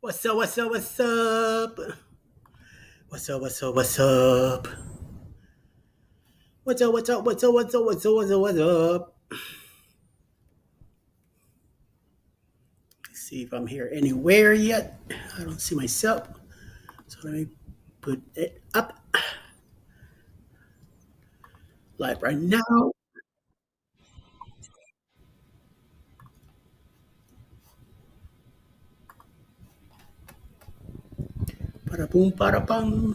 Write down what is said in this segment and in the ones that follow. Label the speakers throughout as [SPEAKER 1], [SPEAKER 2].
[SPEAKER 1] What's up? What's up? What's up? What's up? What's up? What's up? What's up? What's up? What's up? What's up? What's up? What's up? What's up? Let's see if I'm here anywhere yet. I don't see myself. So let me put it up live right now. Para boom, para bang.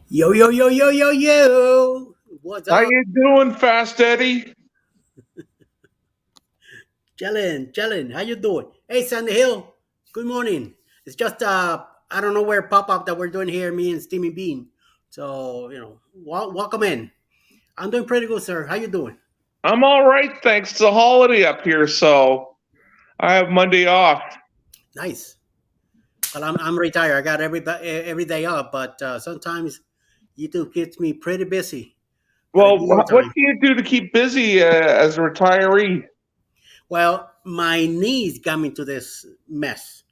[SPEAKER 1] Yo, yo, yo, yo, yo, yo. What's
[SPEAKER 2] How
[SPEAKER 1] up?
[SPEAKER 2] you doing, Fast Eddie?
[SPEAKER 1] Chillin'. How you doing? Hey, Sandy Hill. Good morning. It's just I don't know where pop up that we're doing here, me and Steaming Bean. So welcome in. I'm doing pretty good, sir. How you doing?
[SPEAKER 2] I'm all right, thanks. It's a holiday up here, so I have Monday off.
[SPEAKER 1] Nice. Well, I'm retired. I got every day off, but sometimes YouTube keeps me pretty busy. Got to
[SPEAKER 2] Well,
[SPEAKER 1] do
[SPEAKER 2] what
[SPEAKER 1] overtime.
[SPEAKER 2] do you do to keep busy as a retiree?
[SPEAKER 1] Well, my knees got me to this mess,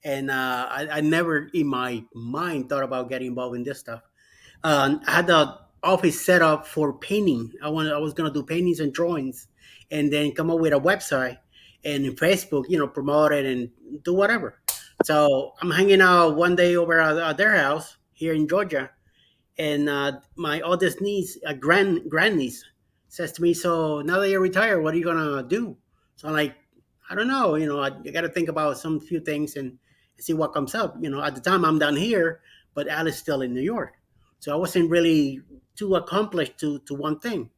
[SPEAKER 1] and I never in my mind thought about getting involved in this stuff. I had the office set up for painting. I was gonna do paintings and drawings, and then come up with a website and in Facebook, promote it and do whatever. So I'm hanging out one day over at their house here in Georgia, and my oldest niece, a grandniece, says to me, "So now that you're retired, what are you gonna do?" So I'm like, "I don't know. I got to think about some few things and see what comes up." At the time I'm down here, but Alice still in New York, so I wasn't really too accomplished to one thing.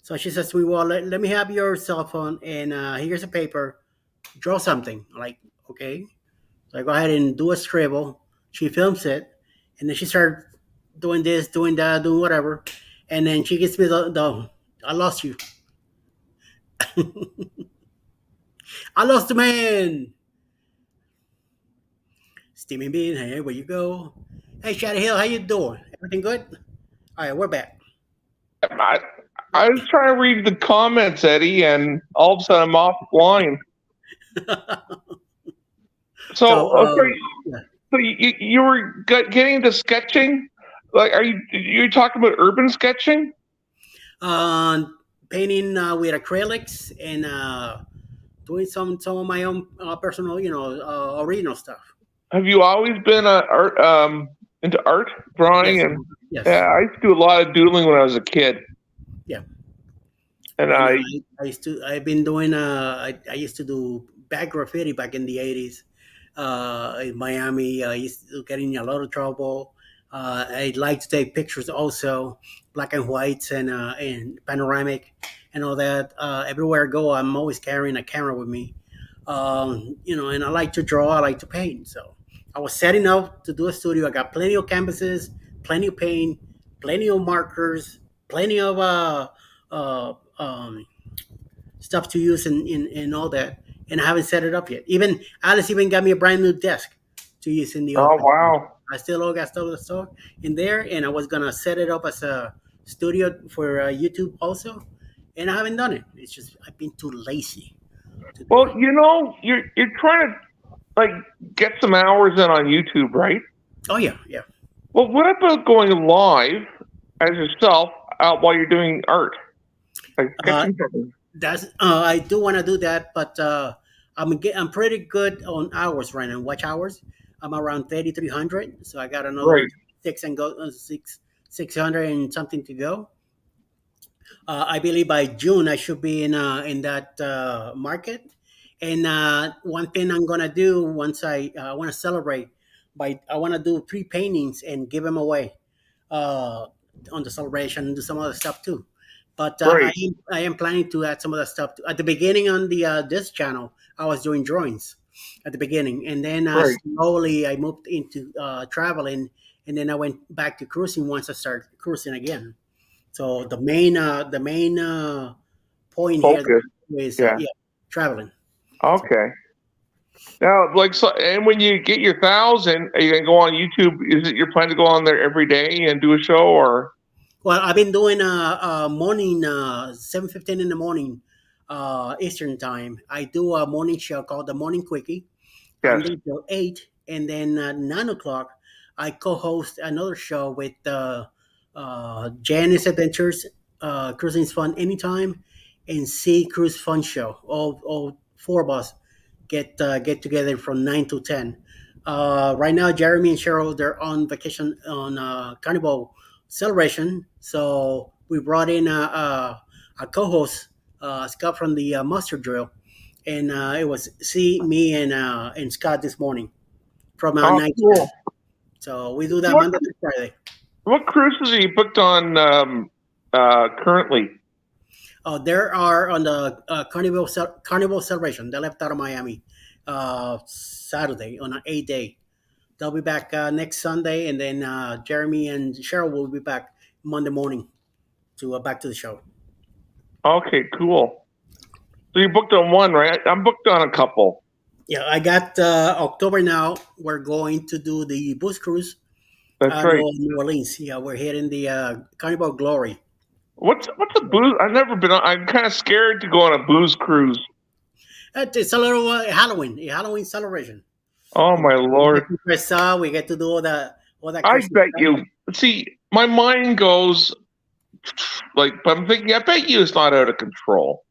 [SPEAKER 1] So she says to me, "Well, let me have your cell phone, and here's a paper. Draw something." I'm like, okay. So I go ahead and do a scribble. She films it, and then she starts doing this, doing that, doing whatever. And then she gives me the I lost you. I lost the man. Steaming Bean, hey, where you go? Hey, Shadow Hill, how you doing? Everything good? All right, we're back.
[SPEAKER 2] I, I was trying to read the comments, Eddie, and all of a sudden I'm offline.
[SPEAKER 1] so,
[SPEAKER 2] So, okay,
[SPEAKER 1] yeah.
[SPEAKER 2] so you were getting into sketching? Like, are you talking about urban sketching?
[SPEAKER 1] Painting with acrylics and doing some of my own personal, original stuff.
[SPEAKER 2] Have you always been into art, drawing,
[SPEAKER 1] Yes,
[SPEAKER 2] and
[SPEAKER 1] yes,
[SPEAKER 2] yeah, I used to do a lot of doodling when I was a kid,
[SPEAKER 1] yeah.
[SPEAKER 2] and
[SPEAKER 1] And
[SPEAKER 2] I
[SPEAKER 1] I've been doing, I used to do bad graffiti back in the 80s. In Miami, I used to get in a lot of trouble. I like to take pictures also, black and whites and panoramic and all that. Everywhere I go, I'm always carrying a camera with me. And I like to draw, I like to paint. So I was setting up to do a studio. I got plenty of canvases, plenty of paint, plenty of markers, plenty of stuff to use and all that. And I haven't set it up yet. Even Alice even got me a brand new desk to use in the
[SPEAKER 2] oh
[SPEAKER 1] office.
[SPEAKER 2] wow.
[SPEAKER 1] I still all got stuff in there, and I was gonna set it up as a studio for YouTube also, and I haven't done it. It's just I've been too lazy to do
[SPEAKER 2] Well,
[SPEAKER 1] it.
[SPEAKER 2] you're trying to like get some hours in on YouTube, right?
[SPEAKER 1] Oh yeah, yeah.
[SPEAKER 2] Well, what about going live as yourself while you're doing art, like
[SPEAKER 1] Uh,
[SPEAKER 2] sketching something?
[SPEAKER 1] that's I do want to do that, but I'm pretty good on hours right now. Watch hours. I'm around 3,300, so I got another
[SPEAKER 2] Right,
[SPEAKER 1] six and go 600 and something to go. I believe by June I should be in that market. And one thing I'm gonna do once I want to celebrate by I want to do three paintings and give them away uh, on the celebration and do some other stuff too. But
[SPEAKER 2] right,
[SPEAKER 1] I am planning to add some of that stuff at the beginning on the this channel. I was doing drawings at the beginning, and then
[SPEAKER 2] right.
[SPEAKER 1] slowly I moved into traveling, and then I went back to cruising once I started cruising again. So the main point here
[SPEAKER 2] Focus.
[SPEAKER 1] is
[SPEAKER 2] Yeah.
[SPEAKER 1] yeah, traveling. So
[SPEAKER 2] Okay. Now, like, so, and when you get your 1,000, are you gonna go on YouTube? Is it your plan to go on there every day and do a show, or
[SPEAKER 1] Well, I've been doing a morning 7:15 in the morning Eastern time. I do a morning show called the Morning Quickie from
[SPEAKER 2] yes?
[SPEAKER 1] there till 8, and then at 9 o'clock I co-host another show with Janice Adventures, Cruising's Fun Anytime, and Sea Cruise Fun Show. All four of us get together from 9 to 10. Right now, Jeremy and Cheryl they're on vacation on Carnival celebration, so we brought in a co-host, Scott from the Mustard Drill, and it was see me and Scott this morning from
[SPEAKER 2] Oh,
[SPEAKER 1] 9 to 10.
[SPEAKER 2] cool.
[SPEAKER 1] So we do that
[SPEAKER 2] What
[SPEAKER 1] Monday through Friday.
[SPEAKER 2] what cruises are you booked on currently?
[SPEAKER 1] There are on the Carnival celebration. They left out of Miami Saturday on an 8 day. They'll be back next Sunday, and then Jeremy and Cheryl will be back Monday morning to back to the show.
[SPEAKER 2] Okay, cool. So you booked on one, right? I'm booked on a couple.
[SPEAKER 1] Yeah, I got October now. We're going to do the booze cruise
[SPEAKER 2] That's
[SPEAKER 1] out of
[SPEAKER 2] right.
[SPEAKER 1] New Orleans. Yeah, we're hitting the Carnival Glory.
[SPEAKER 2] What's a booze? I've never been on. I'm kind of scared to go on a booze cruise.
[SPEAKER 1] It's a little Halloween, a Halloween celebration.
[SPEAKER 2] Oh
[SPEAKER 1] You
[SPEAKER 2] my
[SPEAKER 1] know, we
[SPEAKER 2] lord!
[SPEAKER 1] get to dress up. We get to do all that
[SPEAKER 2] I
[SPEAKER 1] Christmas
[SPEAKER 2] bet
[SPEAKER 1] stuff.
[SPEAKER 2] you. See, my mind goes like, but I'm thinking, I bet you it's not out of control.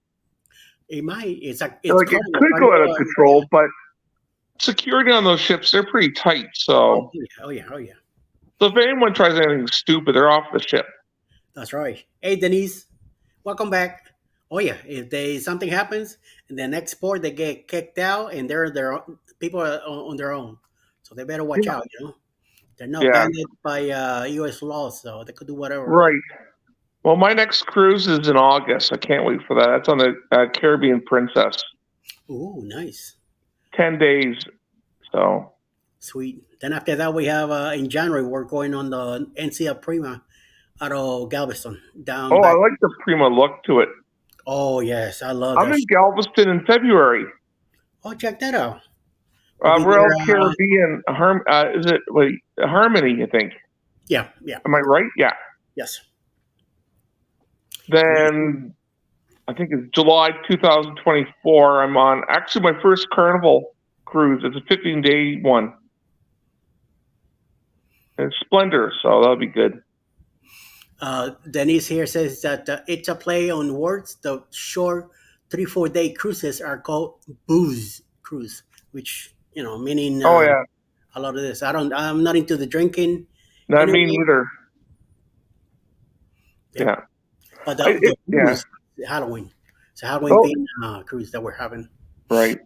[SPEAKER 1] It might. It's
[SPEAKER 2] Like it
[SPEAKER 1] called the
[SPEAKER 2] could go out of
[SPEAKER 1] Carnival.
[SPEAKER 2] control, but security on those ships, they're pretty tight.
[SPEAKER 1] Oh
[SPEAKER 2] So,
[SPEAKER 1] yeah, oh yeah, oh yeah.
[SPEAKER 2] so if anyone tries anything stupid, they're off the ship.
[SPEAKER 1] That's right. Hey Denise, welcome back. Oh yeah, if they something happens in the next port, they get kicked out, and they're their people are on their own, so they better watch
[SPEAKER 2] Yeah.
[SPEAKER 1] out. They're not
[SPEAKER 2] Yeah,
[SPEAKER 1] banned by U.S. laws, so they could do whatever.
[SPEAKER 2] right. Well, my next cruise is in August. I can't wait for that. That's on the Caribbean Princess.
[SPEAKER 1] Ooh, nice,
[SPEAKER 2] 10 days. So,
[SPEAKER 1] sweet. Then after that, we have in January we're going on the NCL Prima out of Galveston down
[SPEAKER 2] oh, I
[SPEAKER 1] back.
[SPEAKER 2] like the Prima look to it.
[SPEAKER 1] Oh yes, I love
[SPEAKER 2] I'm
[SPEAKER 1] that.
[SPEAKER 2] in Galveston in February.
[SPEAKER 1] Oh, check that out. We'll be
[SPEAKER 2] Royal
[SPEAKER 1] there.
[SPEAKER 2] Caribbean, is it wait, Harmony? I think.
[SPEAKER 1] Yeah, yeah,
[SPEAKER 2] Am I right? Yeah.
[SPEAKER 1] yes.
[SPEAKER 2] Then I think it's July 2024. I'm on actually my first Carnival cruise. It's a 15-day one. And it's Splendor, so that'll be good.
[SPEAKER 1] Denise here says that it's a play on words. The short 3-4 day cruises are called booze cruise, which meaning
[SPEAKER 2] Oh yeah,
[SPEAKER 1] a lot of this. I'm not into the drinking
[SPEAKER 2] not me
[SPEAKER 1] anyway.
[SPEAKER 2] neither.
[SPEAKER 1] Yeah,
[SPEAKER 2] Yeah,
[SPEAKER 1] but the
[SPEAKER 2] yeah.
[SPEAKER 1] booze Halloween. It's a Halloween
[SPEAKER 2] Oh,
[SPEAKER 1] themed cruise that we're having.
[SPEAKER 2] right.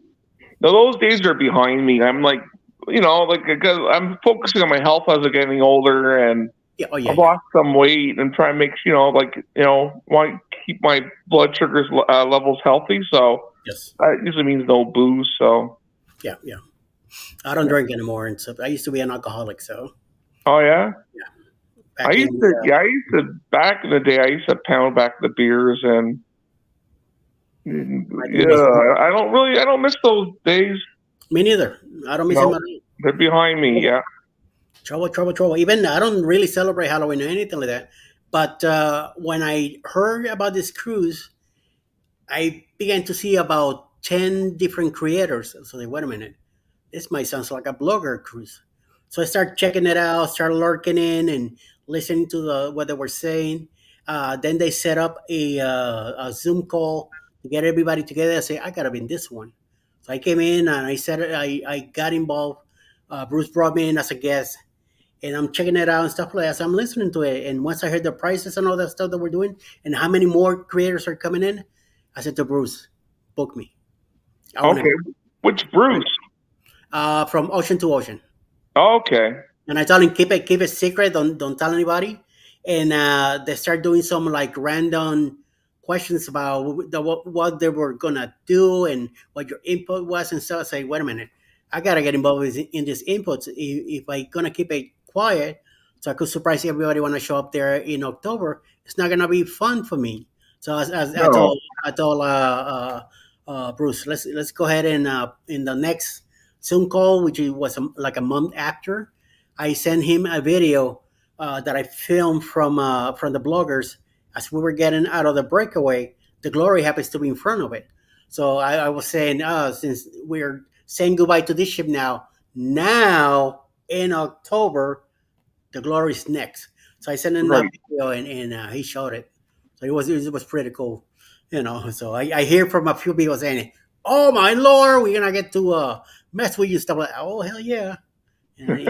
[SPEAKER 2] Now those days are behind me. I'm like, like because I'm focusing on my health as I'm getting older, and
[SPEAKER 1] Yeah. Oh yeah.
[SPEAKER 2] I've
[SPEAKER 1] Yeah.
[SPEAKER 2] lost some weight and try and make want to keep my blood sugars levels healthy. So
[SPEAKER 1] Yes.
[SPEAKER 2] that usually means no booze. So
[SPEAKER 1] Yeah. Yeah. I don't
[SPEAKER 2] yeah.
[SPEAKER 1] drink anymore, and so I used to be an alcoholic. So
[SPEAKER 2] Oh yeah.
[SPEAKER 1] yeah,
[SPEAKER 2] I
[SPEAKER 1] back in
[SPEAKER 2] used to, yeah, I used to back in the day. I used to pound back the beers, and
[SPEAKER 1] my goodness.
[SPEAKER 2] yeah, I don't miss those days.
[SPEAKER 1] Me neither. I don't miss him
[SPEAKER 2] No,
[SPEAKER 1] at all.
[SPEAKER 2] they're behind me. Yeah.
[SPEAKER 1] Trouble, trouble, trouble. Even I don't really celebrate Halloween or anything like that. But when I heard about this cruise, I began to see about 10 different creators. So I said, wait a minute, this might sound like a blogger cruise. So I started checking it out, started lurking in and listening to what they were saying. Then they set up a Zoom call to get everybody together. I say, I gotta be in this one. So I came in and I said, I got involved. Bruce brought me in as a guest, and I'm checking it out and stuff like that. So I'm listening to it. And once I heard the prices and all that stuff that we're doing and how many more creators are coming in, I said to Bruce, book me. I want to
[SPEAKER 2] Okay. Which Bruce?
[SPEAKER 1] from ocean to ocean.
[SPEAKER 2] Okay.
[SPEAKER 1] And I told him keep it secret, don't tell anybody. And they start doing some like random questions about what they were gonna do and what your input was and stuff. I say, wait a minute, I gotta get involved in these inputs if I gonna keep it quiet, so I could surprise everybody when I show up there in October. It's not gonna be fun for me. So as
[SPEAKER 2] No.
[SPEAKER 1] I told Bruce, let's go ahead and in the next Zoom call, which was like a month after. I sent him a video that I filmed from the bloggers as we were getting out of the breakaway. The Glory happens to be in front of it, so I was saying, since we're saying goodbye to this ship now in October, the Glory's next. So I sent him that
[SPEAKER 2] Right.
[SPEAKER 1] video, and he showed it. So it was pretty cool, you know. So I hear from a few people saying, "Oh my lord, we're gonna get to mess with you," stuff like, "Oh hell yeah." And he's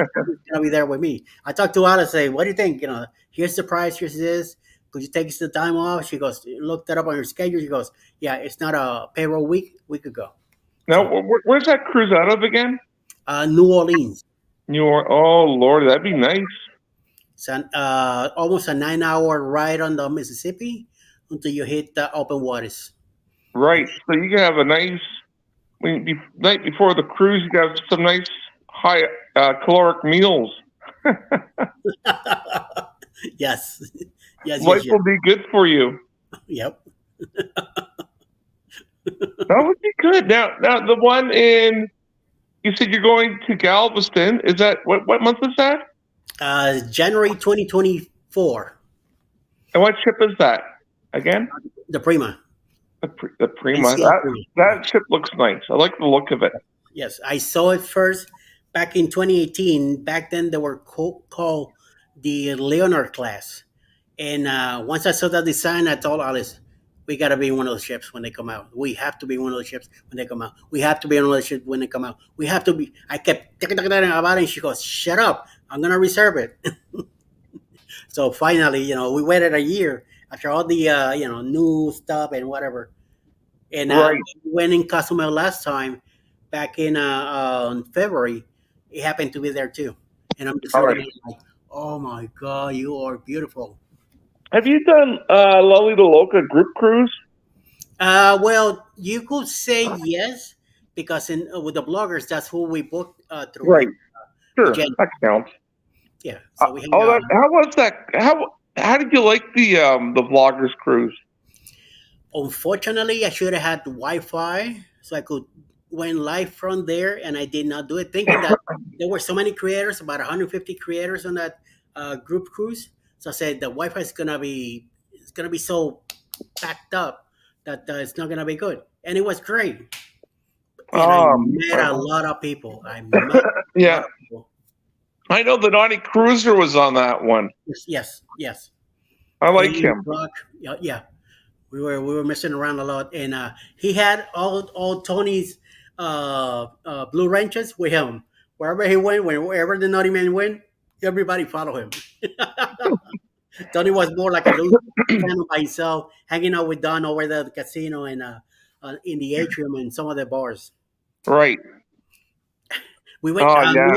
[SPEAKER 1] gonna be there with me. I talked to Alice, say, "What do you think? You know, here's the price. Here's this. Could you take us the time off?" She goes, "Look that up on your schedule." She goes, "Yeah, it's not a payroll week. We could go."
[SPEAKER 2] Now,
[SPEAKER 1] So
[SPEAKER 2] where's that cruise out of again?
[SPEAKER 1] New Orleans.
[SPEAKER 2] New Orleans. Oh Lord, that'd be nice.
[SPEAKER 1] It's almost a 9 hour ride on the Mississippi until you hit the open waters.
[SPEAKER 2] Right. So you can have a nice night before the cruise. You can have some nice high caloric meals.
[SPEAKER 1] Yes, yes,
[SPEAKER 2] Life
[SPEAKER 1] yes, yes.
[SPEAKER 2] will be good for you.
[SPEAKER 1] Yep.
[SPEAKER 2] That would be good. Now the one in you said you're going to Galveston. Is that what month is that?
[SPEAKER 1] January 2024.
[SPEAKER 2] And what ship is that? Again,
[SPEAKER 1] The Prima.
[SPEAKER 2] the Prima.
[SPEAKER 1] NCL Prima.
[SPEAKER 2] That ship looks nice. I like the look of it.
[SPEAKER 1] Yes, I saw it first back in 2018. Back then, they were called the Leonard class. And once I saw that design, I told Alice, we got to be one of those ships when they come out. We have to be one of those ships when they come out. We have to be one of those ships when they come out. We have to be. I kept talking about it, and she goes, shut up. I'm going to reserve it. So finally, we waited a year after all the, new stuff and whatever. And
[SPEAKER 2] Right.
[SPEAKER 1] we went in Cozumel last time, back in February. It happened to be there too. And I'm just
[SPEAKER 2] All
[SPEAKER 1] looking
[SPEAKER 2] right.
[SPEAKER 1] at it like, oh my God, you are beautiful.
[SPEAKER 2] Have you done Lolita Loca group cruise?
[SPEAKER 1] Well, you could say yes, because with the bloggers, that's who we booked through
[SPEAKER 2] Right.
[SPEAKER 1] with
[SPEAKER 2] Sure.
[SPEAKER 1] Jen.
[SPEAKER 2] That counts.
[SPEAKER 1] Yeah, so we
[SPEAKER 2] Oh, that. How was that? How did you like the vloggers cruise?
[SPEAKER 1] unfortunately, I should have had Wi-Fi so I could went live from there, and I did not do it, thinking that there were so many creators, about 150 creators on that group cruise. So I said the Wi-Fi is gonna be so packed up that it's not gonna be good, and it was great. And I
[SPEAKER 2] Um.
[SPEAKER 1] met a lot of people. I met a lot
[SPEAKER 2] Yeah.
[SPEAKER 1] of people.
[SPEAKER 2] I know the Naughty Cruiser was on that one.
[SPEAKER 1] Yes, yes, yes.
[SPEAKER 2] I like
[SPEAKER 1] Alien
[SPEAKER 2] him.
[SPEAKER 1] Rock. Yeah, yeah. We were messing around a lot, and he had all Tony's blue wrenches with him. Wherever he went, wherever the naughty man went, everybody followed him. Tony was more like a loose cannon by himself, hanging out with Don over the casino and in the atrium and some of the bars.
[SPEAKER 2] Right.
[SPEAKER 1] We went.
[SPEAKER 2] Oh
[SPEAKER 1] Me
[SPEAKER 2] yeah.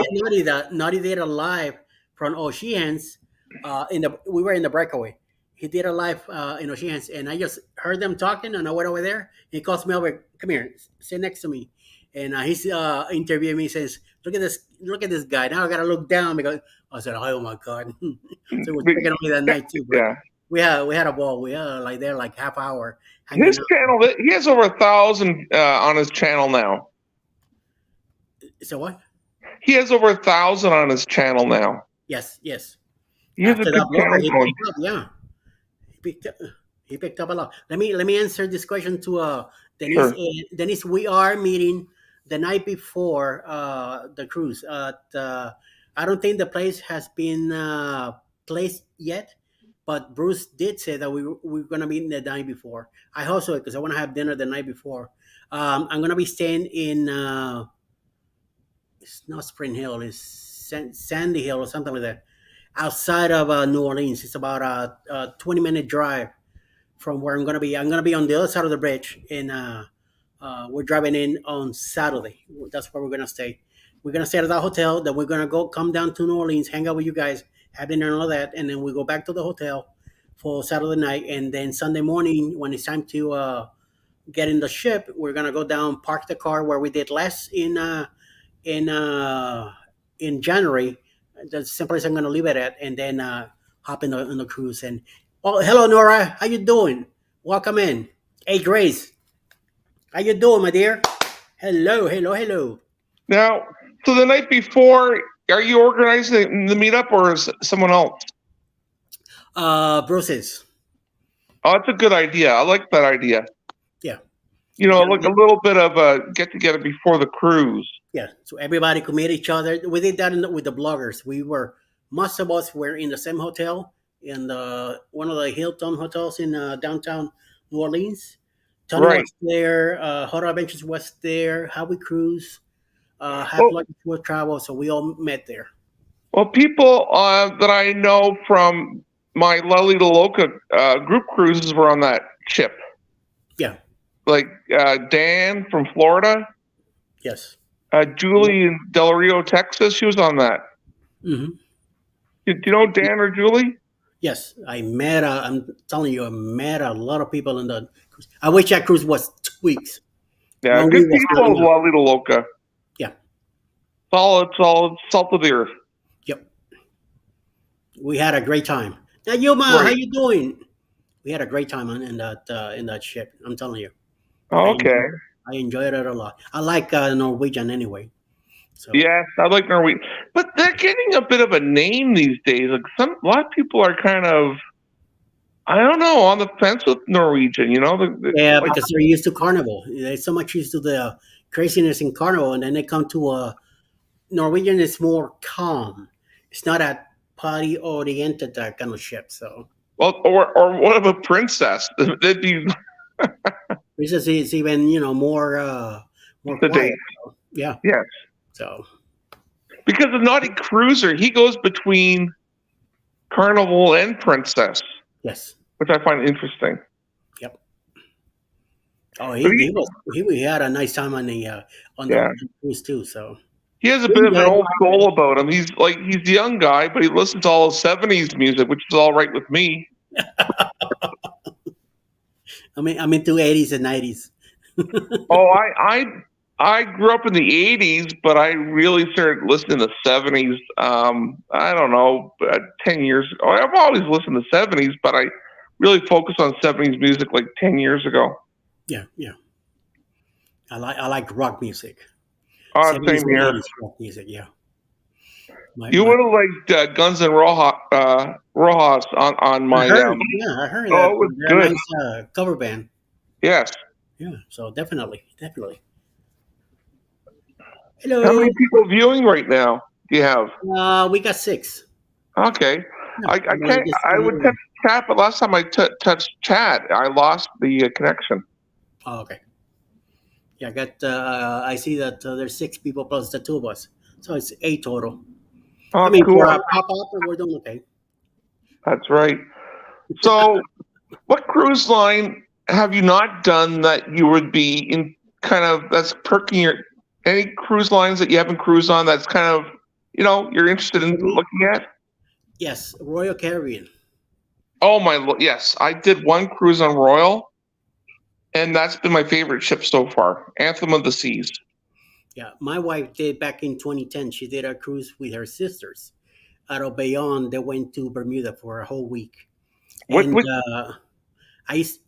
[SPEAKER 1] and Naughty did a live from Oceans. We were in the breakaway. He did a live in Oceans, and I just heard them talking, and I went over there. He calls me over. Come here, sit next to me, and he's interviewing me. He says, look at this guy. Now I gotta look down because I said, oh my god. So it was picking on me that night too. But
[SPEAKER 2] Yeah.
[SPEAKER 1] we had a ball. We had like there like half hour hanging
[SPEAKER 2] His
[SPEAKER 1] out.
[SPEAKER 2] channel. He has over 1,000 on his channel now.
[SPEAKER 1] So what?
[SPEAKER 2] He has over 1,000 on his channel now.
[SPEAKER 1] Yes, yes.
[SPEAKER 2] He has a
[SPEAKER 1] After
[SPEAKER 2] good
[SPEAKER 1] that blogger,
[SPEAKER 2] channel
[SPEAKER 1] he
[SPEAKER 2] going.
[SPEAKER 1] picked up. Yeah, he picked up. He picked up a lot. Let me answer this question to Denise.
[SPEAKER 2] Sure.
[SPEAKER 1] Denise, we are meeting the night before the cruise. I don't think the place has been placed yet, but Bruce did say that we're gonna meet the night before. I hope so because I want to have dinner the night before. I'm gonna be staying in. It's not Spring Hill. It's Sandy Hill or something like that. Outside of New Orleans, it's about a 20-minute drive from where I'm gonna be. I'm gonna be on the other side of the bridge, and we're driving in on Saturday. That's where we're gonna stay. We're gonna stay at that hotel. Then we're gonna come down to New Orleans, hang out with you guys, have dinner and all that, and then we go back to the hotel for Saturday night, and then Sunday morning when it's time to get in the ship, we're gonna go down, park the car where we did last in uh, in January. That's the same place I'm gonna leave it at, and then hop in the cruise. And oh, hello Nora, how you doing? Welcome in. Hey Grace, how you doing, my dear? Hello, hello, hello.
[SPEAKER 2] Now, so the night before, are you organizing the meetup or is someone else?
[SPEAKER 1] Bruce's.
[SPEAKER 2] Oh, that's a good idea. I like that idea.
[SPEAKER 1] Yeah.
[SPEAKER 2] You
[SPEAKER 1] We
[SPEAKER 2] know,
[SPEAKER 1] got
[SPEAKER 2] like a little bit of a get together before the cruise.
[SPEAKER 1] Yeah, so everybody could meet each other. We did that with the bloggers. Most of us were in the same hotel in one of the Hilton hotels in downtown New Orleans. Tony
[SPEAKER 2] Right.
[SPEAKER 1] was there. Hotel Adventures was there. Howie Cruise, Half
[SPEAKER 2] Well,
[SPEAKER 1] Lucky for Travel. So we all met there.
[SPEAKER 2] well, people that I know from my La Lita Loca group cruises were on that ship.
[SPEAKER 1] Yeah.
[SPEAKER 2] Like Dan from Florida,
[SPEAKER 1] Yes.
[SPEAKER 2] Julie in Del Rio, Texas. She was on that.
[SPEAKER 1] Hmm.
[SPEAKER 2] Do you know Dan or Julie?
[SPEAKER 1] Yes. I met. I'm telling you, I met a lot of people in the cruise. I wish that cruise was 2 weeks.
[SPEAKER 2] Yeah,
[SPEAKER 1] 1 week
[SPEAKER 2] good
[SPEAKER 1] was not
[SPEAKER 2] people of
[SPEAKER 1] enough.
[SPEAKER 2] La Lita Loca.
[SPEAKER 1] Yeah.
[SPEAKER 2] Solid, salt of the earth.
[SPEAKER 1] Yep. We had a great time. Now, Yuma, how
[SPEAKER 2] Right.
[SPEAKER 1] you doing? We had a great time in that ship. I'm telling you,
[SPEAKER 2] Oh,
[SPEAKER 1] I
[SPEAKER 2] okay.
[SPEAKER 1] I enjoyed it a lot. I like Norwegian anyway. So
[SPEAKER 2] Yes, I like Norwegian, but they're getting a bit of a name these days. Like a lot of people are kind of, I don't know, on the fence with Norwegian. You know,
[SPEAKER 1] yeah,
[SPEAKER 2] like
[SPEAKER 1] because they're used to Carnival. They're so much used to the craziness in Carnival, and then they come to Norwegian is more calm. It's not a party oriented kind of ship. So
[SPEAKER 2] well, or what of a princess? That'd be
[SPEAKER 1] this is even more
[SPEAKER 2] the date.
[SPEAKER 1] quiet. So, yeah.
[SPEAKER 2] Yes,
[SPEAKER 1] So
[SPEAKER 2] because the Naughty Cruiser, he goes between Carnival and Princess,
[SPEAKER 1] yes.
[SPEAKER 2] which I find interesting.
[SPEAKER 1] Yep. Oh,
[SPEAKER 2] But
[SPEAKER 1] he had a nice time on the
[SPEAKER 2] yeah,
[SPEAKER 1] cruise too. So
[SPEAKER 2] he has a
[SPEAKER 1] we
[SPEAKER 2] bit of an
[SPEAKER 1] enjoyed
[SPEAKER 2] old
[SPEAKER 1] it.
[SPEAKER 2] soul about him. He's a young guy, but he listens to all the '70s music, which is all right with me.
[SPEAKER 1] I'm into 80s and 90s.
[SPEAKER 2] Oh, I grew up in the '80s, but I really started listening to the '70s. I don't know, 10 years ago. I've always listened to '70s, but I really focused on '70s music like 10 years ago.
[SPEAKER 1] Yeah, yeah. I like rock music.
[SPEAKER 2] Same
[SPEAKER 1] 70s and
[SPEAKER 2] here.
[SPEAKER 1] 80s rock music. Yeah.
[SPEAKER 2] You
[SPEAKER 1] My
[SPEAKER 2] would have liked Guns and Rojas on
[SPEAKER 1] I
[SPEAKER 2] my.
[SPEAKER 1] heard. Yeah, I heard
[SPEAKER 2] Oh,
[SPEAKER 1] that
[SPEAKER 2] it was
[SPEAKER 1] they're a
[SPEAKER 2] good.
[SPEAKER 1] nice cover band.
[SPEAKER 2] Yes.
[SPEAKER 1] Yeah. So definitely, definitely.
[SPEAKER 2] How many
[SPEAKER 1] Hello.
[SPEAKER 2] people viewing right now do you have?
[SPEAKER 1] We got six.
[SPEAKER 2] Okay.
[SPEAKER 1] Yeah.
[SPEAKER 2] I
[SPEAKER 1] Everybody
[SPEAKER 2] can't.
[SPEAKER 1] just
[SPEAKER 2] I
[SPEAKER 1] coming
[SPEAKER 2] would touch
[SPEAKER 1] in.
[SPEAKER 2] chat, but last time I touched chat, I lost the connection.
[SPEAKER 1] Oh, okay. Yeah, I got. I see that there's six people plus the two of us, so it's eight total. I
[SPEAKER 2] Oh,
[SPEAKER 1] mean, for
[SPEAKER 2] cool.
[SPEAKER 1] a pop up, we're doing okay.
[SPEAKER 2] That's right. So, what cruise line have you not done that you would be in kind of that's perking your any cruise lines that you haven't cruised on that's kind of you're interested in looking at?
[SPEAKER 1] Yes, Royal Caribbean.
[SPEAKER 2] Oh yes, I did one cruise on Royal, and that's been my favorite ship so far. Anthem of the Seas.
[SPEAKER 1] Yeah, my wife did back in 2010. She did a cruise with her sisters out of Bayonne. They went to Bermuda for a whole week.
[SPEAKER 2] What
[SPEAKER 1] And
[SPEAKER 2] what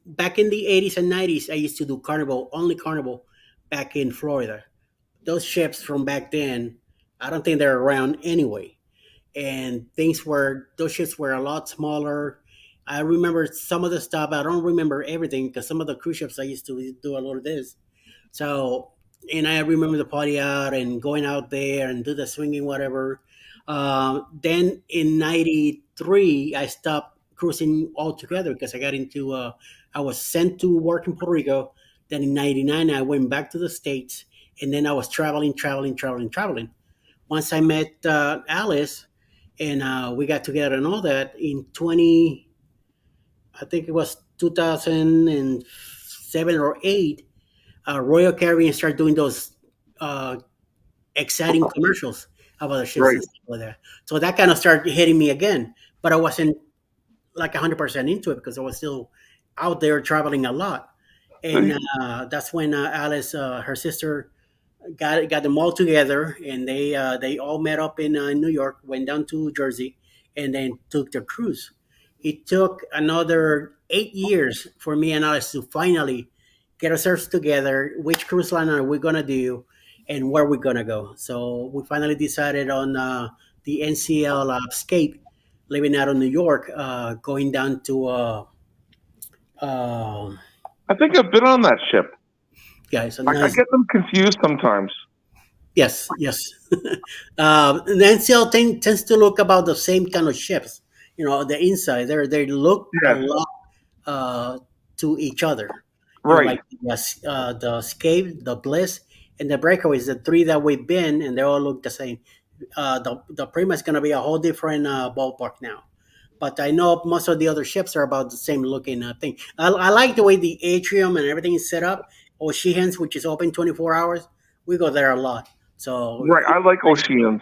[SPEAKER 1] back in the 80s and 90s, I used to do Carnival, only Carnival, back in Florida. Those ships from back then, I don't think they're around anyway. And those ships were a lot smaller. I remember some of the stuff. I don't remember everything because some of the cruise ships I used to do a lot of this. So, and I remember the party out and going out there and do the swinging, whatever. Then in '93, I stopped cruising altogether because I was sent to work in Puerto Rico. Then in '99, I went back to the States, and then I was traveling, traveling, traveling, traveling. Once I met Alice, and we got together and all that in 20, I think it was 2007 or 8. Royal Caribbean started doing those uh, exciting commercials about the ships
[SPEAKER 2] right?
[SPEAKER 1] and stuff like that. So that kind of started hitting me again, but I wasn't like 100% into it because I was still out there traveling a lot. And that's when Alice, her sister, got them all together, and they all met up in New York, went down to Jersey, and then took their cruise. It took another 8 years for me and Alice to finally get ourselves together. Which cruise line are we gonna do? and where we're gonna go. So we finally decided on the NCL Escape, living out of New York, going down to uh,
[SPEAKER 2] I think I've been on that ship.
[SPEAKER 1] yeah, it's a
[SPEAKER 2] I
[SPEAKER 1] nice.
[SPEAKER 2] get them confused sometimes.
[SPEAKER 1] Yes, yes. The NCL tends to look about the same kind of ships. You know, the inside they look a
[SPEAKER 2] Yes,
[SPEAKER 1] lot uh, to each other. You know,
[SPEAKER 2] right,
[SPEAKER 1] like yes, the Escape, the Bliss, and the Breakaways. The three that we've been, and they all look the same. The Prima is going to be a whole different ballpark now. But I know most of the other ships are about the same looking thing. I like the way the atrium and everything is set up. Oceans, which is open 24 hours, we go there a lot. So
[SPEAKER 2] right. I like Oceans.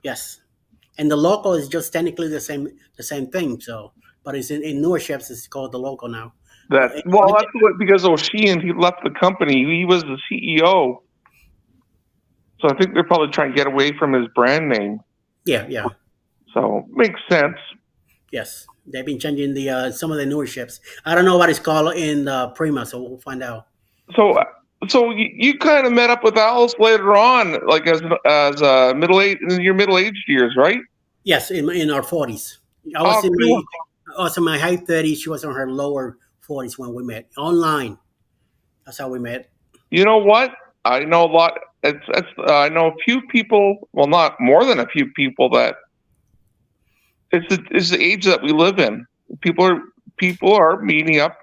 [SPEAKER 1] yes, and the local is just technically the same thing. So, but it's in newer ships. It's called the local now.
[SPEAKER 2] That
[SPEAKER 1] But
[SPEAKER 2] well, that's what because Oceans he left the company. He was the CEO, so I think they're probably trying to get away from his brand name.
[SPEAKER 1] yeah, yeah,
[SPEAKER 2] So makes sense.
[SPEAKER 1] yes, they've been changing the some of the newer ships. I don't know what it's called in the Prima, so we'll find out.
[SPEAKER 2] So you kind of met up with Alice later on, like as middle age in your middle aged years, right?
[SPEAKER 1] Yes, in our 40s. I was
[SPEAKER 2] Oh,
[SPEAKER 1] in
[SPEAKER 2] cool.
[SPEAKER 1] my I was in my high 30s. She was in her lower 40s when we met online. That's how we met.
[SPEAKER 2] You know what? I know a lot. It's I know a few people. Well, not more than a few people that it's the age that we live in. People are people are meeting up,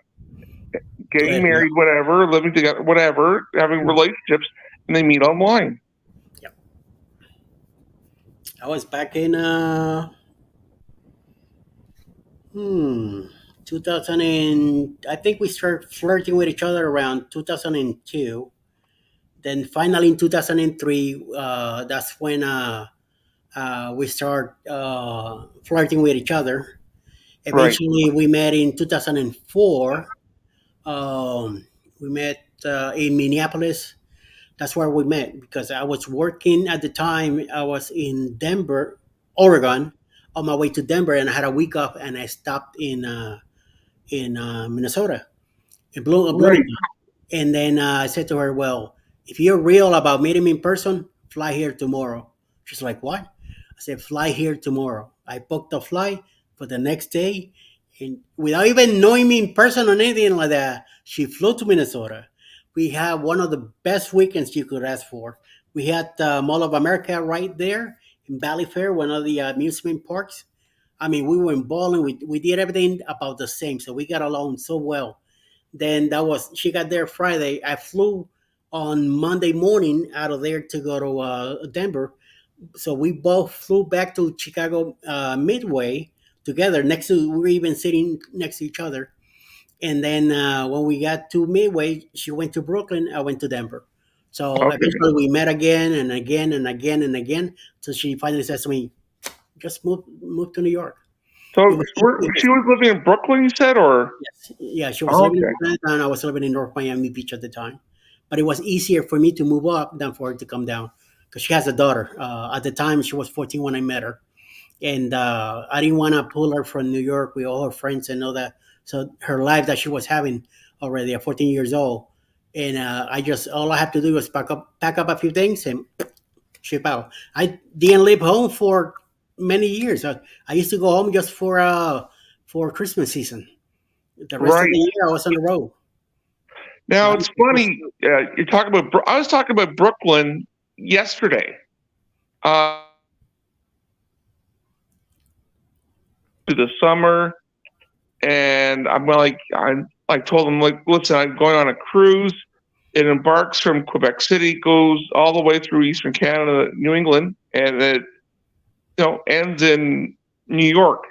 [SPEAKER 2] getting
[SPEAKER 1] Glad, yeah.
[SPEAKER 2] married, whatever, living together, whatever, having relationships, and they meet online.
[SPEAKER 1] Yeah. I was back in 2000 and I think we started flirting with each other around 2002. Then finally in 2003, that's when we start flirting with each other.
[SPEAKER 2] Right,
[SPEAKER 1] Eventually, we met in 2004. We met in Minneapolis. That's where we met because I was working at the time. I was in Denver, Oregon, on my way to Denver, and I had a week off, and I stopped in Minnesota, in
[SPEAKER 2] right.
[SPEAKER 1] Bloomington. And then I said to her, "Well, if you're real about meeting me in person, fly here tomorrow." She's like, "What?" I said, "Fly here tomorrow." I booked a flight for the next day, and without even knowing me in person or anything like that, she flew to Minnesota. We had one of the best weekends you could ask for. We had Mall of America right there in Valley Fair, one of the amusement parks. I mean, we were in bowling. We did everything about the same, so we got along so well. Then that was she got there Friday. I flew on Monday morning out of there to go to Denver. So we both flew back to Chicago Midway together. Next to we were even sitting next to each other. And then when we got to Midway, she went to Brooklyn. I went to Denver. So
[SPEAKER 2] Okay.
[SPEAKER 1] eventually we met again and again and again and again. So she finally says to me, "Just move to New York."
[SPEAKER 2] So
[SPEAKER 1] It was, it
[SPEAKER 2] she
[SPEAKER 1] was
[SPEAKER 2] was living in Brooklyn, you said, or
[SPEAKER 1] Yes. Yeah, she was living in
[SPEAKER 2] okay,
[SPEAKER 1] Chinatown. I was living in North Miami Beach at the time. But it was easier for me to move up than for her to come down because she has a daughter. At the time, she was 14 when I met her. And I didn't want to pull her from New York with all her friends and all that. So her life that she was having already at 14 years old. And all I have to do was pack up a few things and ship out. I didn't live home for many years. I used to go home just for Christmas season. The rest of
[SPEAKER 2] right.
[SPEAKER 1] the year, I was on the road.
[SPEAKER 2] Now
[SPEAKER 1] Not
[SPEAKER 2] it's funny. You're talking about. I was talking about Brooklyn yesterday. To the summer, and I told them like, listen, I'm going on a cruise. It embarks from Quebec City, goes all the way through Eastern Canada, New England, and it ends in New York.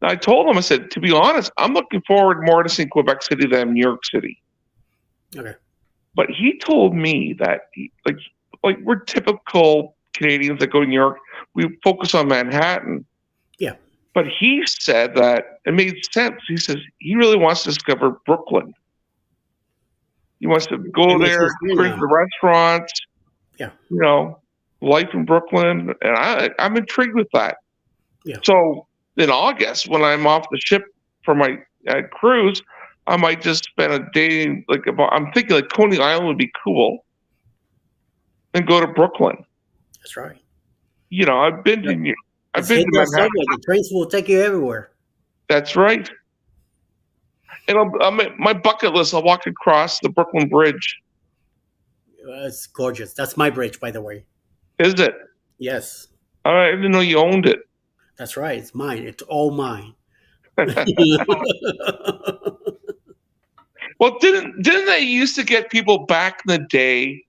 [SPEAKER 2] And I told him, I said, to be honest, I'm looking forward more to seeing Quebec City than New York City.
[SPEAKER 1] okay.
[SPEAKER 2] But he told me that like we're typical Canadians that go to New York, we focus on Manhattan.
[SPEAKER 1] Yeah.
[SPEAKER 2] But he said that it made sense. He says he really wants to discover Brooklyn. He wants to
[SPEAKER 1] It
[SPEAKER 2] go
[SPEAKER 1] makes
[SPEAKER 2] there,
[SPEAKER 1] sense here
[SPEAKER 2] experience
[SPEAKER 1] now.
[SPEAKER 2] the restaurants,
[SPEAKER 1] Yeah.
[SPEAKER 2] you know, life in Brooklyn, and I'm intrigued with that.
[SPEAKER 1] Yeah.
[SPEAKER 2] So in August, when I'm off the ship for my cruise, I might just spend a day I'm thinking like Coney Island would be cool. and go to Brooklyn.
[SPEAKER 1] That's right.
[SPEAKER 2] You know, I've been
[SPEAKER 1] Yep.
[SPEAKER 2] to I've
[SPEAKER 1] Just
[SPEAKER 2] been
[SPEAKER 1] hit
[SPEAKER 2] to
[SPEAKER 1] the
[SPEAKER 2] Manhattan.
[SPEAKER 1] subway. The trains will take you everywhere.
[SPEAKER 2] That's right. And I'm at my bucket list. I'll walk across the Brooklyn Bridge.
[SPEAKER 1] It's gorgeous. That's my bridge, by the way.
[SPEAKER 2] Is it?
[SPEAKER 1] Yes,
[SPEAKER 2] I didn't know you owned it.
[SPEAKER 1] that's right. It's mine. It's all mine.
[SPEAKER 2] Well, didn't they used to get people back in the day?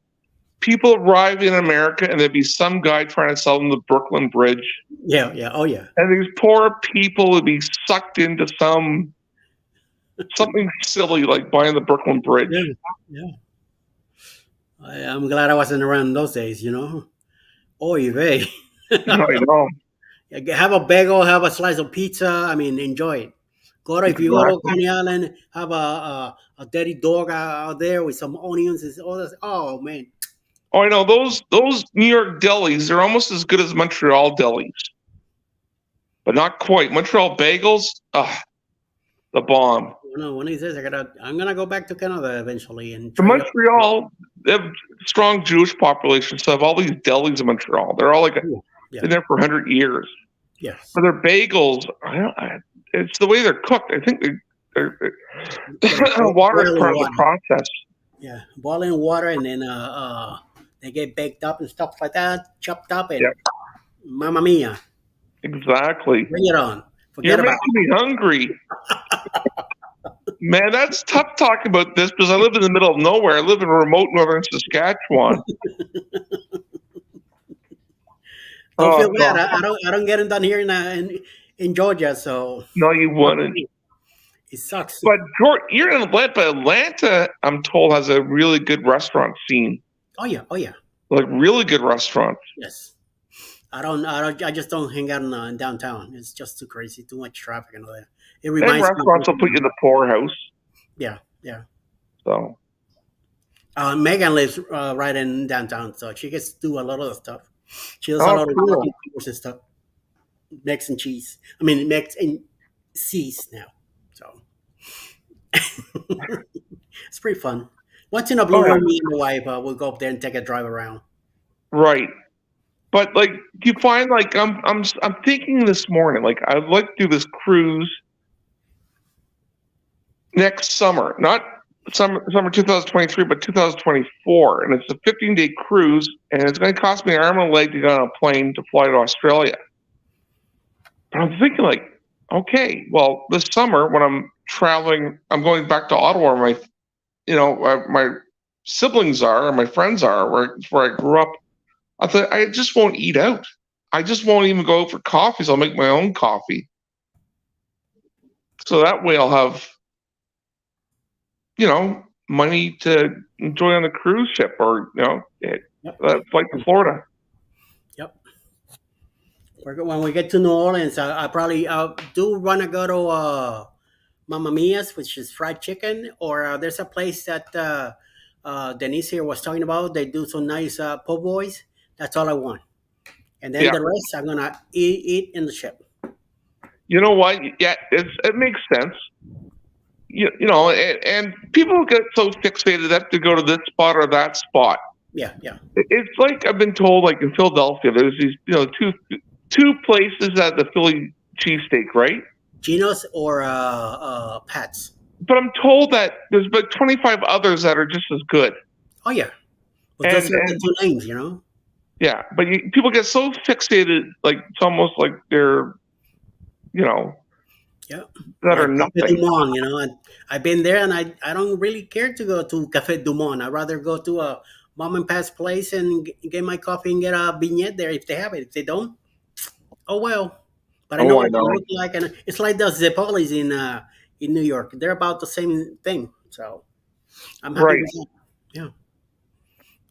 [SPEAKER 2] People arrive in America, and there'd be some guy trying to sell them the Brooklyn Bridge,
[SPEAKER 1] Yeah, yeah. Oh, yeah.
[SPEAKER 2] and these poor people would be sucked into something silly like buying the Brooklyn Bridge.
[SPEAKER 1] Yeah, yeah. I'm glad I wasn't around in those days, you know? Oy vey.
[SPEAKER 2] I know
[SPEAKER 1] Have a bagel, have a slice of pizza. I mean, enjoy it. If you go to
[SPEAKER 2] exactly.
[SPEAKER 1] Coney Island, have a dirty dog out there with some onions. All this. Oh, man.
[SPEAKER 2] Oh, I know those New York delis. They're almost as good as Montreal delis, but not quite. Montreal bagels, the bomb.
[SPEAKER 1] You know, one of these days, I'm gonna go back to Canada eventually and
[SPEAKER 2] The
[SPEAKER 1] try it.
[SPEAKER 2] Montreal, they have strong Jewish population, so they have all these delis in Montreal. They're all like
[SPEAKER 1] Yeah, yeah,
[SPEAKER 2] been there for 100 years.
[SPEAKER 1] yes.
[SPEAKER 2] But their bagels, it's the way they're cooked. I think water is
[SPEAKER 1] Boiling
[SPEAKER 2] part of the
[SPEAKER 1] water.
[SPEAKER 2] process.
[SPEAKER 1] Yeah, boiling water, and then they get baked up and stuff like that, chopped up,
[SPEAKER 2] Yeah,
[SPEAKER 1] and Mamma Mia,
[SPEAKER 2] exactly.
[SPEAKER 1] bring it on.
[SPEAKER 2] You're
[SPEAKER 1] Forget about
[SPEAKER 2] making me hungry. Man, that's tough talking about this because I live in the middle of nowhere. I live in remote northern Saskatchewan.
[SPEAKER 1] Don't
[SPEAKER 2] Oh
[SPEAKER 1] feel bad.
[SPEAKER 2] God,
[SPEAKER 1] I don't get them done here in Georgia, so
[SPEAKER 2] no, you wouldn't.
[SPEAKER 1] it sucks.
[SPEAKER 2] But you're in Atlanta. But Atlanta, I'm told, has a really good restaurant scene.
[SPEAKER 1] Oh yeah, oh yeah,
[SPEAKER 2] Like really good restaurants.
[SPEAKER 1] yes. I just don't hang out in downtown. It's just too crazy, too much traffic and all that. It
[SPEAKER 2] And
[SPEAKER 1] reminds me
[SPEAKER 2] restaurants will put you in the poorhouse.
[SPEAKER 1] yeah, yeah.
[SPEAKER 2] So
[SPEAKER 1] Megan lives right in downtown, so she gets to do a lot of the stuff. She does a
[SPEAKER 2] oh
[SPEAKER 1] lot of
[SPEAKER 2] cool.
[SPEAKER 1] walking tours and stuff. Mex and cheese. I mean, Mex and cheese now. So it's pretty fun. Once in a blue
[SPEAKER 2] Oh yeah.
[SPEAKER 1] moon, me and the wife will go up there and take a drive around.
[SPEAKER 2] Right. But like you find like I'm thinking this morning, like I'd like to do this cruise next summer, not summer 2023, but 2024, and it's a 15-day cruise, and it's going to cost me an arm and a leg to get on a plane to fly to Australia. But I'm thinking like, okay, well, this summer when I'm traveling, I'm going back to Ottawa, where my siblings are, or my friends are, where I grew up. I thought I just won't eat out. I just won't even go out for coffees. I'll make my own coffee, so that way I'll have money to enjoy on the cruise ship or
[SPEAKER 1] Yep,
[SPEAKER 2] flight to Florida.
[SPEAKER 1] yep. When we get to New Orleans, I probably do want to go to Mamma Mia's, which is fried chicken, or there's a place that Denise here was talking about. They do some nice po' boys. That's all I want. And then
[SPEAKER 2] Yeah,
[SPEAKER 1] the rest, I'm gonna eat in the ship.
[SPEAKER 2] you know what? Yeah, it makes sense. And people get so fixated that to go to this spot or that spot.
[SPEAKER 1] Yeah, yeah.
[SPEAKER 2] It's like I've been told, like in Philadelphia, there's these two places at the Philly cheesesteak, right?
[SPEAKER 1] Geno's or Pat's.
[SPEAKER 2] But I'm told that there's about 25 others that are just as good.
[SPEAKER 1] Oh yeah. But those
[SPEAKER 2] And
[SPEAKER 1] are the two names, you know.
[SPEAKER 2] yeah, but people get so fixated, like it's almost like they're,
[SPEAKER 1] Yeah.
[SPEAKER 2] that are
[SPEAKER 1] Like Cafe
[SPEAKER 2] nothing.
[SPEAKER 1] Du Monde, you know. And I've been there, and I don't really care to go to Cafe Du Monde. I'd rather go to a mom and pop's place and get my coffee and get a vignette there if they have it. If they don't, oh well. But I know
[SPEAKER 2] Oh, I
[SPEAKER 1] what they
[SPEAKER 2] know.
[SPEAKER 1] look like, and it's like the Zippolis in New York. They're about the same thing. So I'm happy
[SPEAKER 2] Right.
[SPEAKER 1] with that. Yeah.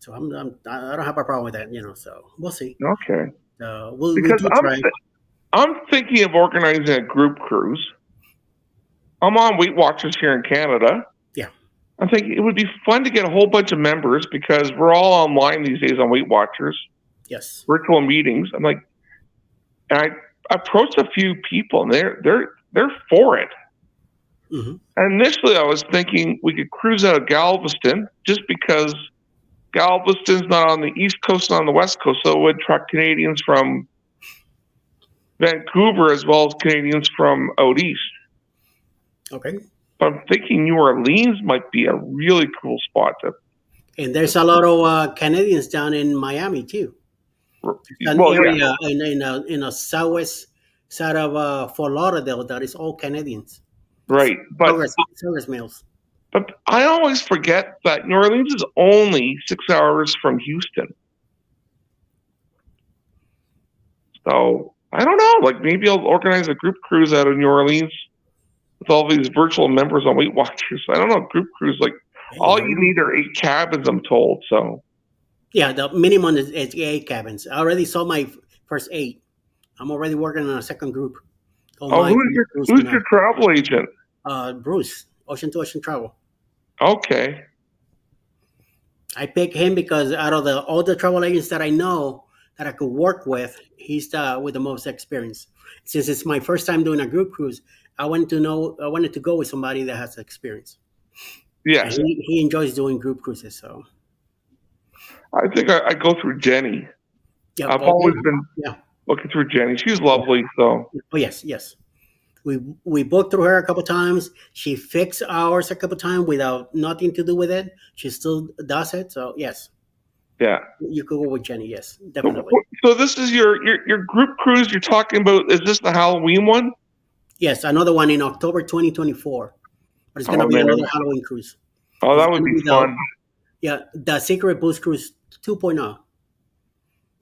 [SPEAKER 1] So I don't have a problem with that, you know. So we'll see.
[SPEAKER 2] Okay.
[SPEAKER 1] We
[SPEAKER 2] Because
[SPEAKER 1] do try.
[SPEAKER 2] I'm thinking of organizing a group cruise. I'm on Weight Watchers here in Canada.
[SPEAKER 1] Yeah.
[SPEAKER 2] I'm thinking it would be fun to get a whole bunch of members because we're all online these days on Weight Watchers,
[SPEAKER 1] Yes.
[SPEAKER 2] virtual meetings. I'm like, and I approached a few people, and they're for it.
[SPEAKER 1] Hmm.
[SPEAKER 2] And initially, I was thinking we could cruise out of Galveston just because Galveston's not on the East Coast, not on the West Coast, so it would attract Canadians from Vancouver as well as Canadians from out east.
[SPEAKER 1] Okay.
[SPEAKER 2] But I'm thinking New Orleans might be a really cool spot to.
[SPEAKER 1] And there's a lot of Canadians down in Miami too. An
[SPEAKER 2] Well, yeah,
[SPEAKER 1] area in a southwest side of Fort Lauderdale that is all Canadians.
[SPEAKER 2] right.
[SPEAKER 1] Service mills.
[SPEAKER 2] But I always forget that New Orleans is only 6 hours from Houston. So I don't know. Like maybe I'll organize a group cruise out of New Orleans with all these virtual members on Weight Watchers. I don't know. Group cruise, like
[SPEAKER 1] Hey,
[SPEAKER 2] all you need are 8 cabins, I'm told. So
[SPEAKER 1] yeah, the minimum is 8 cabins. I already saw my first 8. I'm already working on a second group.
[SPEAKER 2] oh, who's your travel agent?
[SPEAKER 1] Bruce, Ocean to Ocean Travel.
[SPEAKER 2] Okay.
[SPEAKER 1] I picked him because out of all the travel agents that I know that I could work with, he's with the most experience. Since it's my first time doing a group cruise, I wanted to go with somebody that has experience.
[SPEAKER 2] Yes.
[SPEAKER 1] And he enjoys doing group cruises. So
[SPEAKER 2] I think I go through Jenny.
[SPEAKER 1] yeah,
[SPEAKER 2] I've always been
[SPEAKER 1] yeah.
[SPEAKER 2] looking through Jenny. She's lovely. So
[SPEAKER 1] Oh yes. We booked through her a couple times. She fixed ours a couple times without nothing to do with it. She still does it. So yes,
[SPEAKER 2] yeah.
[SPEAKER 1] you could go with Jenny. Yes, definitely.
[SPEAKER 2] So this is your group cruise you're talking about. Is this the Halloween one?
[SPEAKER 1] Yes, another one in October 2024. But it's going to be
[SPEAKER 2] man.
[SPEAKER 1] another Halloween cruise.
[SPEAKER 2] Oh,
[SPEAKER 1] It's
[SPEAKER 2] that would
[SPEAKER 1] gonna
[SPEAKER 2] be fun.
[SPEAKER 1] The Secret Boost Cruise 2.0.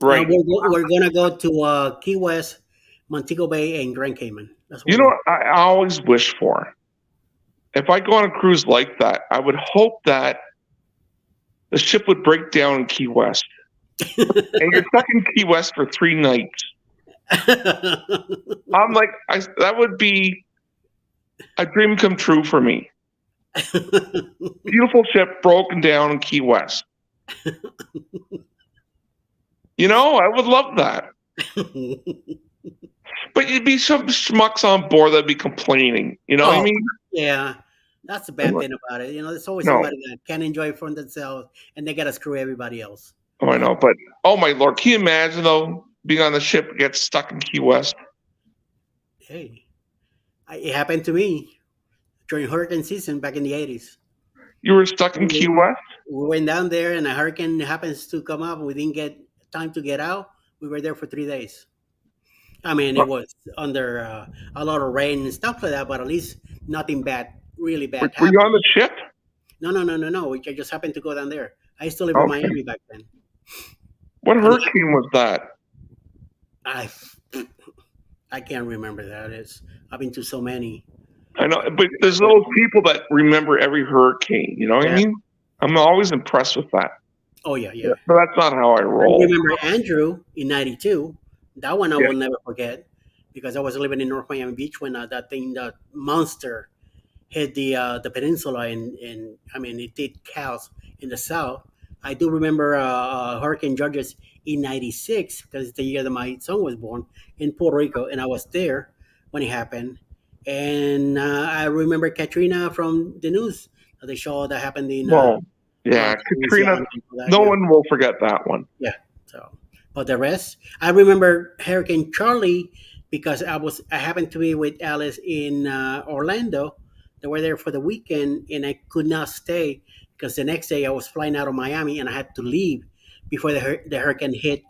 [SPEAKER 2] Right.
[SPEAKER 1] We're going to go to Key West, Montego Bay, and Grand Cayman. That's what
[SPEAKER 2] You know what I always wish for? If I go on a cruise like that, I would hope that the ship would break down in Key West. And you're stuck in Key West for 3 nights. I'm like, that would be a dream come true for me. Beautiful ship broken down in Key West. You know, I would love that. But you'd be some schmucks on board that'd be complaining. You know what I mean?
[SPEAKER 1] Yeah, that's the bad thing about it. There's always somebody that can enjoy it for themselves, and they got to screw everybody else.
[SPEAKER 2] Oh, I know. But, oh, my Lord. Can you imagine, though, being on the ship, get stuck in Key West?
[SPEAKER 1] Hey, it happened to me during hurricane season back in the 80s.
[SPEAKER 2] You were stuck in Key West?
[SPEAKER 1] We went down there, and a hurricane happens to come up. We didn't get time to get out. We were there for 3 days. I mean, it was under a lot of rain and stuff like that, but at least nothing bad, really bad.
[SPEAKER 2] Were you on the ship?
[SPEAKER 1] No. I just happened to go down there. I used to live in Miami back then.
[SPEAKER 2] What hurricane was that?
[SPEAKER 1] I can't remember that. I've been to so many.
[SPEAKER 2] I know, but there's those people that remember every hurricane. You know what I mean? I'm always impressed with that.
[SPEAKER 1] Oh yeah.
[SPEAKER 2] But that's not how I roll.
[SPEAKER 1] I remember Andrew in '92. That one I will never forget because I was living in North Miami Beach when that monster hit the peninsula, and I mean it did chaos in the south. I do remember Hurricane Georges in '96 because it's the year that my son was born in Puerto Rico, and I was there when it happened. And I remember Katrina from the news. The show that happened in.
[SPEAKER 2] Katrina. No one will forget that one.
[SPEAKER 1] Yeah. So, but the rest, I remember Hurricane Charlie because I happened to be with Alice in Orlando. They were there for the weekend, and I could not stay because the next day I was flying out of Miami, and I had to leave before the hurricane hit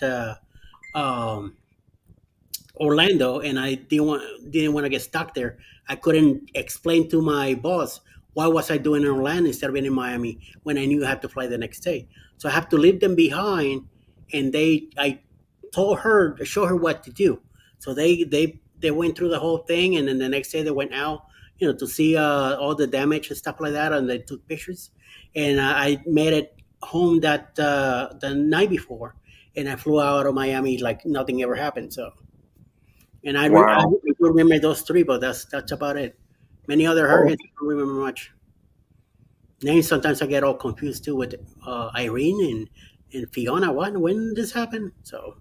[SPEAKER 1] Orlando, and I didn't want to get stuck there. I couldn't explain to my boss why was I doing in Orlando instead of being in Miami when I knew I had to fly the next day. So I have to leave them behind, and I showed her what to do. So they went through the whole thing, and then the next day they went out, to see all the damage and stuff like that, and they took pictures. And I made it home that the night before, and I flew out of Miami like nothing ever happened. So. And I remember those 3, but that's about it. Many other hurricanes, I don't remember much. Names sometimes I get all confused too with Irene and Fiona. When did this happen? So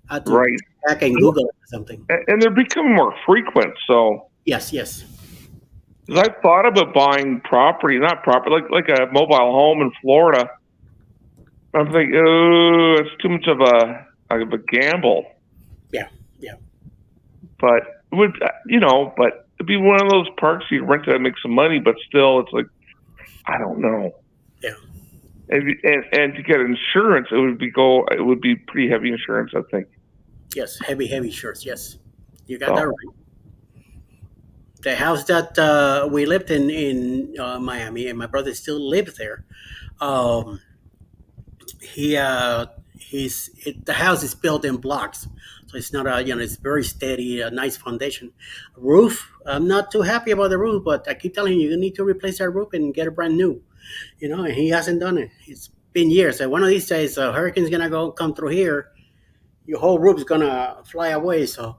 [SPEAKER 1] I had to go back and Google it or something.
[SPEAKER 2] And they're becoming more frequent. So
[SPEAKER 1] yes.
[SPEAKER 2] I thought about buying property, not property, like a mobile home in Florida. I'm thinking, oh, it's too much of a gamble.
[SPEAKER 1] Yeah, yeah,
[SPEAKER 2] But it would, but it'd be one of those parks you rent to make some money, but still, it's like I don't know.
[SPEAKER 1] yeah.
[SPEAKER 2] And to get insurance, it would be pretty heavy insurance, I think.
[SPEAKER 1] Yes, heavy, heavy shirts. Yes, you got that
[SPEAKER 2] So
[SPEAKER 1] right. The house that we lived in Miami, and my brother still lives there. Um, he the house is built in blocks, so it's not a it's very steady, a nice foundation. Roof, I'm not too happy about the roof, but I keep telling you, you need to replace that roof and get a brand new. And he hasn't done it. It's been years. And one of these days, a hurricane's gonna come through here. Your whole roof's gonna fly away. So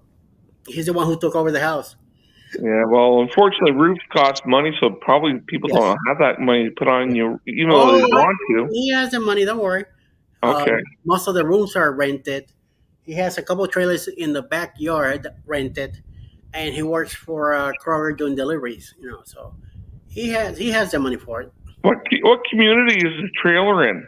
[SPEAKER 1] he's the one who took over the house.
[SPEAKER 2] yeah, well, unfortunately, roofs cost money, so probably people
[SPEAKER 1] Yes.
[SPEAKER 2] don't have that money to put on
[SPEAKER 1] Yeah.
[SPEAKER 2] you, even though they
[SPEAKER 1] Oh,
[SPEAKER 2] want to.
[SPEAKER 1] he has the money. Don't worry.
[SPEAKER 2] Okay,
[SPEAKER 1] Most of the rooms are rented. He has a couple trailers in the backyard rented, and he works for Kroger doing deliveries. So he has the money for it.
[SPEAKER 2] what community is the trailer in?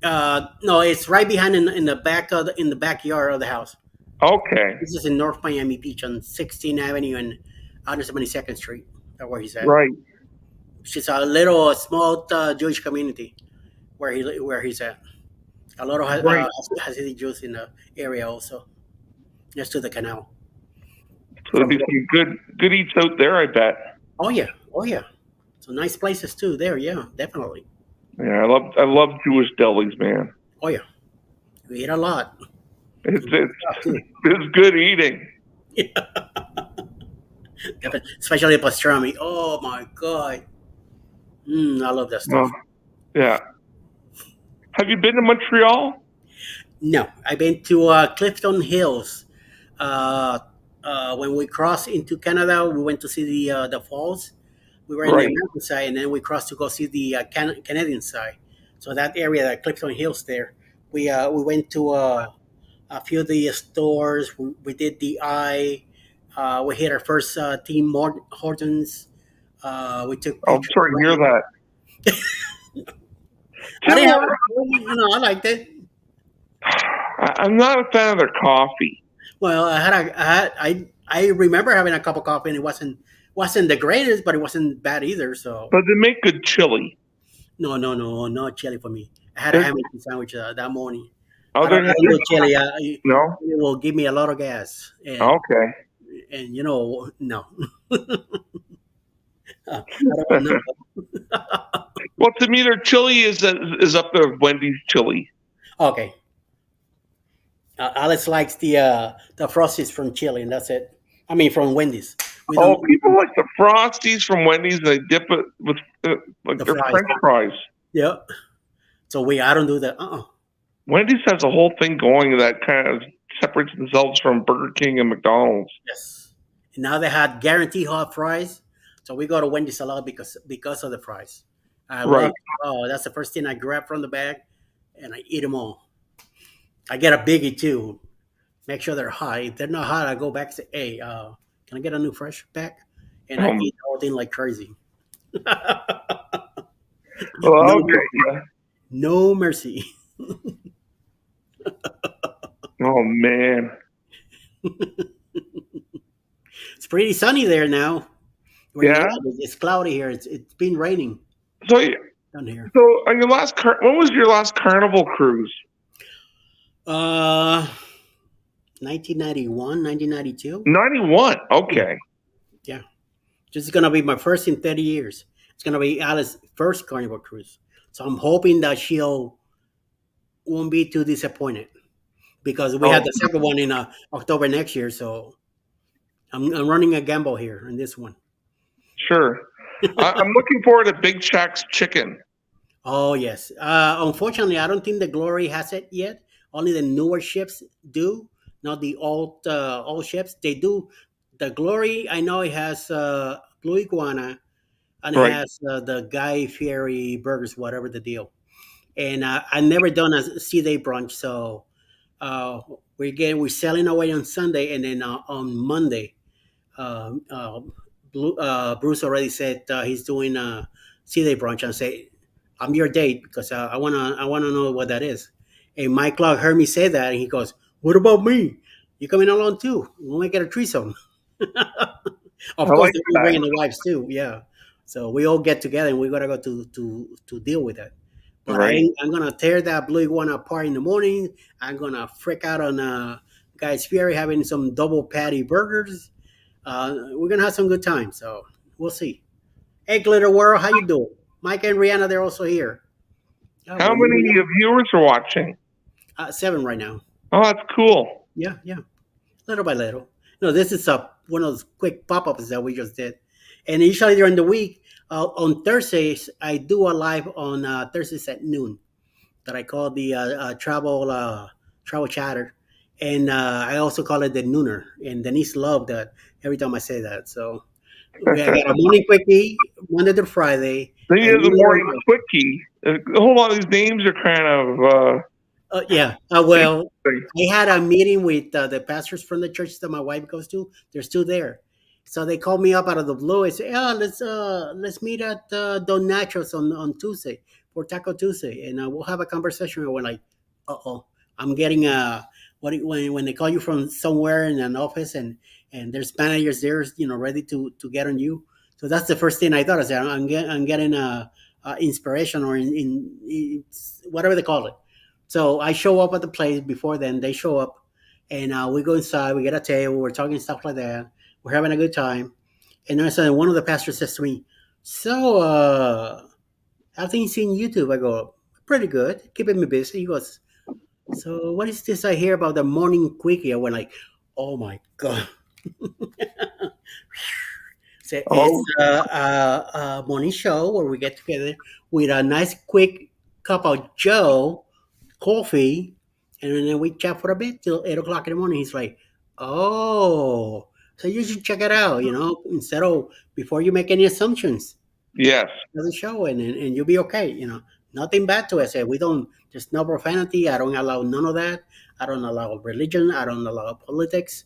[SPEAKER 1] No, it's right behind in the back in the backyard of the house.
[SPEAKER 2] Okay,
[SPEAKER 1] This is in North Miami Beach on 16th Avenue and 172nd Street. That's where he's at.
[SPEAKER 2] right.
[SPEAKER 1] It's just a little small Jewish community where he's at. A lot of
[SPEAKER 2] Right.
[SPEAKER 1] Hasidic Jews in the area also, next to the canal.
[SPEAKER 2] So there'd
[SPEAKER 1] From
[SPEAKER 2] be some good eats out there, I bet.
[SPEAKER 1] Oh yeah, oh yeah. So nice places too there. Yeah, definitely.
[SPEAKER 2] Yeah, I love Jewish delis, man.
[SPEAKER 1] Oh yeah, we eat a lot.
[SPEAKER 2] It's
[SPEAKER 1] Good
[SPEAKER 2] it's
[SPEAKER 1] stuff too.
[SPEAKER 2] it's good eating.
[SPEAKER 1] Especially pastrami. Oh my god, I love that
[SPEAKER 2] Oh,
[SPEAKER 1] stuff.
[SPEAKER 2] yeah. Have you been to Montreal?
[SPEAKER 1] No, I've been to Clifton Hills. Uh, when we crossed into Canada, we went to see the falls. We were in the
[SPEAKER 2] Right.
[SPEAKER 1] American side, and then we crossed to go see the Canadian side. So that area, that Clifton Hills, there, we went to a few of the stores. We did the eye. We hit our first Team Hortons. We took
[SPEAKER 2] I'm
[SPEAKER 1] pictures.
[SPEAKER 2] sorry to hear that.
[SPEAKER 1] I
[SPEAKER 2] Tim
[SPEAKER 1] didn't have
[SPEAKER 2] Hortons.
[SPEAKER 1] I liked it.
[SPEAKER 2] I'm not a fan of their coffee.
[SPEAKER 1] Well, I remember having a cup of coffee, and it wasn't the greatest, but it wasn't bad either. So
[SPEAKER 2] But they make good chili.
[SPEAKER 1] no, no, no, no chili for me. I had a
[SPEAKER 2] There's,
[SPEAKER 1] ham and cheese sandwich that morning.
[SPEAKER 2] oh,
[SPEAKER 1] I don't do chili.
[SPEAKER 2] no.
[SPEAKER 1] It will give me a lot of gas,
[SPEAKER 2] Okay.
[SPEAKER 1] and no, I don't know.
[SPEAKER 2] Well, to me, their chili is up there with Wendy's chili.
[SPEAKER 1] Okay, Alex likes the frosties from Chile, and that's it. I mean, from Wendy's. We
[SPEAKER 2] Oh,
[SPEAKER 1] don't
[SPEAKER 2] people like the Frosties from Wendy's. And they dip it with like
[SPEAKER 1] the
[SPEAKER 2] their
[SPEAKER 1] fries.
[SPEAKER 2] French fries.
[SPEAKER 1] Yeah. So I don't do that.
[SPEAKER 2] Wendy's has a whole thing going that kind of separates themselves from Burger King and McDonald's.
[SPEAKER 1] Yes. And now they had guaranteed hot fries. So we go to Wendy's a lot because of the fries. I
[SPEAKER 2] Right.
[SPEAKER 1] love. Oh, that's the first thing I grab from the bag, and I eat them all. I get a biggie too. Make sure they're hot. If they're not hot, I go back and say, "Hey, can I get a new fresh pack?" And I
[SPEAKER 2] Um,
[SPEAKER 1] eat the whole thing like crazy.
[SPEAKER 2] well,
[SPEAKER 1] No,
[SPEAKER 2] okay. Yeah.
[SPEAKER 1] no mercy.
[SPEAKER 2] Oh man.
[SPEAKER 1] It's pretty sunny there now. Where you
[SPEAKER 2] Yeah.
[SPEAKER 1] at? It's cloudy here. It's been raining
[SPEAKER 2] So
[SPEAKER 1] down here.
[SPEAKER 2] so on your last when was your last Carnival cruise?
[SPEAKER 1] Uh, 1991, 1992.
[SPEAKER 2] 91. Okay.
[SPEAKER 1] Yeah, this is gonna be my first in 30 years. It's gonna be Alice's first Carnival cruise. So I'm hoping that she'll won't be too disappointed because we
[SPEAKER 2] Oh,
[SPEAKER 1] had the second one in October next year. So I'm running a gamble here in this one.
[SPEAKER 2] sure. I'm looking forward to Big Shack's chicken.
[SPEAKER 1] Oh yes. Unfortunately, I don't think the Glory has it yet. Only the newer ships do, not the old ships. They do. The Glory, I know it has Blue Iguana, and it
[SPEAKER 2] Right.
[SPEAKER 1] has the Guy Fieri burgers, whatever the deal. And I never done a sea day brunch, so we're selling away on Sunday, and then on Monday, uh, uh, Bruce already said he's doing a sea day brunch. I say I'm your date because I wanna know what that is. And Mike Clark heard me say that, and he goes, "What about me? You coming along too? We might get a threesome."
[SPEAKER 2] I
[SPEAKER 1] Of course,
[SPEAKER 2] like
[SPEAKER 1] they're
[SPEAKER 2] that.
[SPEAKER 1] bringing the wives too. Yeah, so we all get together and we gotta go to deal with that. But
[SPEAKER 2] Right.
[SPEAKER 1] I'm gonna tear that blue iguana apart in the morning. I'm gonna freak out on Guy's Fury having some double patty burgers. We're gonna have some good time. So we'll see. Hey, Glitter World, how you doing? Mike and Rihanna, they're also here. Oh,
[SPEAKER 2] How
[SPEAKER 1] we're moving
[SPEAKER 2] many viewers are watching?
[SPEAKER 1] seven right now.
[SPEAKER 2] Oh, that's cool.
[SPEAKER 1] Yeah, yeah, little by little. No, this is one of those quick pop-ups that we just did. And usually during the week, on Thursdays, I do a live on Thursdays at noon that I call the travel chatter, and I also call it the nooner. And Denise loved that every time I say that. So I got a morning quickie Monday to Friday,
[SPEAKER 2] Then you
[SPEAKER 1] and
[SPEAKER 2] have the morning quickie. A whole lot of these names are kind of
[SPEAKER 1] yeah. Well,
[SPEAKER 2] interesting.
[SPEAKER 1] I had a meeting with the pastors from the church that my wife goes to. They're still there, so they called me up out of the blue. I said, "Yeah, let's meet at Don Nachos on Tuesday for Taco Tuesday, and we'll have a conversation." And we're like, "Uh oh, I'm getting when they call you from somewhere in an office and there's managers there, ready to get on you." So that's the first thing I thought. I said, I'm getting inspiration or in whatever they call it. So I show up at the place before then. They show up, and we go inside. We get a table. We're talking stuff like that. We're having a good time. And then all of a sudden, one of the pastors says to me, "So, how things in YouTube?" I go, "Pretty good. Keeping me busy." He goes, "So, what is this I hear about the morning quickie?" I went like, "Oh my god!" So it's
[SPEAKER 2] Oh,
[SPEAKER 1] a morning show where we get together with a nice quick cup of Joe coffee, and then we chat for a bit till 8 o'clock in the morning. He's like, "Oh, so you should check it out, instead of before you make any assumptions,
[SPEAKER 2] yes.
[SPEAKER 1] of the show, and you'll be okay, nothing bad to it." I said, "We don't, there's no profanity. I don't allow none of that. I don't allow religion. I don't allow politics,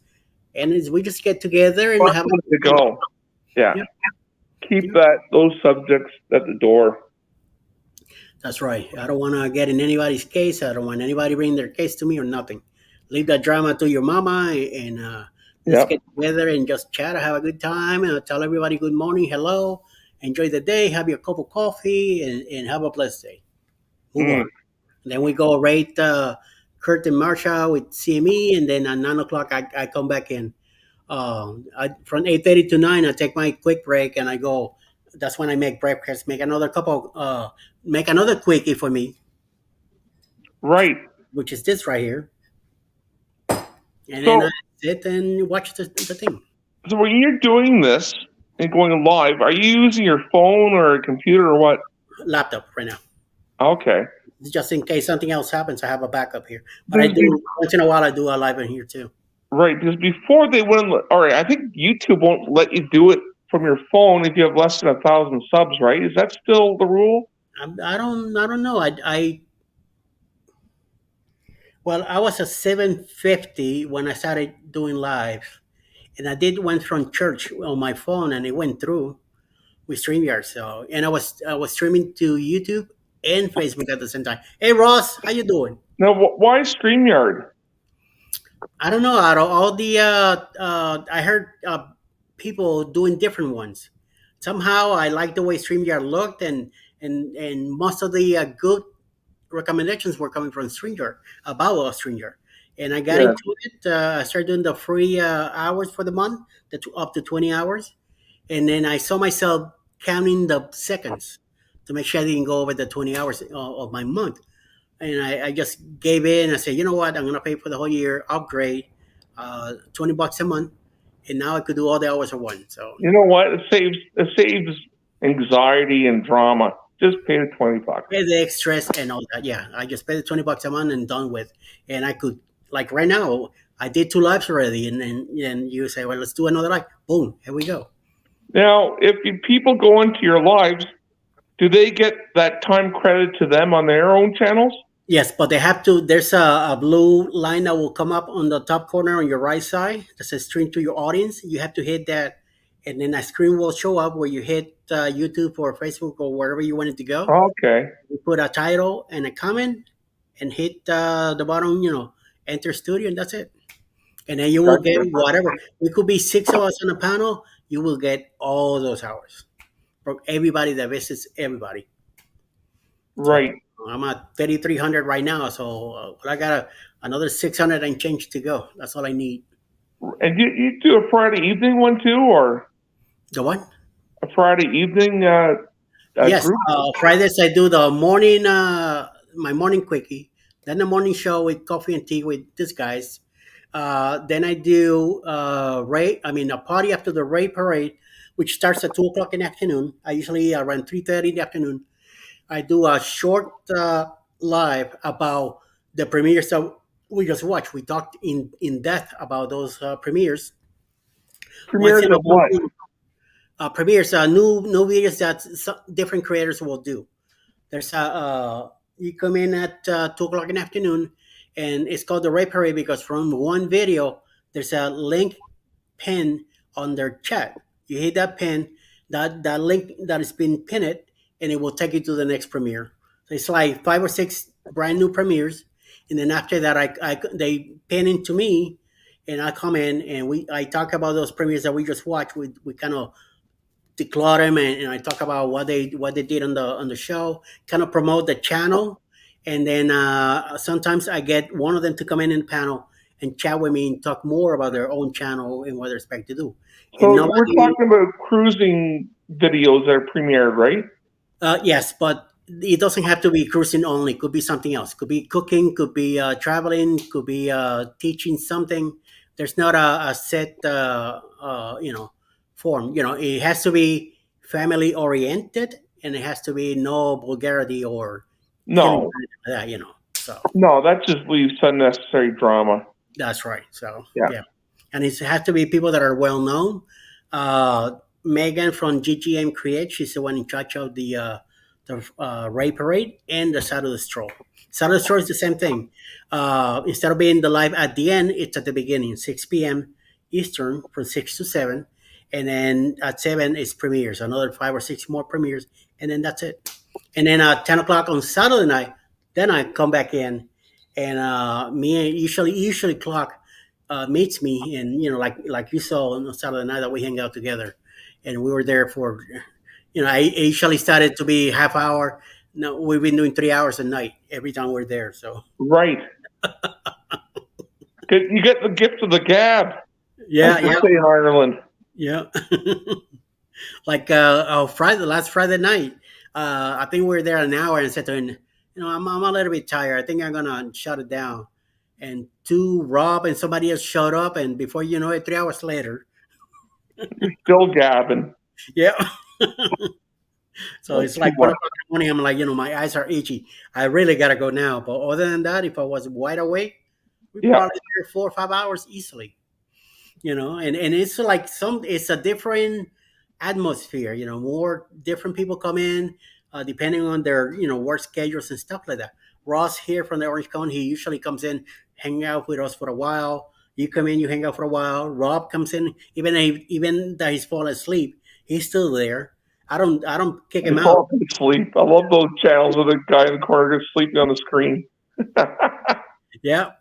[SPEAKER 1] and we just get together and
[SPEAKER 2] Well,
[SPEAKER 1] have a
[SPEAKER 2] that's the way
[SPEAKER 1] good
[SPEAKER 2] to
[SPEAKER 1] time."
[SPEAKER 2] go. Yeah.
[SPEAKER 1] Yeah,
[SPEAKER 2] Keep
[SPEAKER 1] yeah.
[SPEAKER 2] those subjects at the door.
[SPEAKER 1] That's right. I don't want to get in anybody's case. I don't want anybody bring their case to me or nothing. Leave that drama to your mama, and let's
[SPEAKER 2] Yep.
[SPEAKER 1] get together and just chat, have a good time, and tell everybody good morning, hello, enjoy the day, have your cup of coffee, and have a blessed day. Move on.
[SPEAKER 2] Mm.
[SPEAKER 1] And then we go rate Kurt and Marsha with CME, and then at 9 o'clock I come back in. From 8:30 to 9, I take my quick break, and I go. That's when I make breakfast. Make another quickie for me,
[SPEAKER 2] Right.
[SPEAKER 1] which is this right here, and then I
[SPEAKER 2] So,
[SPEAKER 1] sit and watch the thing.
[SPEAKER 2] so when you're doing this and going live, are you using your phone or a computer or what?
[SPEAKER 1] Laptop right now,
[SPEAKER 2] Okay.
[SPEAKER 1] just in case something else happens. I have a backup here, but I
[SPEAKER 2] Because be,
[SPEAKER 1] do once in a while. I do a live in here too.
[SPEAKER 2] right, because before they wouldn't. All right, I think YouTube won't let you do it from your phone if you have less than 1,000 subs. Right? Is that still the rule?
[SPEAKER 1] I don't know. Well, I was a 750 when I started doing live, and I did one from church on my phone, and it went through with StreamYard. So, and I was streaming to YouTube and Facebook at the same time. Hey Ross, how you doing?
[SPEAKER 2] Now, why Streamyard?
[SPEAKER 1] I don't know. Out of all the, I heard people doing different ones. Somehow, I like the way StreamYard looked, and most of the good recommendations were coming from StreamYard about a StreamYard. And I got
[SPEAKER 2] Yeah.
[SPEAKER 1] into it. I started doing the free hours for the month, up to 20 hours, and then I saw myself counting the seconds to make sure I didn't go over the 20 hours of my month. And I just gave in. I said, you know what? I'm gonna pay for the whole year, upgrade, $20 a month, and now I could do all the hours I want. So
[SPEAKER 2] You know what? It saves anxiety and drama. Just pay the $20.
[SPEAKER 1] pay the extras and all that. Yeah, I just paid the $20 a month and done with. And I could, like right now, I did two lives already, and you say, well, let's do another live. Boom, here we go.
[SPEAKER 2] Now, if people go into your lives, do they get that time credit to them on their own channels?
[SPEAKER 1] Yes, but they have to. There's a blue line that will come up on the top corner on your right side that says "Stream to your audience." You have to hit that, and then a screen will show up where you hit YouTube or Facebook or wherever you want it to go.
[SPEAKER 2] Okay.
[SPEAKER 1] You put a title and a comment, and hit the bottom, enter studio, and that's it. And then you will get
[SPEAKER 2] Gotcha.
[SPEAKER 1] whatever. It could be six of us on a panel. You will get all those hours from everybody that visits everybody. So
[SPEAKER 2] Right.
[SPEAKER 1] I'm at 3,300 right now. So I got another 600 and change to go. That's all I need.
[SPEAKER 2] And you do a Friday evening one too, or
[SPEAKER 1] The one?
[SPEAKER 2] a Friday evening
[SPEAKER 1] Yes.
[SPEAKER 2] group?
[SPEAKER 1] Fridays I do the morning, my morning quickie, then the morning show with coffee and tea with these guys. Then I do a party after the Ray parade, which starts at 2 o'clock in the afternoon. I usually around 3:30 in the afternoon. I do a short live about the premieres that we just watched. We talked in depth about those premieres. Once
[SPEAKER 2] Premieres
[SPEAKER 1] in a
[SPEAKER 2] of what?
[SPEAKER 1] blue premieres, new videos that some different creators will do. There's a you come in at 2 o'clock in the afternoon, and it's called the Ray Parade because from one video there's a link pin on their chat. You hit that pin, that link that has been pinned, and it will take you to the next premiere. So it's like 5 or 6 brand new premieres, and then after that, they pin into me, and I come in and I talk about those premieres that we just watched. We kind of declare them, and I talk about what they did on the show, kind of promote the channel, and then sometimes I get one of them to come in the panel and chat with me and talk more about their own channel and what they expect to do. And
[SPEAKER 2] So we're
[SPEAKER 1] nobody,
[SPEAKER 2] talking about cruising videos that are premiered, right?
[SPEAKER 1] yes, but it doesn't have to be cruising only. Could be something else. Could be cooking. Could be traveling. Could be teaching something. There's not a set, form. It has to be family oriented, and it has to be no vulgarity or anything
[SPEAKER 2] No,
[SPEAKER 1] like that. So
[SPEAKER 2] no, that just leaves unnecessary drama.
[SPEAKER 1] that's right. So
[SPEAKER 2] Yeah.
[SPEAKER 1] yeah, and it has to be people that are well known. Uh, Megan from GGM Create, she's the one in charge of the Ray Parade and the Saturday Stroll. Saturday Stroll is the same thing. Instead of being the live at the end, it's at the beginning, 6 p.m. Eastern from 6 to 7, and then at 7 is premieres, another 5 or 6 more premieres, and then that's it. And then at 10 o'clock on Saturday night, then I come back in, and me usually clock meets me, and like you saw on Saturday night that we hang out together, and we were there for, I usually started to be half hour. No, we've been doing 3 hours a night every time we're there. So
[SPEAKER 2] Right. You get the gift of the gab, as
[SPEAKER 1] yeah,
[SPEAKER 2] we
[SPEAKER 1] yeah,
[SPEAKER 2] say in Ireland.
[SPEAKER 1] yeah. Like last Friday night, I think we were there an hour and said to him, I'm a little bit tired. I think I'm gonna shut it down. And Rob and somebody else showed up, and before you know it, 3 hours later,
[SPEAKER 2] Still gabbing.
[SPEAKER 1] yeah. So
[SPEAKER 2] That's
[SPEAKER 1] it's
[SPEAKER 2] too
[SPEAKER 1] like one
[SPEAKER 2] much.
[SPEAKER 1] o'clock in the morning. I'm like, my eyes are itchy. I really gotta go now. But other than that, if I was wide awake, we
[SPEAKER 2] Yeah.
[SPEAKER 1] probably here 4 or 5 hours easily. And it's like it's a different atmosphere. More different people come in, depending on their work schedules and stuff like that. Ross here from the Orange County, he usually comes in, hang out with us for a while. You come in, you hang out for a while. Rob comes in, even that he's fallen asleep, he's still there. I don't kick
[SPEAKER 2] I
[SPEAKER 1] him out.
[SPEAKER 2] fall asleep. I love those channels with the guy in the corner just sleeping on the screen.
[SPEAKER 1] Yeah.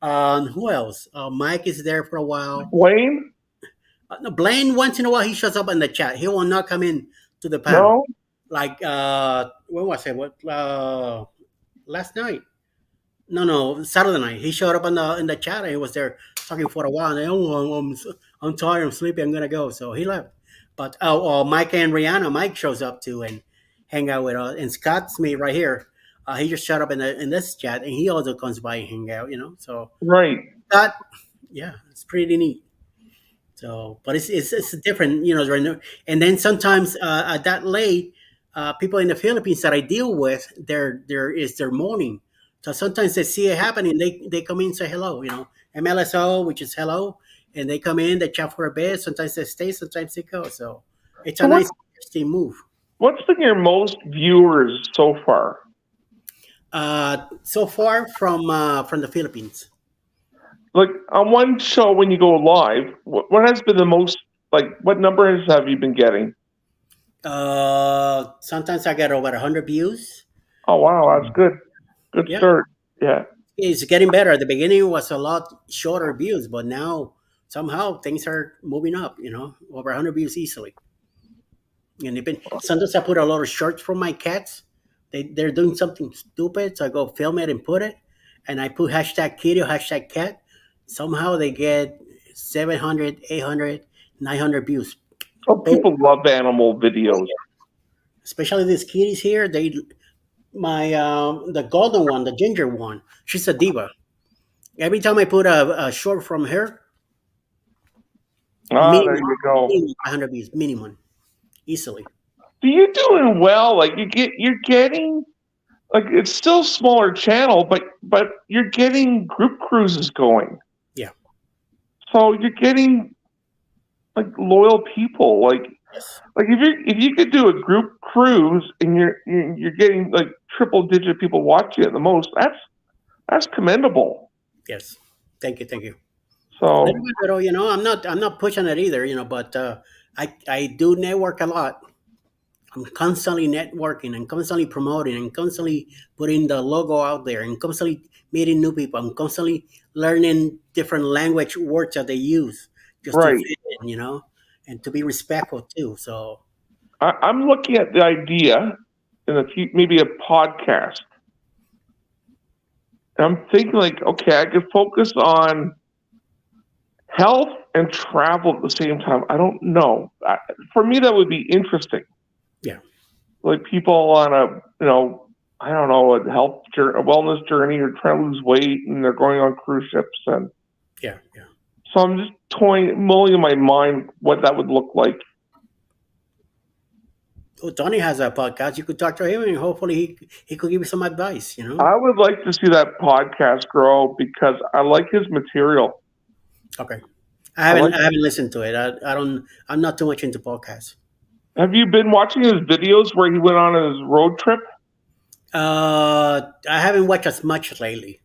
[SPEAKER 1] Who else? Mike is there for a while.
[SPEAKER 2] Blaine?
[SPEAKER 1] No, Blaine, once in a while, he shows up in the chat. He will not come in to the panel.
[SPEAKER 2] No?
[SPEAKER 1] Like, when was it? What, last night? No, Saturday night. He showed up in the chat, and he was there talking for a while. And I'm tired, I'm sleepy, I'm gonna go. So he left. But Mike and Rihanna, Mike shows up too and hang out with us. And Scott's me right here. He just showed up in this chat, and he also comes by and hang out. So
[SPEAKER 2] Right.
[SPEAKER 1] Scott, yeah, it's pretty neat. So, but it's different, right now. And then sometimes at that late, people in the Philippines that I deal with, there is their morning. So sometimes they see it happening, they come in and say hello, MLSO, which is hello, and they come in, they chat for a bit. Sometimes they stay, sometimes they go. So it's
[SPEAKER 2] So
[SPEAKER 1] a nice, interesting move.
[SPEAKER 2] what's been your most viewers so far?
[SPEAKER 1] So far from the Philippines.
[SPEAKER 2] Like on one show when you go live, what has been the most Like, what numbers have you been getting?
[SPEAKER 1] Sometimes I get over 100 views.
[SPEAKER 2] Oh wow, that's good. Good
[SPEAKER 1] Yeah,
[SPEAKER 2] start. Yeah.
[SPEAKER 1] it's getting better. At the beginning, it was a lot shorter views, but now somehow things are moving up. Over 100 views easily. And even sometimes I put a lot of shorts from my cats. They're doing something stupid, so I go film it and put it, and I put hashtag kitty or hashtag cat. Somehow they get 700, 800, 900 views.
[SPEAKER 2] Oh,
[SPEAKER 1] Boom.
[SPEAKER 2] people love animal
[SPEAKER 1] Oh,
[SPEAKER 2] videos.
[SPEAKER 1] yeah. Especially these kitties here. My the golden one, the ginger one. She's a diva. Every time I put a short from her,
[SPEAKER 2] Ah, there
[SPEAKER 1] minimum,
[SPEAKER 2] you go.
[SPEAKER 1] minimum 500 views, minimum, easily.
[SPEAKER 2] So you're doing well. Like you're getting like it's still a smaller channel, but you're getting group cruises going.
[SPEAKER 1] Yeah.
[SPEAKER 2] So you're getting like loyal people.
[SPEAKER 1] Yes.
[SPEAKER 2] Like if you could do a group cruise and you're getting like triple digit people watching it the most, that's commendable.
[SPEAKER 1] Yes. Thank you. Thank you. Little
[SPEAKER 2] So
[SPEAKER 1] by little, I'm not pushing it either, but I do network a lot. I'm constantly networking and constantly promoting and constantly putting the logo out there and constantly meeting new people. I'm constantly learning different language words that they use just to
[SPEAKER 2] right.
[SPEAKER 1] fit in, and to be respectful too. So
[SPEAKER 2] I'm looking at the idea in maybe a podcast. And I'm thinking like, okay, I could focus on health and travel at the same time. I don't know. For me, that would be interesting.
[SPEAKER 1] yeah,
[SPEAKER 2] Like people on I don't know, a a wellness journey, or trying to lose weight, and they're going on cruise ships, and
[SPEAKER 1] yeah, yeah.
[SPEAKER 2] so I'm just mulling in my mind what that would look like.
[SPEAKER 1] Oh, Tony has a podcast. You could talk to him, and hopefully he could give you some advice.
[SPEAKER 2] I would like to see that podcast grow because I like his material.
[SPEAKER 1] Okay. I
[SPEAKER 2] I
[SPEAKER 1] haven't
[SPEAKER 2] like.
[SPEAKER 1] I haven't listened to it. I don't. I'm not too much into podcasts.
[SPEAKER 2] Have you been watching his videos where he went on his road trip?
[SPEAKER 1] I haven't watched as much lately.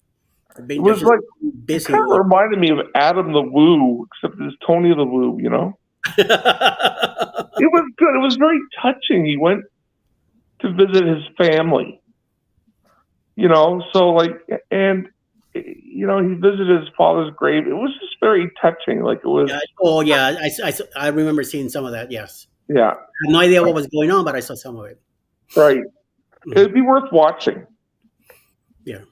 [SPEAKER 1] I've
[SPEAKER 2] It
[SPEAKER 1] been
[SPEAKER 2] was
[SPEAKER 1] just
[SPEAKER 2] like it
[SPEAKER 1] busy
[SPEAKER 2] kind of reminded me of Adam the Woo, except it's Tony the Woo. It was good. It was very touching. He went to visit his family, so like, and he visited his father's grave. It was just very touching. Like it was,
[SPEAKER 1] Yeah. Oh, yeah. I remember seeing some of that. Yes.
[SPEAKER 2] yeah,
[SPEAKER 1] I had no idea what was going on, but I saw some of it.
[SPEAKER 2] right.
[SPEAKER 1] Mhm.
[SPEAKER 2] It'd be worth watching.
[SPEAKER 1] Yeah.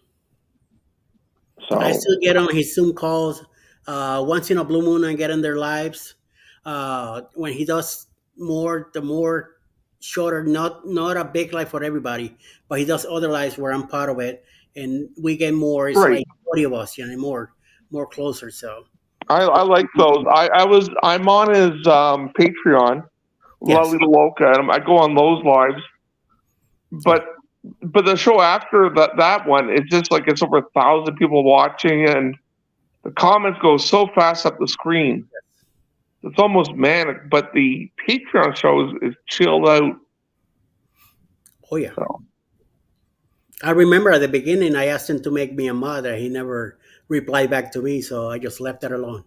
[SPEAKER 1] I
[SPEAKER 2] So
[SPEAKER 1] still get on his Zoom calls once in a blue moon. I get in their lives. When he does the more shorter, not a big live for everybody, but he does other lives where I'm part of it, and we get more. It's
[SPEAKER 2] right.
[SPEAKER 1] like 40 of us, more closer. So
[SPEAKER 2] I like those. I'm on his Patreon, La
[SPEAKER 1] yes,
[SPEAKER 2] Lita Loca, and I go on those lives.
[SPEAKER 1] yeah.
[SPEAKER 2] But the show after that one, it's just like it's over 1,000 people watching, and the comments go so fast up the screen. It's almost manic. But the Patreon show is chilled out.
[SPEAKER 1] Oh yeah.
[SPEAKER 2] So
[SPEAKER 1] I remember at the beginning I asked him to make me a mod, and he never replied back to me, so I just left it alone.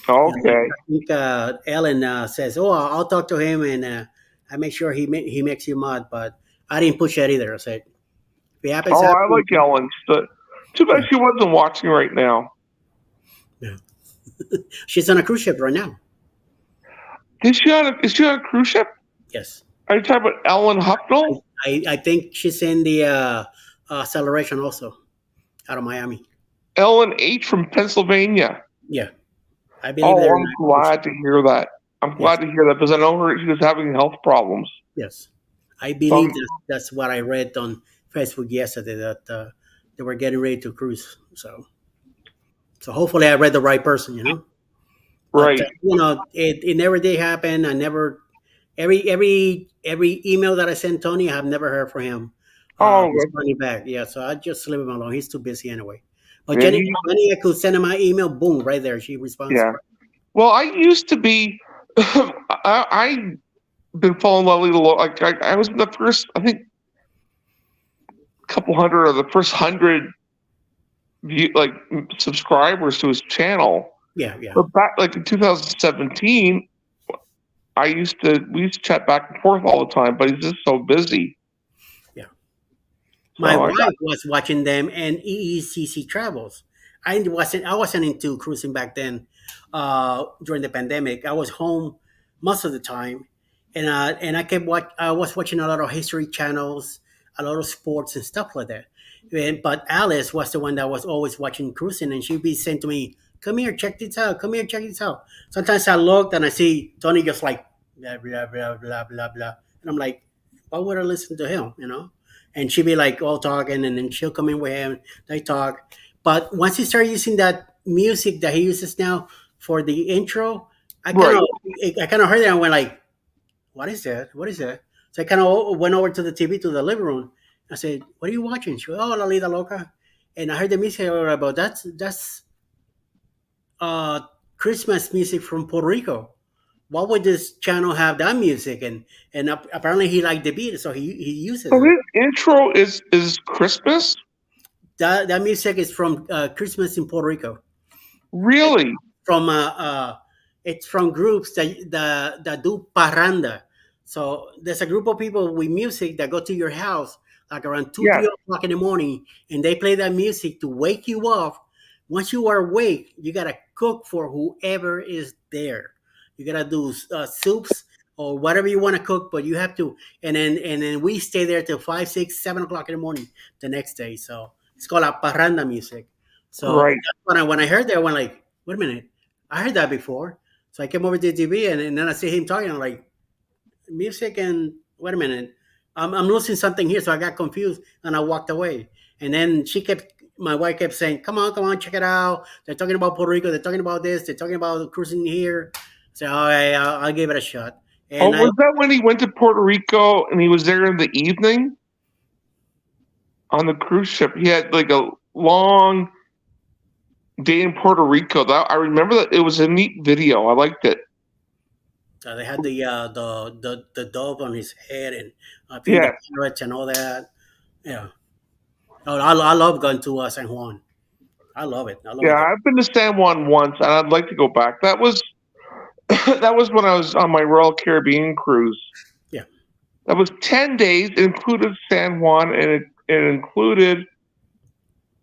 [SPEAKER 2] okay.
[SPEAKER 1] I think Ellen says, "Oh, I'll talk to him, and I make sure he makes you mod." But I didn't push that either. I said, "If it happens,
[SPEAKER 2] Oh, I
[SPEAKER 1] happens."
[SPEAKER 2] like Ellen. Too bad
[SPEAKER 1] Yeah,
[SPEAKER 2] she wasn't watching right now.
[SPEAKER 1] yeah. She's on a cruise ship right now.
[SPEAKER 2] Is she on a cruise ship?
[SPEAKER 1] Yes,
[SPEAKER 2] Are you talking about Ellen Huffnell?
[SPEAKER 1] I think she's in the acceleration also out of Miami.
[SPEAKER 2] Ellen H from Pennsylvania.
[SPEAKER 1] Yeah, I believe
[SPEAKER 2] Oh,
[SPEAKER 1] they're in
[SPEAKER 2] I'm
[SPEAKER 1] a cruise ship.
[SPEAKER 2] glad to hear that. I'm
[SPEAKER 1] Yes,
[SPEAKER 2] glad to hear that because I know she was having health problems.
[SPEAKER 1] yes. I
[SPEAKER 2] So
[SPEAKER 1] believe that's what I read on Facebook yesterday that they were getting ready to cruise. So hopefully I read the right person. But
[SPEAKER 2] right.
[SPEAKER 1] it never did happen. I never every email that I sent Tony, I have never heard from him
[SPEAKER 2] Oh,
[SPEAKER 1] responding back. Yeah, so I just leave him alone. He's too busy anyway. But
[SPEAKER 2] yeah,
[SPEAKER 1] Jenny, I could send him my email. Boom, right there. She responds.
[SPEAKER 2] yeah. Well, I used to be. I been following Lily like I was in the first, I think, couple hundred or the first 100 subscribers to his channel.
[SPEAKER 1] Yeah, yeah,
[SPEAKER 2] But back like in 2017, we used to chat back and forth all the time, but he's just so busy.
[SPEAKER 1] Yeah. My
[SPEAKER 2] So I got
[SPEAKER 1] wife was watching them and EECC travels. I wasn't into cruising back then. During the pandemic, I was home most of the time, and I was watching a lot of history channels, a lot of sports and stuff like that. But Alice was the one that was always watching cruising, and she'd be saying to me, "Come here, check this out. Come here, check this out." Sometimes I looked and I see Tony just like blah blah blah blah blah blah, and I'm like, "Why would I listen to him?" And she'd be like all talking, and then she'll come in with him. They talk, but once he started using that music that he uses now for the intro, I kind
[SPEAKER 2] right.
[SPEAKER 1] of I kind of heard it and went like, "What is that? What is that?" So I kind of went over to the TV to the living room. I said, "What are you watching?" She went, "Oh, La Lida Loca," and I heard the music about that's uh, Christmas music from Puerto Rico. Why would this channel have that music? And apparently he liked the beat, so he uses
[SPEAKER 2] So
[SPEAKER 1] it.
[SPEAKER 2] his intro is Christmas?
[SPEAKER 1] That music is from Christmas in Puerto Rico.
[SPEAKER 2] Really?
[SPEAKER 1] From it's from groups that do parranda. So there's a group of people with music that go to your house like around two,
[SPEAKER 2] Yes.
[SPEAKER 1] 3 o'clock in the morning, and they play that music to wake you up. Once you are awake, you gotta cook for whoever is there. You gotta do soups or whatever you want to cook, but you have to. And then we stay there till 5, 6, 7 o'clock in the morning the next day. So it's called a parranda music. So
[SPEAKER 2] Right.
[SPEAKER 1] that's when I heard that, I went like, wait a minute, I heard that before. So I came over to the TV, and then I see him talking. I'm like, music and wait a minute, I'm losing something here. So I got confused and I walked away. And then my wife kept saying, come on, check it out. They're talking about Puerto Rico. They're talking about this. They're talking about cruising here. So all right, I'll give it a shot.
[SPEAKER 2] Oh,
[SPEAKER 1] And I
[SPEAKER 2] was that when he went to Puerto Rico and he was there in the evening on the cruise ship? He had like a long day in Puerto Rico. That I remember that it was a neat video. I liked it.
[SPEAKER 1] They had the dove on his head and feeding the
[SPEAKER 2] Yes.
[SPEAKER 1] parrots and all that. Yeah. Oh, I love going to San Juan. I love it. I love
[SPEAKER 2] Yeah,
[SPEAKER 1] it there.
[SPEAKER 2] I've been to San Juan once and I'd like to go back. That was that was when I was on my Royal Caribbean cruise.
[SPEAKER 1] Yeah.
[SPEAKER 2] That was 10 days. It included San Juan and it included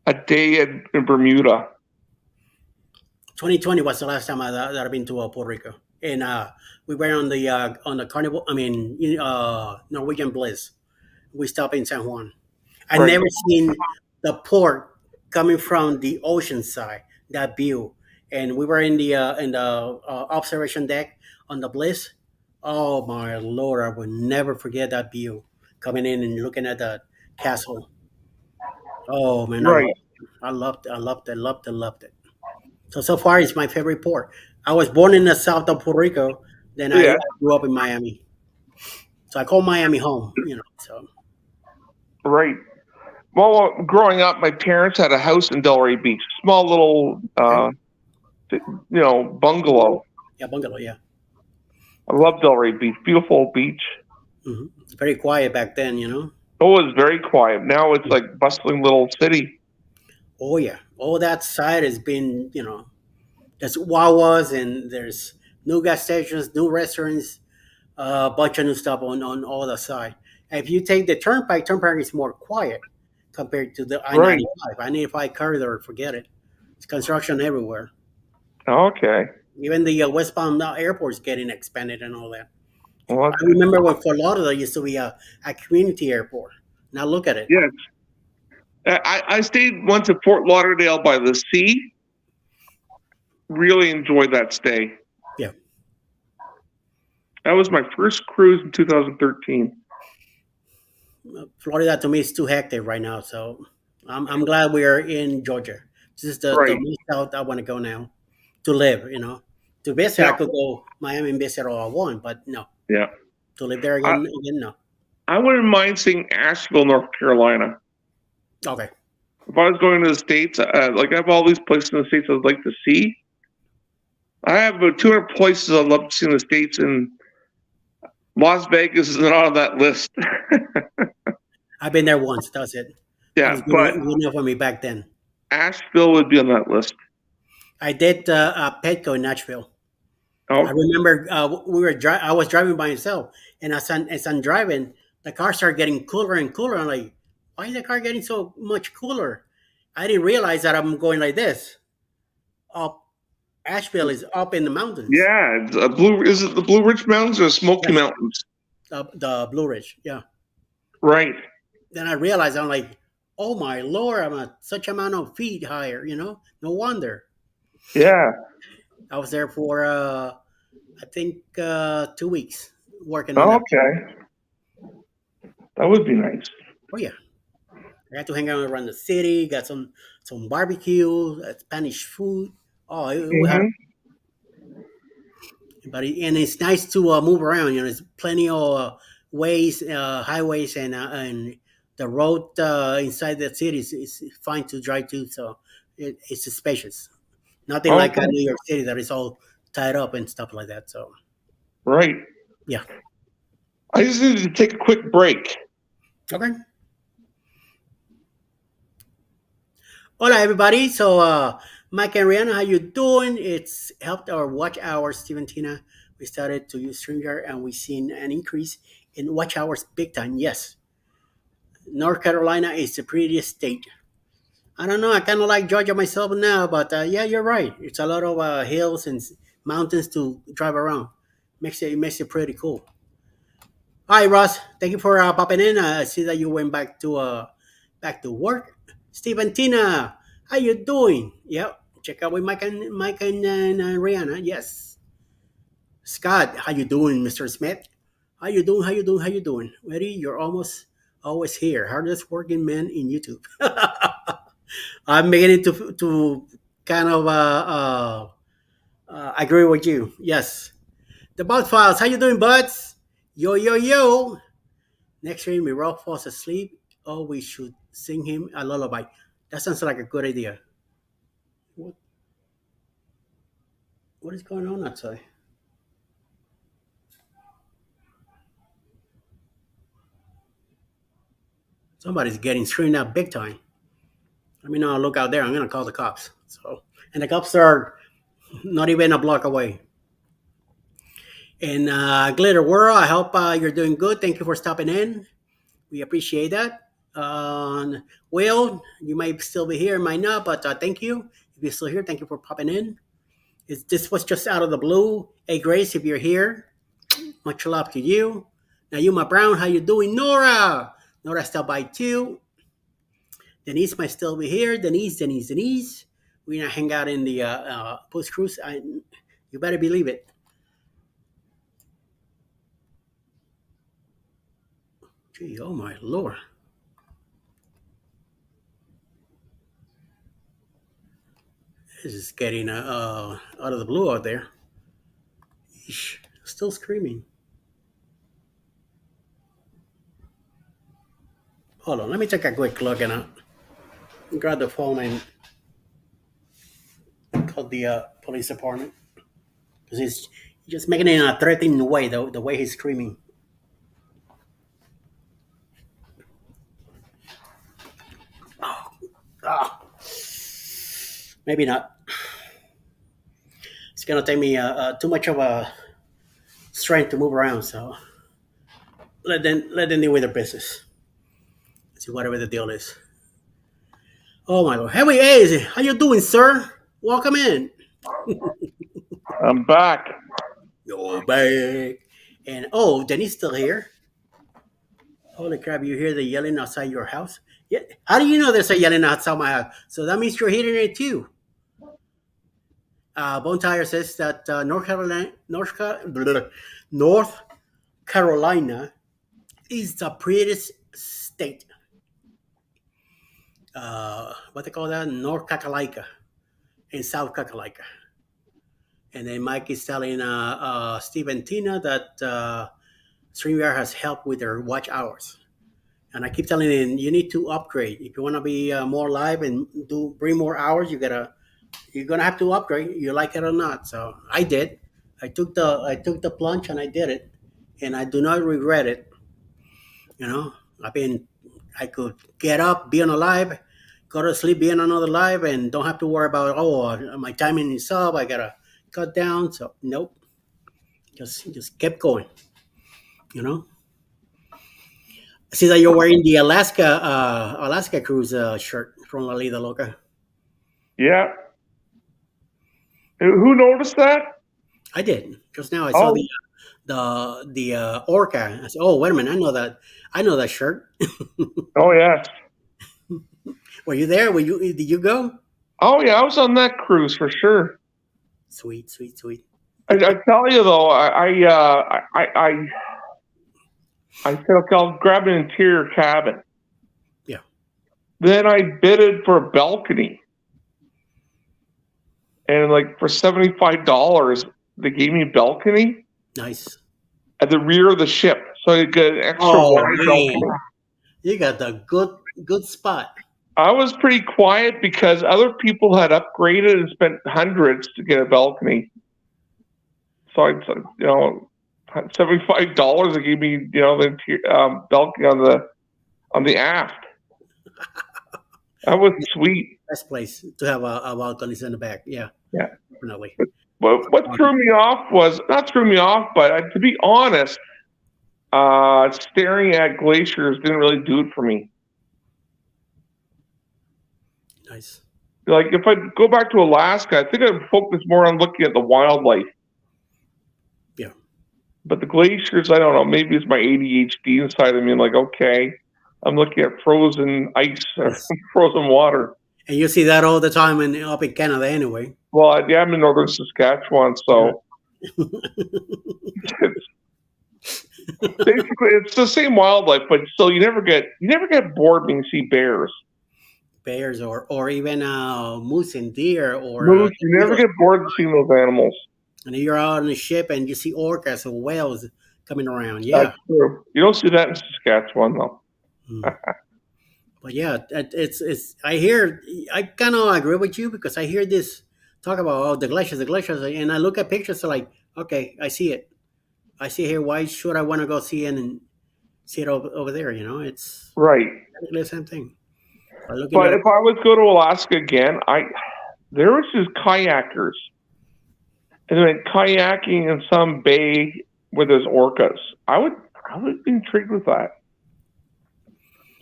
[SPEAKER 2] a day in Bermuda.
[SPEAKER 1] 2020 was the last time that I've been to Puerto Rico, and we were on the Carnival. I mean, Norwegian Bliss. We stopped in San Juan. I
[SPEAKER 2] Right.
[SPEAKER 1] never seen the port coming from the ocean side. That view, and we were in the observation deck on the Bliss. Oh my lord, I will never forget that view coming in and looking at the castle. Oh man, I
[SPEAKER 2] Right.
[SPEAKER 1] loved it. I loved it. I loved it. Loved it. Loved it. So far, it's my favorite port. I was born in the south of Puerto Rico. Then I
[SPEAKER 2] Yeah.
[SPEAKER 1] grew up in Miami. So I call Miami home. So
[SPEAKER 2] Right. Well, growing up, my parents had a house in Delray Beach, small little,
[SPEAKER 1] okay,
[SPEAKER 2] bungalow.
[SPEAKER 1] yeah, bungalow, yeah.
[SPEAKER 2] I love Delray Beach, beautiful beach.
[SPEAKER 1] It's very quiet back then.
[SPEAKER 2] Oh, it's very quiet. Now it's like bustling little city.
[SPEAKER 1] Oh yeah, all that side has been, there's Wawas and there's new gas stations, new restaurants, a bunch of new stuff on all the side. And if you take the turnpike is more quiet compared to the I
[SPEAKER 2] Right.
[SPEAKER 1] ninety five. I-95 corridor, forget it. It's construction everywhere.
[SPEAKER 2] Okay.
[SPEAKER 1] Even the westbound airport is getting expanded and all that.
[SPEAKER 2] Well,
[SPEAKER 1] I remember when Fort Lauderdale used to be a community airport. Now look at it.
[SPEAKER 2] yes. I stayed once at Fort Lauderdale by the sea. Really enjoyed that stay.
[SPEAKER 1] Yeah.
[SPEAKER 2] That was my first cruise in 2013.
[SPEAKER 1] Florida to me is too hectic right now. So I'm glad we are in Georgia. This is the
[SPEAKER 2] Right.
[SPEAKER 1] most out I want to go now to live. To visit, I
[SPEAKER 2] Yeah.
[SPEAKER 1] could go Miami and visit all I want, but no.
[SPEAKER 2] Yeah.
[SPEAKER 1] To live there
[SPEAKER 2] I,
[SPEAKER 1] again, no.
[SPEAKER 2] I wouldn't mind seeing Asheville, North Carolina.
[SPEAKER 1] Okay.
[SPEAKER 2] If I was going to the States, like I have all these places in the States I'd like to see. I have about 200 places I'd love to see in the States, and Las Vegas is not on that list.
[SPEAKER 1] I've been there once. That's it. That
[SPEAKER 2] Yeah,
[SPEAKER 1] was
[SPEAKER 2] but
[SPEAKER 1] good enough for me back then.
[SPEAKER 2] Asheville would be on that list.
[SPEAKER 1] I did Petco in Nashville.
[SPEAKER 2] Oh,
[SPEAKER 1] I remember I was driving by myself, and as I'm driving, the car started getting cooler and cooler. I'm like, why is the car getting so much cooler? I didn't realize that I'm going like this. Up Asheville is up in the mountains.
[SPEAKER 2] yeah. Is it the Blue Ridge Mountains or Smoky
[SPEAKER 1] Yes,
[SPEAKER 2] Mountains?
[SPEAKER 1] the Blue Ridge. Yeah.
[SPEAKER 2] Right.
[SPEAKER 1] Then I realized I'm like, oh my lord, I'm at such amount of feet higher. No wonder.
[SPEAKER 2] Yeah.
[SPEAKER 1] I was there for I think 2 weeks working on
[SPEAKER 2] Oh,
[SPEAKER 1] that.
[SPEAKER 2] okay. That would be nice.
[SPEAKER 1] Oh yeah. I got to hang out around the city, got some barbecue, Spanish food. Oh, we had,
[SPEAKER 2] Hmm.
[SPEAKER 1] and it's nice to move around. There's plenty of ways, highways, and the road inside the city is fine to drive to. So it's spacious. Nothing like
[SPEAKER 2] Okay.
[SPEAKER 1] New York City that is all tied up and stuff like that. So
[SPEAKER 2] Right.
[SPEAKER 1] yeah.
[SPEAKER 2] I just needed to take a quick break.
[SPEAKER 1] Okay. Hola, everybody. So, Mike and Rihanna, how you doing? It's helped our watch hours, Steve and Tina. We started to use StreamYard, and we've seen an increase in watch hours big time. Yes, North Carolina is the prettiest state. I don't know. I kind of like Georgia myself now, but yeah, you're right. It's a lot of hills and mountains to drive around. It makes it pretty cool. Hi, Ross. Thank you for popping in. I see that you went back to work. Steve and Tina, how you doing? Yep. Check out with Mike and Rihanna. Yes. Scott, how you doing, Mr. Smith? How you doing? How you doing? How you doing? Ready? You're almost always here. Hardest working man in YouTube. I'm beginning to kind of agree with you. Yes. The Bud Files. How you doing, buds? Yo yo yo. Next time Miro falls asleep, oh, we should sing him a lullaby. That sounds like a good idea. What, what is going on outside? Somebody's getting screened out big time. Let me know. I'll look out there. I'm gonna call the cops. And the cops are not even a block away. And Glitter World, I hope you're doing good. Thank you for stopping in. We appreciate that. Will, you might still be here, might not, but thank you. If you're still here, thank you for popping in. This was just out of the blue. Hey, Grace, if you're here, much love to you. Now, you, my Brown, how you doing? Nora stopped by too. Denise might still be here. Denise. We're gonna hang out in the post cruise. You better believe it. Gee, oh my lord, this is getting out of the blue out there. Eesh, still screaming. Hold on, let me take a quick look and grab the phone and call the police department because he's just making it in a threatening way. The way he's screaming. Ah, maybe not. It's gonna take me too much of a strength to move around. So let them deal with their business. See whatever the deal is. Oh my lord, Heavy A's, how you doing, sir? Welcome in.
[SPEAKER 2] I'm back.
[SPEAKER 1] Yo, back. And oh, Denny's still here. Holy crap! You hear the yelling outside your house? Yeah. How do you know there's a yelling outside my house? So that means you're hearing it too. Bone Tire says that North Carolina is the prettiest state. What they call that? North Kakalika and South Kakalika. And then Mike is telling Steve and Tina that StreamYard has helped with their watch hours. And I keep telling them you need to upgrade if you want to be more live and bring more hours. You're gonna have to upgrade. You like it or not. So I did. I took the plunge and I did it, and I do not regret it. You know, I've been I could get up, be on a live, go to sleep, be on another live, and don't have to worry about my timing is up. I gotta cut down. So nope. Just kept going. You know. I see that you're wearing the Alaska cruise shirt from La Lida Loca.
[SPEAKER 2] Yeah. Who noticed that?
[SPEAKER 1] I did just now. I saw
[SPEAKER 2] Oh,
[SPEAKER 1] the orca. I said, "Oh, wait a minute! I know that. I know that shirt."
[SPEAKER 2] oh yes.
[SPEAKER 1] Were you there? Were you? Did you go?
[SPEAKER 2] Oh yeah, I was on that cruise for sure.
[SPEAKER 1] Sweet, sweet, sweet.
[SPEAKER 2] I tell you though, I said, okay, I'll grab an interior cabin.
[SPEAKER 1] Yeah,
[SPEAKER 2] Then I bidded for a balcony, and like for $75, they gave me a balcony
[SPEAKER 1] nice.
[SPEAKER 2] at the rear of the ship, so I get an extra
[SPEAKER 1] Oh
[SPEAKER 2] wide balcony.
[SPEAKER 1] man, you got the good spot.
[SPEAKER 2] I was pretty quiet because other people had upgraded and spent hundreds to get a balcony. So I, $75. They gave me, the balcony on the aft. That was sweet.
[SPEAKER 1] Best place to have a balcony in the back. Yeah,
[SPEAKER 2] Yeah.
[SPEAKER 1] definitely.
[SPEAKER 2] But what threw me off was not threw me off, but to be honest, staring at glaciers didn't really do it for me.
[SPEAKER 1] Nice.
[SPEAKER 2] Like if I go back to Alaska, I think I'd focus more on looking at the wildlife.
[SPEAKER 1] Yeah.
[SPEAKER 2] But the glaciers, I don't know. Maybe it's my ADHD inside of me. Like, okay, I'm looking at frozen ice or
[SPEAKER 1] Yes.
[SPEAKER 2] frozen water.
[SPEAKER 1] And you see that all the time up in Canada anyway.
[SPEAKER 2] Well, yeah, I'm in northern Saskatchewan,
[SPEAKER 1] Yeah.
[SPEAKER 2] so it's basically it's the same wildlife, but still, you never get bored when you see bears.
[SPEAKER 1] Bears or even moose and deer or
[SPEAKER 2] Moose, you never
[SPEAKER 1] eagles.
[SPEAKER 2] get bored seeing those animals.
[SPEAKER 1] And you're out on the ship and you see orcas or whales coming around.
[SPEAKER 2] That's
[SPEAKER 1] Yeah.
[SPEAKER 2] true. You don't see that in Saskatchewan, though.
[SPEAKER 1] Mm. But yeah, it's. I kind of agree with you because I hear this talk about the glaciers, and I look at pictures like, okay, I see it. I see here. Why should I want to go see it and see it over there? You know, it's
[SPEAKER 2] Right.
[SPEAKER 1] basically the same thing. By looking
[SPEAKER 2] But
[SPEAKER 1] at
[SPEAKER 2] if I was go to Alaska again, there was just kayakers, and they went kayaking in some bay where there's orcas. I would be intrigued with that.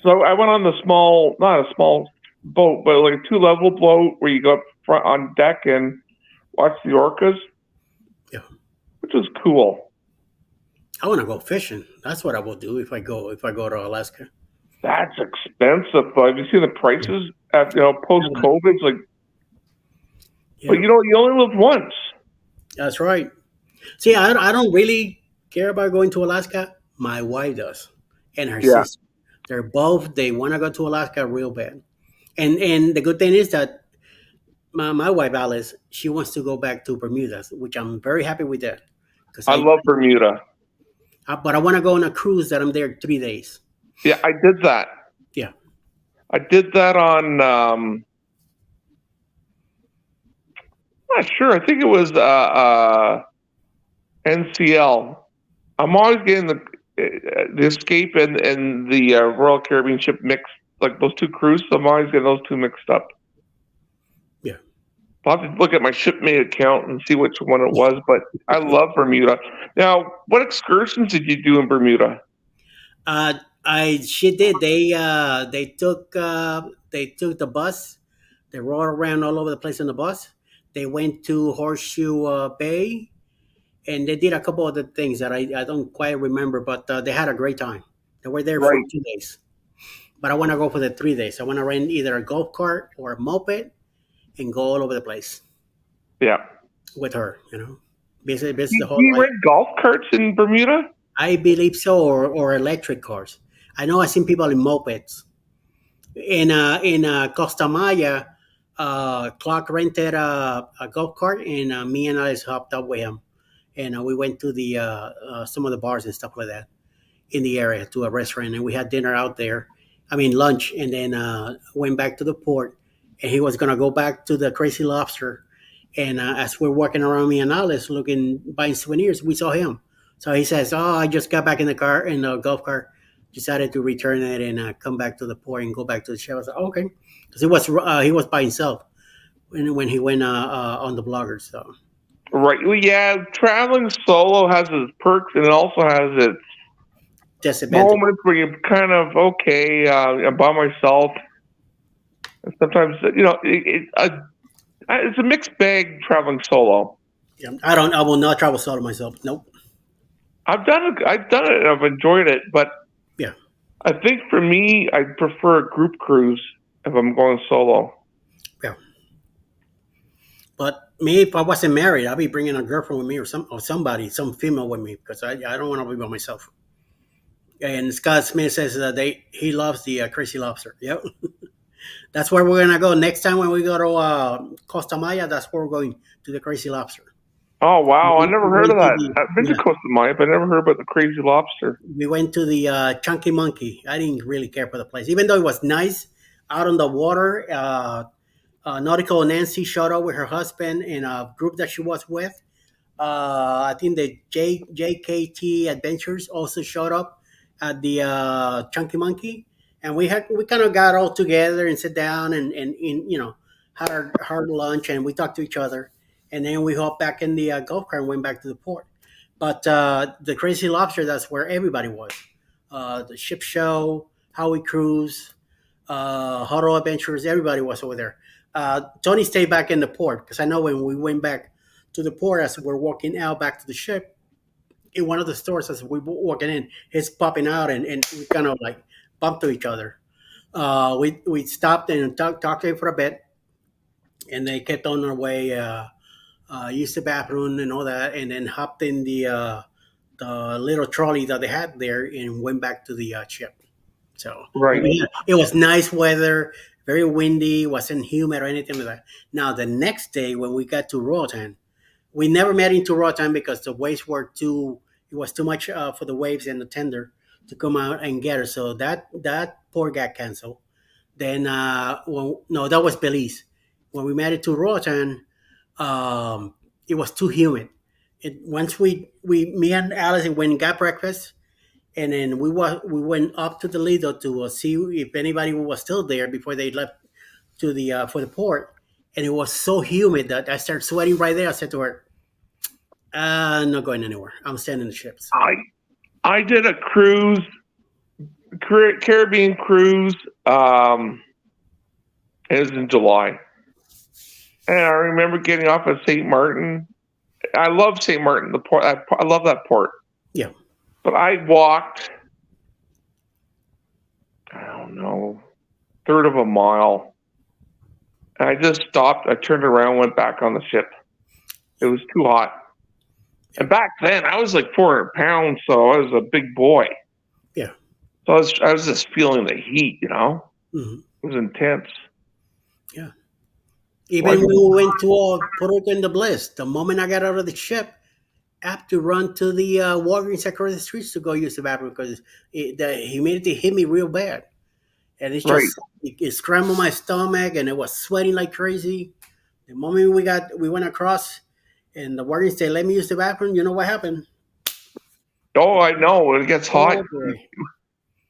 [SPEAKER 2] So I went on the small, not a small boat, but like a two-level boat where you go up front on deck and watch the orcas,
[SPEAKER 1] yeah,
[SPEAKER 2] which was cool.
[SPEAKER 1] I want to go fishing. That's what I will do if I go to Alaska.
[SPEAKER 2] That's expensive, but have you seen the prices at post COVID? It's like, but
[SPEAKER 1] Yeah,
[SPEAKER 2] you only live once.
[SPEAKER 1] that's right. See, I don't really care about going to Alaska. My wife does, and her
[SPEAKER 2] Yeah,
[SPEAKER 1] sister. They want to go to Alaska real bad. And the good thing is that my wife Alice, she wants to go back to Bermuda, which I'm very happy with that. Because
[SPEAKER 2] I love Bermuda.
[SPEAKER 1] but I want to go on a cruise that I'm there 3 days.
[SPEAKER 2] Yeah, I did that.
[SPEAKER 1] Yeah,
[SPEAKER 2] I did that on. I'm not sure. I think it was NCL. I'm always getting the Escape and the Royal Caribbean ship mixed, like those two cruises. I'm always getting those two mixed up.
[SPEAKER 1] yeah.
[SPEAKER 2] I'll have to look at my shipmate account and see which one it was. But I love Bermuda. Now, what excursions did you do in Bermuda?
[SPEAKER 1] I she did. They took the bus. They rode around all over the place in the bus. They went to Horseshoe Bay, and they did a couple other things that I don't quite remember, but they had a great time. They were there for
[SPEAKER 2] Right.
[SPEAKER 1] 2 days. But I want to go for the 3 days. I want to rent either a golf cart or a moped and go all over the place
[SPEAKER 2] Yeah.
[SPEAKER 1] with her.
[SPEAKER 2] Do
[SPEAKER 1] Basically the whole
[SPEAKER 2] you
[SPEAKER 1] life.
[SPEAKER 2] rent golf carts in Bermuda?
[SPEAKER 1] I believe so, or electric cars. I know I've seen people in mopeds. In Costa Maya, Clark rented a golf cart, and me and Alice hopped up with him, and we went to the some of the bars and stuff like that in the area to a restaurant, and we had dinner out there. I mean lunch, and then went back to the port, and he was gonna go back to the Crazy Lobster. And as we're walking around, me and Alice looking buying souvenirs, we saw him. So he says, "Oh, I just got back in the car in the golf cart, decided to return it and come back to the port and go back to the ship." I was like, "Oh, okay," because he was by himself when he went on the blogger. So
[SPEAKER 2] Right. Well, yeah, traveling solo has its perks and it also has its
[SPEAKER 1] Disadvantage.
[SPEAKER 2] moments where you're kind of okay. I'm by myself. And sometimes, it's a mixed bag traveling solo.
[SPEAKER 1] Yeah, I don't. I will not travel solo myself. Nope.
[SPEAKER 2] I've done it. I've done it. I've enjoyed it, but
[SPEAKER 1] Yeah.
[SPEAKER 2] I think for me, I prefer a group cruise if I'm going solo.
[SPEAKER 1] Yeah. But me, if I wasn't married, I'd be bringing a girlfriend with me or somebody, some female with me because I don't want to be by myself. And Scott Smith says that he loves the Crazy Lobster. Yep. That's where we're gonna go next time when we go to Costa Maya. That's where we're going to the Crazy Lobster.
[SPEAKER 2] Oh wow, I never
[SPEAKER 1] We
[SPEAKER 2] heard of
[SPEAKER 1] went to
[SPEAKER 2] that.
[SPEAKER 1] the
[SPEAKER 2] I've been to
[SPEAKER 1] yeah,
[SPEAKER 2] Costa Maya, but I never heard about the Crazy Lobster.
[SPEAKER 1] we went to the Chunky Monkey. I didn't really care for the place, even though it was nice out on the water. Nautical Nancy showed up with her husband and a group that she was with. I think the JKT Adventures also showed up at the Chunky Monkey, and we kind of got all together and sit down and had our lunch and we talked to each other, and then we hopped back in the golf cart and went back to the port. But the Crazy Lobster, that's where everybody was. The ship show, Howie Cruise, Huddle Adventures, everybody was over there. Tony stayed back in the port because I know when we went back to the port as we're walking out back to the ship, in one of the stores as we were walking in, he's popping out and we kind of like bumped to each other. We stopped and talked to him for a bit, and they kept on our way, used the bathroom and all that, and then hopped in the little trolley that they had there and went back to the ship. So
[SPEAKER 2] Right.
[SPEAKER 1] yeah, it was nice weather, very windy, wasn't humid or anything like that. Now the next day when we got to Roatan, we never made into Roatan because the waves were too. It was too much for the waves and the tender to come out and get her. So that port got canceled. Then no, that was Belize. When we made it to Roatan, it was too humid. Once we me and Allison went and got breakfast, and then we went up to the Lido to see if anybody was still there before they left to the for the port, and it was so humid that I started sweating right there. I said to her, "I'm not going anywhere. I'm staying in the ship." So
[SPEAKER 2] I I did a cruise, Caribbean cruise. It was in July, and I remember getting off at St. Martin. I love St. Martin, the port. I love that port.
[SPEAKER 1] yeah,
[SPEAKER 2] But I walked, I don't know, third of a mile. And I just stopped. I turned around, went back on the ship. It was too hot.
[SPEAKER 1] yeah,
[SPEAKER 2] And back then, I was like 400 pounds, so I was a big boy.
[SPEAKER 1] yeah,
[SPEAKER 2] So I was just feeling the heat,
[SPEAKER 1] hmm
[SPEAKER 2] It was intense.
[SPEAKER 1] yeah.
[SPEAKER 2] Like,
[SPEAKER 1] Even when we went to Puerto Rico in the Bliss, the moment I got out of the ship, I have to run to the Walgreens across the streets to go use the bathroom because the humidity hit me real bad, and
[SPEAKER 2] right.
[SPEAKER 1] it scrambled my stomach, and it was sweating like crazy. The moment we went across, and the Walgreens said, "Let me use the bathroom." You know what happened?
[SPEAKER 2] Oh, I know. When it gets hot.
[SPEAKER 1] Oh boy!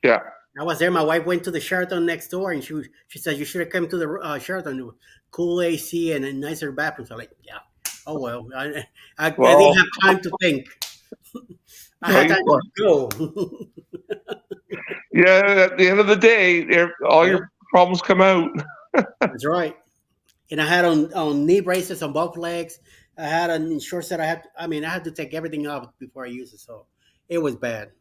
[SPEAKER 2] Yeah.
[SPEAKER 1] I was there. My wife went to the Sheraton next door, and she said you should have come to the Sheraton. It was cool AC and a nicer bathroom. So I'm like, yeah. Oh well, I didn't
[SPEAKER 2] Well,
[SPEAKER 1] have time to think. I
[SPEAKER 2] no,
[SPEAKER 1] had time to go.
[SPEAKER 2] yeah, at the end of the day, all
[SPEAKER 1] Yeah,
[SPEAKER 2] your problems come out.
[SPEAKER 1] that's right. And I had on knee braces on both legs. I had on shorts that I had to take everything off before I used it. So it was bad.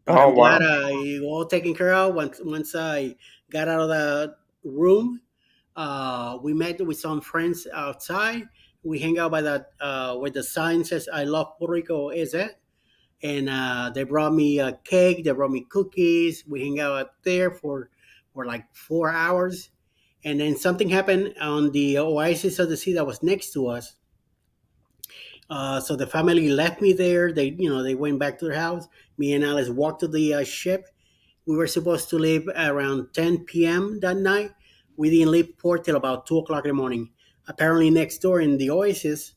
[SPEAKER 1] But
[SPEAKER 2] Oh,
[SPEAKER 1] I'm glad
[SPEAKER 2] wow.
[SPEAKER 1] I all taken care of. Once I got out of the room, we met with some friends outside. We hang out by that where the sign says "I love Puerto Rico." Is it? And they brought me a cake. They brought me cookies. We hang out up there for like 4 hours, and then something happened on the oasis of the sea that was next to us. So the family left me there. They went back to their house. Me and Alice walked to the ship. We were supposed to leave around 10 p.m. that night. We didn't leave port till about 2 o'clock in the morning. Apparently, next door in the oasis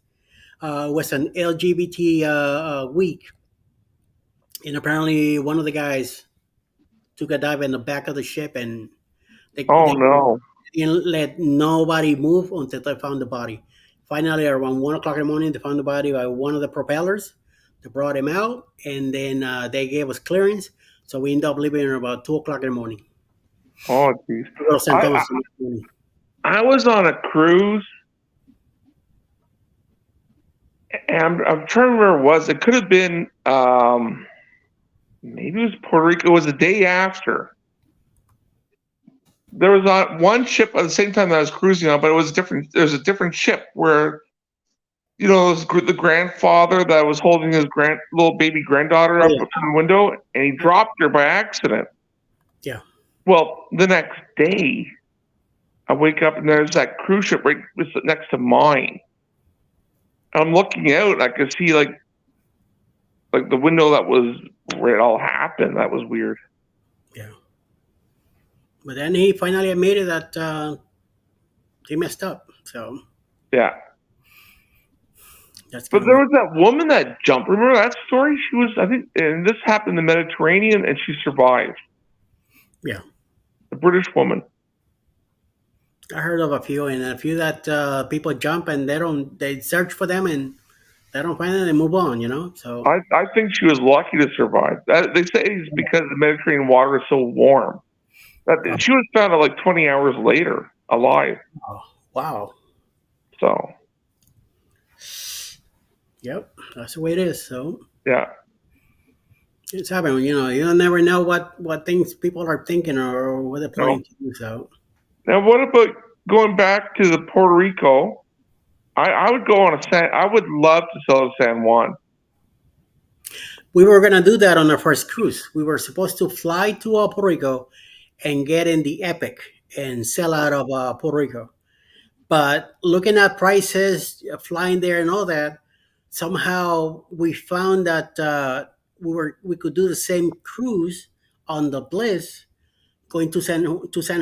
[SPEAKER 1] was an LGBT week, and apparently one of the guys took a dive in the back of the ship, and they
[SPEAKER 2] Oh, no.
[SPEAKER 1] didn't let nobody move until they found the body. Finally, around 1 o'clock in the morning, they found the body by one of the propellers. They brought him out, and then they gave us clearance. So we ended up leaving at about 2 o'clock in the morning
[SPEAKER 2] Oh, geez.
[SPEAKER 1] to go to St.
[SPEAKER 2] I, I
[SPEAKER 1] Thomas the next morning.
[SPEAKER 2] I was on a cruise, and I'm trying to remember what it was. It could have been maybe it was Puerto Rico. It was the day after. There was on one ship at the same time that I was cruising on, but it was different. There's a different ship where it was the grandfather that was holding his little baby granddaughter
[SPEAKER 1] Oh
[SPEAKER 2] up
[SPEAKER 1] yeah,
[SPEAKER 2] to the window, and he dropped her by accident.
[SPEAKER 1] yeah,
[SPEAKER 2] Well, the next day, I wake up and there's that cruise ship right next to mine. I'm looking out. I could see like the window that was where it all happened. That was weird.
[SPEAKER 1] yeah. But then he finally admitted that he messed up. So
[SPEAKER 2] Yeah.
[SPEAKER 1] that's
[SPEAKER 2] But
[SPEAKER 1] kind of
[SPEAKER 2] there
[SPEAKER 1] weird.
[SPEAKER 2] was that woman that jumped. Remember that story? She was, I think, and this happened in the Mediterranean, and she survived.
[SPEAKER 1] Yeah,
[SPEAKER 2] A British woman.
[SPEAKER 1] I heard of a few, and a few that people jump and they search for them and they don't find it, they move on. So
[SPEAKER 2] I think she was lucky to survive. They say it's because the Mediterranean water is so warm. That
[SPEAKER 1] oh,
[SPEAKER 2] she was found like 20 hours later, alive.
[SPEAKER 1] wow,
[SPEAKER 2] So
[SPEAKER 1] yep, that's the way it is. So
[SPEAKER 2] yeah.
[SPEAKER 1] it's happening. You'll never know what things people are thinking or what they're
[SPEAKER 2] No.
[SPEAKER 1] planning to do. So
[SPEAKER 2] Now, what about going back to the Puerto Rico? I would go on a San. I would love to sail to San Juan.
[SPEAKER 1] we were gonna do that on our first cruise. We were supposed to fly to Puerto Rico and get in the Epic and sail out of Puerto Rico. But looking at prices, flying there and all that, somehow we found that we could do the same cruise on the Bliss, going to San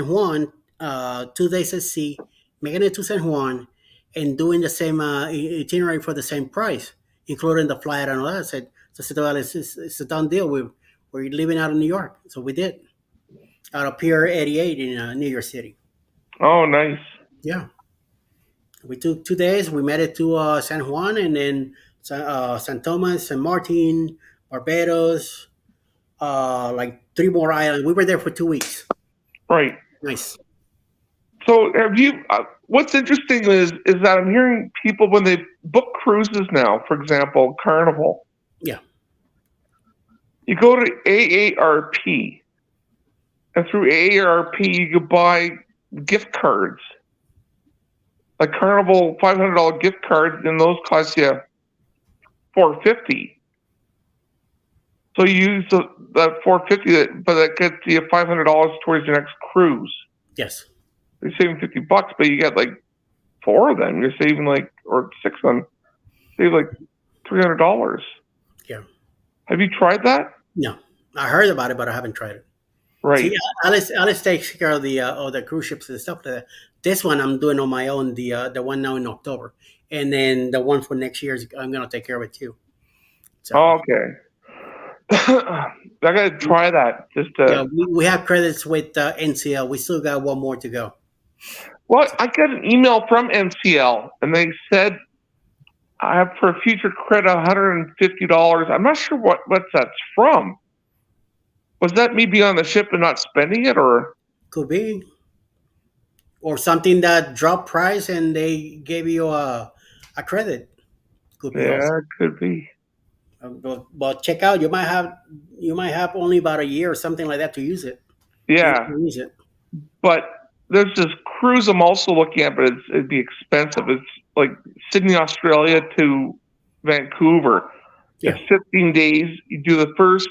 [SPEAKER 1] Juan, 2 days at sea, making it to San Juan, and doing the same itinerary for the same price, including the flight and all that. I said, well, it's a done deal. We're living out of New York, so we did out of Pier 88 in New York City.
[SPEAKER 2] Oh, nice.
[SPEAKER 1] Yeah. We took 2 days. We made it to San Juan and then San Thomas, San Martin, Barbados, like three more islands. We were there for 2 weeks.
[SPEAKER 2] Right.
[SPEAKER 1] Nice.
[SPEAKER 2] So, have you? What's interesting is that I'm hearing people when they book cruises now. For example, Carnival.
[SPEAKER 1] Yeah.
[SPEAKER 2] You go to AARP, and through AARP you can buy gift cards, like Carnival $500 gift cards, and those cost you $450. So you use that $450, but that gets you $500 towards your next cruise.
[SPEAKER 1] Yes.
[SPEAKER 2] You're saving $50, but you get like four of them. You're saving or six of them. Save like $300.
[SPEAKER 1] Yeah.
[SPEAKER 2] Have you tried that?
[SPEAKER 1] No. I heard about it, but I haven't tried it.
[SPEAKER 2] Right.
[SPEAKER 1] See, Alice takes care of the cruise ships and stuff like that. This one I'm doing on my own. The one now in October, and then the one for next year I'm gonna take care of it too. So
[SPEAKER 2] Okay. I gotta try that. Just
[SPEAKER 1] yeah, we have credits with NCL. We still got one more to go.
[SPEAKER 2] well, I got an email from NCL, and they said I have for a future credit $150. I'm not sure what that's from. Was that me being on the ship and not spending it, or?
[SPEAKER 1] Could be, or something that dropped price and they gave you a credit. Could be also.
[SPEAKER 2] Yeah, it could be.
[SPEAKER 1] But check out. You might have only about a year or something like that to use it. You
[SPEAKER 2] Yeah,
[SPEAKER 1] can use it.
[SPEAKER 2] but there's this cruise I'm also looking at, but it'd be expensive. It's like Sydney, Australia to Vancouver.
[SPEAKER 1] Yeah.
[SPEAKER 2] It's 15 days. You do the first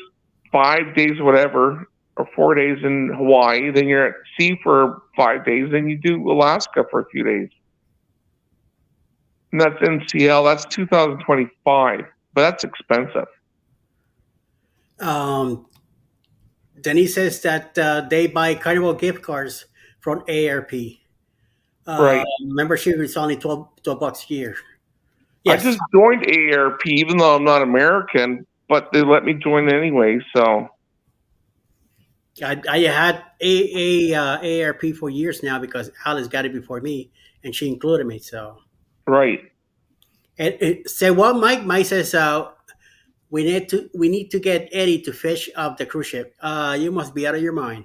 [SPEAKER 2] 5 days, whatever, or 4 days in Hawaii. Then you're at sea for 5 days. Then you do Alaska for a few days. And that's NCL. That's 2025, but that's expensive.
[SPEAKER 1] Um, then he says that they buy Carnival gift cards from ARP.
[SPEAKER 2] Right.
[SPEAKER 1] Membership is only 12 bucks a year.
[SPEAKER 2] I
[SPEAKER 1] Yes.
[SPEAKER 2] just joined AARP, even though I'm not American, but they let me join anyway. So
[SPEAKER 1] I had AARP for years now because Alice got it before me and she included me. So
[SPEAKER 2] Right.
[SPEAKER 1] And say what, Mike? Mike says we need to get Eddie to fish off the cruise ship. You must be out of your mind.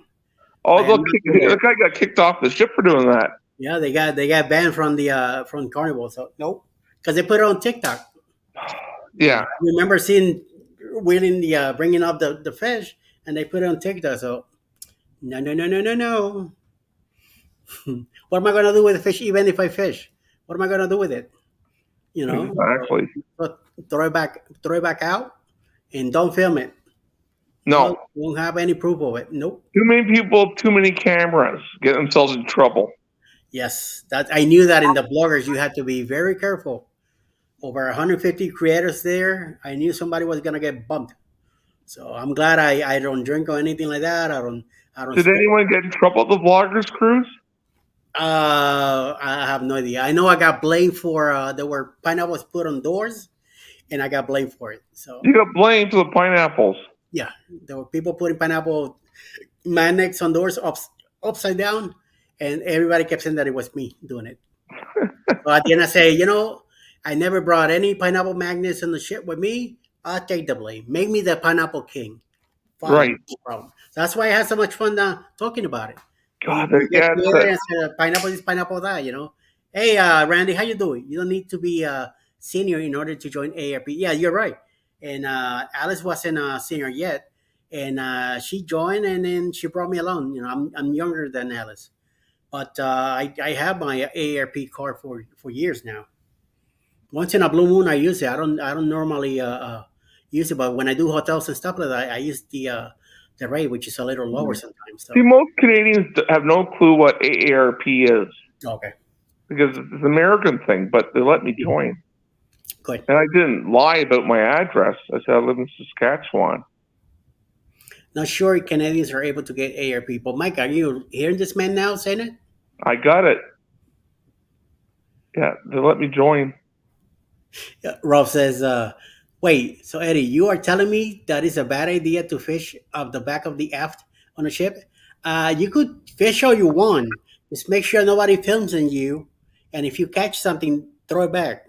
[SPEAKER 2] Oh,
[SPEAKER 1] I am not doing
[SPEAKER 2] the
[SPEAKER 1] that.
[SPEAKER 2] guy got kicked off the ship for doing that.
[SPEAKER 1] Yeah, they got banned from Carnival. So nope, because they put it on TikTok. And
[SPEAKER 2] Yeah.
[SPEAKER 1] I remember seeing Willing bringing up the fish, and they put it on TikTok. So no, no, no, no, no, no. What am I gonna do with the fish? Even if I fish, what am I gonna do with it? You know,
[SPEAKER 2] Exactly.
[SPEAKER 1] so throw it back out, and don't film it.
[SPEAKER 2] No.
[SPEAKER 1] Well, won't have any proof of it. Nope.
[SPEAKER 2] Too many people, too many cameras, get themselves in trouble.
[SPEAKER 1] Yes, that I knew that in the bloggers you had to be very careful. Over 150 creators there. I knew somebody was gonna get bumped. So I'm glad I don't drink or anything like that. I don't
[SPEAKER 2] Did
[SPEAKER 1] smoke.
[SPEAKER 2] anyone get in trouble at the vloggers cruise?
[SPEAKER 1] I have no idea. I know I got blamed for there were pineapples put on doors, and I got blamed for it. So
[SPEAKER 2] You got blamed for the pineapples.
[SPEAKER 1] yeah, there were people putting pineapple magnets on doors upside down, and everybody kept saying that it was me doing it. So at the end, I say, I never brought any pineapple magnets in the ship with me. I'll take the blame. Make me the pineapple king. Fine,
[SPEAKER 2] Right.
[SPEAKER 1] no problem. That's why I had so much fun talking about it.
[SPEAKER 2] God,
[SPEAKER 1] We get
[SPEAKER 2] yeah,
[SPEAKER 1] together and say pineapple is pineapple that. Hey, Randy, how you doing? You don't need to be a senior in order to join ARP. Yeah, you're right. And Alice wasn't a senior yet, and she joined, and then she brought me along. I'm younger than Alice, but I have my ARP card for years now. Once in a blue moon, I use it. I don't normally use it, but when I do hotels and stuff like that, I use the rate, which is a little lower sometimes.
[SPEAKER 2] see,
[SPEAKER 1] So
[SPEAKER 2] most Canadians have no clue what AARP is
[SPEAKER 1] okay,
[SPEAKER 2] because it's an American thing, but they let me join.
[SPEAKER 1] good.
[SPEAKER 2] And I didn't lie about my address. I said I live in Saskatchewan.
[SPEAKER 1] Not sure Canadians are able to get ARP, but Mike, are you hearing this man now saying it?
[SPEAKER 2] I got it. Yeah, they let me join.
[SPEAKER 1] Yeah, Rob says, "Wait, so Eddie, you are telling me that it's a bad idea to fish off the back of the aft on a ship? You could fish all you want. Just make sure nobody films in you, and if you catch something, throw it back.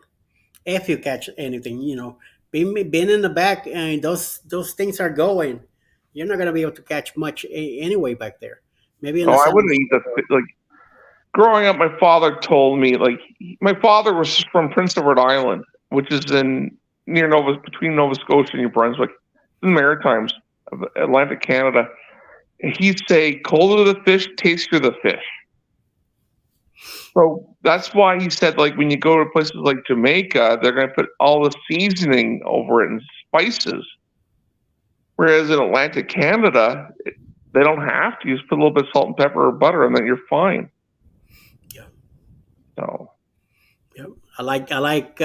[SPEAKER 1] If you catch anything, being in the back, and those things are going. You're not gonna be able to catch much anyway back there. Maybe in
[SPEAKER 2] Oh,
[SPEAKER 1] the
[SPEAKER 2] I
[SPEAKER 1] sun.
[SPEAKER 2] wouldn't eat like growing up. My father told me my father was from Prince Edward Island, which is in near between Nova Scotia and New Brunswick, in the Maritimes of Atlantic Canada. And he'd say, "Colder the fish, tastier the fish." So that's why he said, like, when you go to places like Jamaica, they're going to put all the seasoning over it and spices. Whereas in Atlantic Canada, they don't have to. You just put a little bit of salt and pepper or butter, and then you're fine.
[SPEAKER 1] Yeah.
[SPEAKER 2] So,
[SPEAKER 1] Yep. I like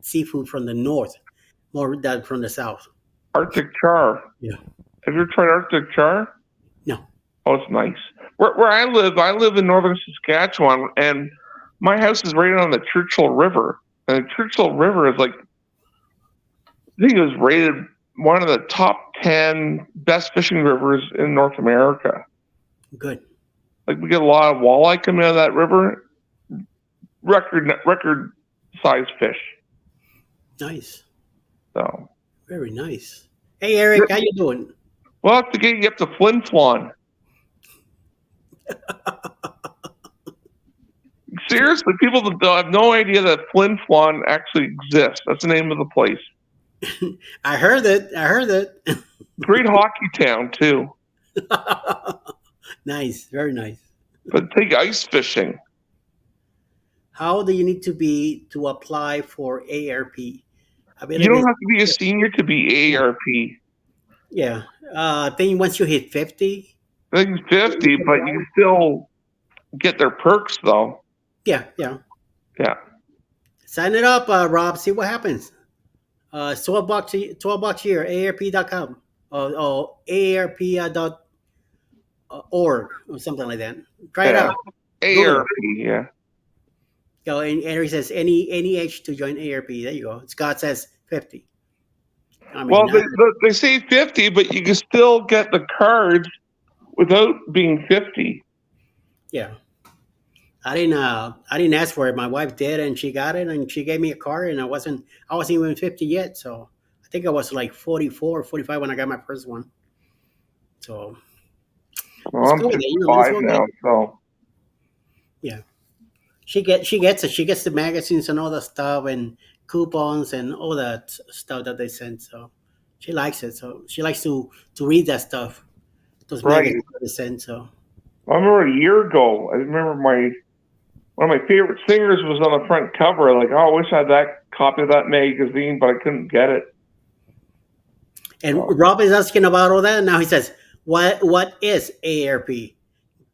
[SPEAKER 1] seafood from the north more than from the south.
[SPEAKER 2] Arctic char.
[SPEAKER 1] Yeah.
[SPEAKER 2] Have you ever tried Arctic char?
[SPEAKER 1] No.
[SPEAKER 2] Oh, it's nice. Where I live in northern Saskatchewan, and my house is right on the Churchill River. And the Churchill River is like, I think it was rated one of the top 10 best fishing rivers in North America.
[SPEAKER 1] Good.
[SPEAKER 2] Like, we get a lot of walleye coming out of that river, record size fish.
[SPEAKER 1] Nice.
[SPEAKER 2] So
[SPEAKER 1] Very nice. Hey Eric, how you doing?
[SPEAKER 2] we'll have to get you up to Flin Flon. Seriously, people have no idea that Flin Flon actually exists. That's the name of the place.
[SPEAKER 1] I heard it.
[SPEAKER 2] Great hockey town too.
[SPEAKER 1] Nice. Very nice.
[SPEAKER 2] But take ice fishing.
[SPEAKER 1] How old do you need to be to apply for ARP? I
[SPEAKER 2] You
[SPEAKER 1] believe
[SPEAKER 2] don't
[SPEAKER 1] it's
[SPEAKER 2] have to be a senior to be AARP.
[SPEAKER 1] yeah. I think once you hit 50.
[SPEAKER 2] I think it's 50, but you can still get their perks though.
[SPEAKER 1] Yeah.
[SPEAKER 2] Yeah.
[SPEAKER 1] Sign it up, Rob. See what happens. It's $12 $12 a year. AARP.com. AARP org or something like that. Try it
[SPEAKER 2] Yeah.
[SPEAKER 1] out. Google
[SPEAKER 2] AARP,
[SPEAKER 1] it.
[SPEAKER 2] yeah.
[SPEAKER 1] And Eric says any age to join ARP. There you go. Scott says 50. I mean,
[SPEAKER 2] Well, they say 50, but you can still get the cards without being 50.
[SPEAKER 1] yeah. I didn't ask for it. My wife did, and she got it, and she gave me a car, and I wasn't even 50 yet. So I think I was like 44, 45 when I got my first one. So
[SPEAKER 2] Well,
[SPEAKER 1] it's
[SPEAKER 2] I'm
[SPEAKER 1] cool. Might as
[SPEAKER 2] 55
[SPEAKER 1] well get
[SPEAKER 2] now,
[SPEAKER 1] it.
[SPEAKER 2] so
[SPEAKER 1] Yeah. She gets it. She gets the magazines and all the stuff and coupons and all that stuff that they send. So she likes it. So she likes to read that stuff. Those
[SPEAKER 2] right.
[SPEAKER 1] magazines that they send. So
[SPEAKER 2] I remember a year ago. I remember my one of my favorite singers was on the front cover. Like, oh, I wish I had that copy of that magazine, but I couldn't get it.
[SPEAKER 1] and
[SPEAKER 2] So,
[SPEAKER 1] Rob is asking about all that. Now he says, what is ARP?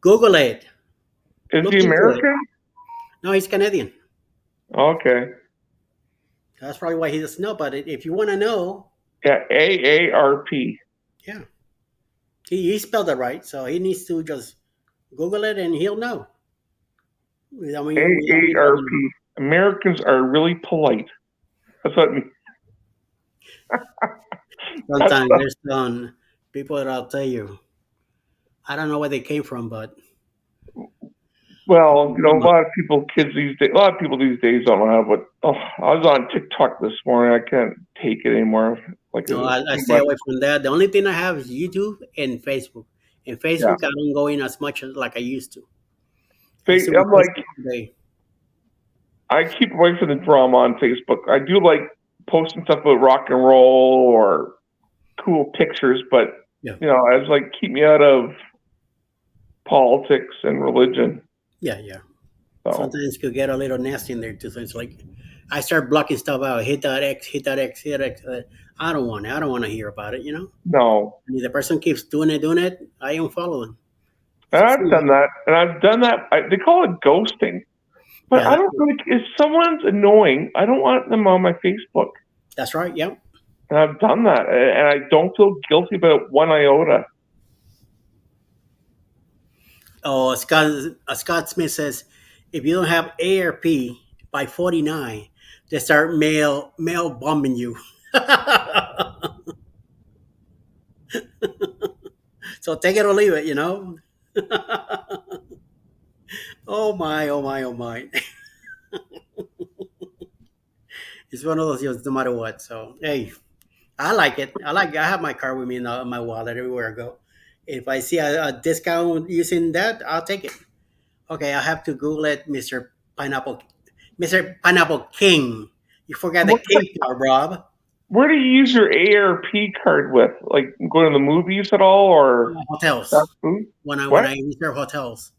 [SPEAKER 1] Google it.
[SPEAKER 2] is
[SPEAKER 1] Look
[SPEAKER 2] he
[SPEAKER 1] into it.
[SPEAKER 2] American?
[SPEAKER 1] No, he's Canadian.
[SPEAKER 2] Okay.
[SPEAKER 1] That's probably why he doesn't know. But if you want to know,
[SPEAKER 2] Yeah, AARP.
[SPEAKER 1] yeah, he spelled it right. So he needs to just Google it and he'll know. Without me telling him.
[SPEAKER 2] AARP. Americans are really polite. That's what that's
[SPEAKER 1] Sometimes there's some people that I'll tell you, I don't know where they came from, but
[SPEAKER 2] well, you know, a lot of people, kids these days, a lot of people these days don't know how. But oh, I was on TikTok this morning. I can't take it anymore. Like
[SPEAKER 1] no,
[SPEAKER 2] it's
[SPEAKER 1] I
[SPEAKER 2] too
[SPEAKER 1] stay
[SPEAKER 2] much.
[SPEAKER 1] away from that. The only thing I have is YouTube and Facebook. And
[SPEAKER 2] Yeah.
[SPEAKER 1] Facebook, I don't go in as much as like I used to. I used to be
[SPEAKER 2] I'm like,
[SPEAKER 1] Facebook today.
[SPEAKER 2] I keep away from the drama on Facebook. I do like posting stuff about rock and roll or cool pictures, but
[SPEAKER 1] Yeah,
[SPEAKER 2] you know, I was like, keep me out of politics and religion.
[SPEAKER 1] yeah.
[SPEAKER 2] So
[SPEAKER 1] Sometimes it could get a little nasty in there too. So it's like I start blocking stuff out. Hit that X, hit that X, hit X. I don't want it. I don't want to hear about it.
[SPEAKER 2] no,
[SPEAKER 1] And if the person keeps doing it, I unfollow them.
[SPEAKER 2] and
[SPEAKER 1] So
[SPEAKER 2] I've done that, and I've done that. They call it ghosting, but
[SPEAKER 1] yeah,
[SPEAKER 2] I don't really. If someone's annoying, I don't want them on my Facebook,
[SPEAKER 1] that's right. Yeah.
[SPEAKER 2] and I've done that, and I don't feel guilty about it one iota.
[SPEAKER 1] Oh, Scott Smith says if you don't have ARP by 49, they start mail bombing you. So take it or leave it. Oh my, oh my, oh my. It's one of those deals no matter what. So hey, I like it. I have my card with me in my wallet everywhere I go. If I see a discount using that, I'll take it. Okay, I have to Google it, Mr. Pineapple King. You forgot the
[SPEAKER 2] What,
[SPEAKER 1] King part, Rob.
[SPEAKER 2] where do you use your ARP card with? Like go to the movies at all, or fast
[SPEAKER 1] Hotels.
[SPEAKER 2] food?
[SPEAKER 1] When
[SPEAKER 2] What?
[SPEAKER 1] I reserve hotels,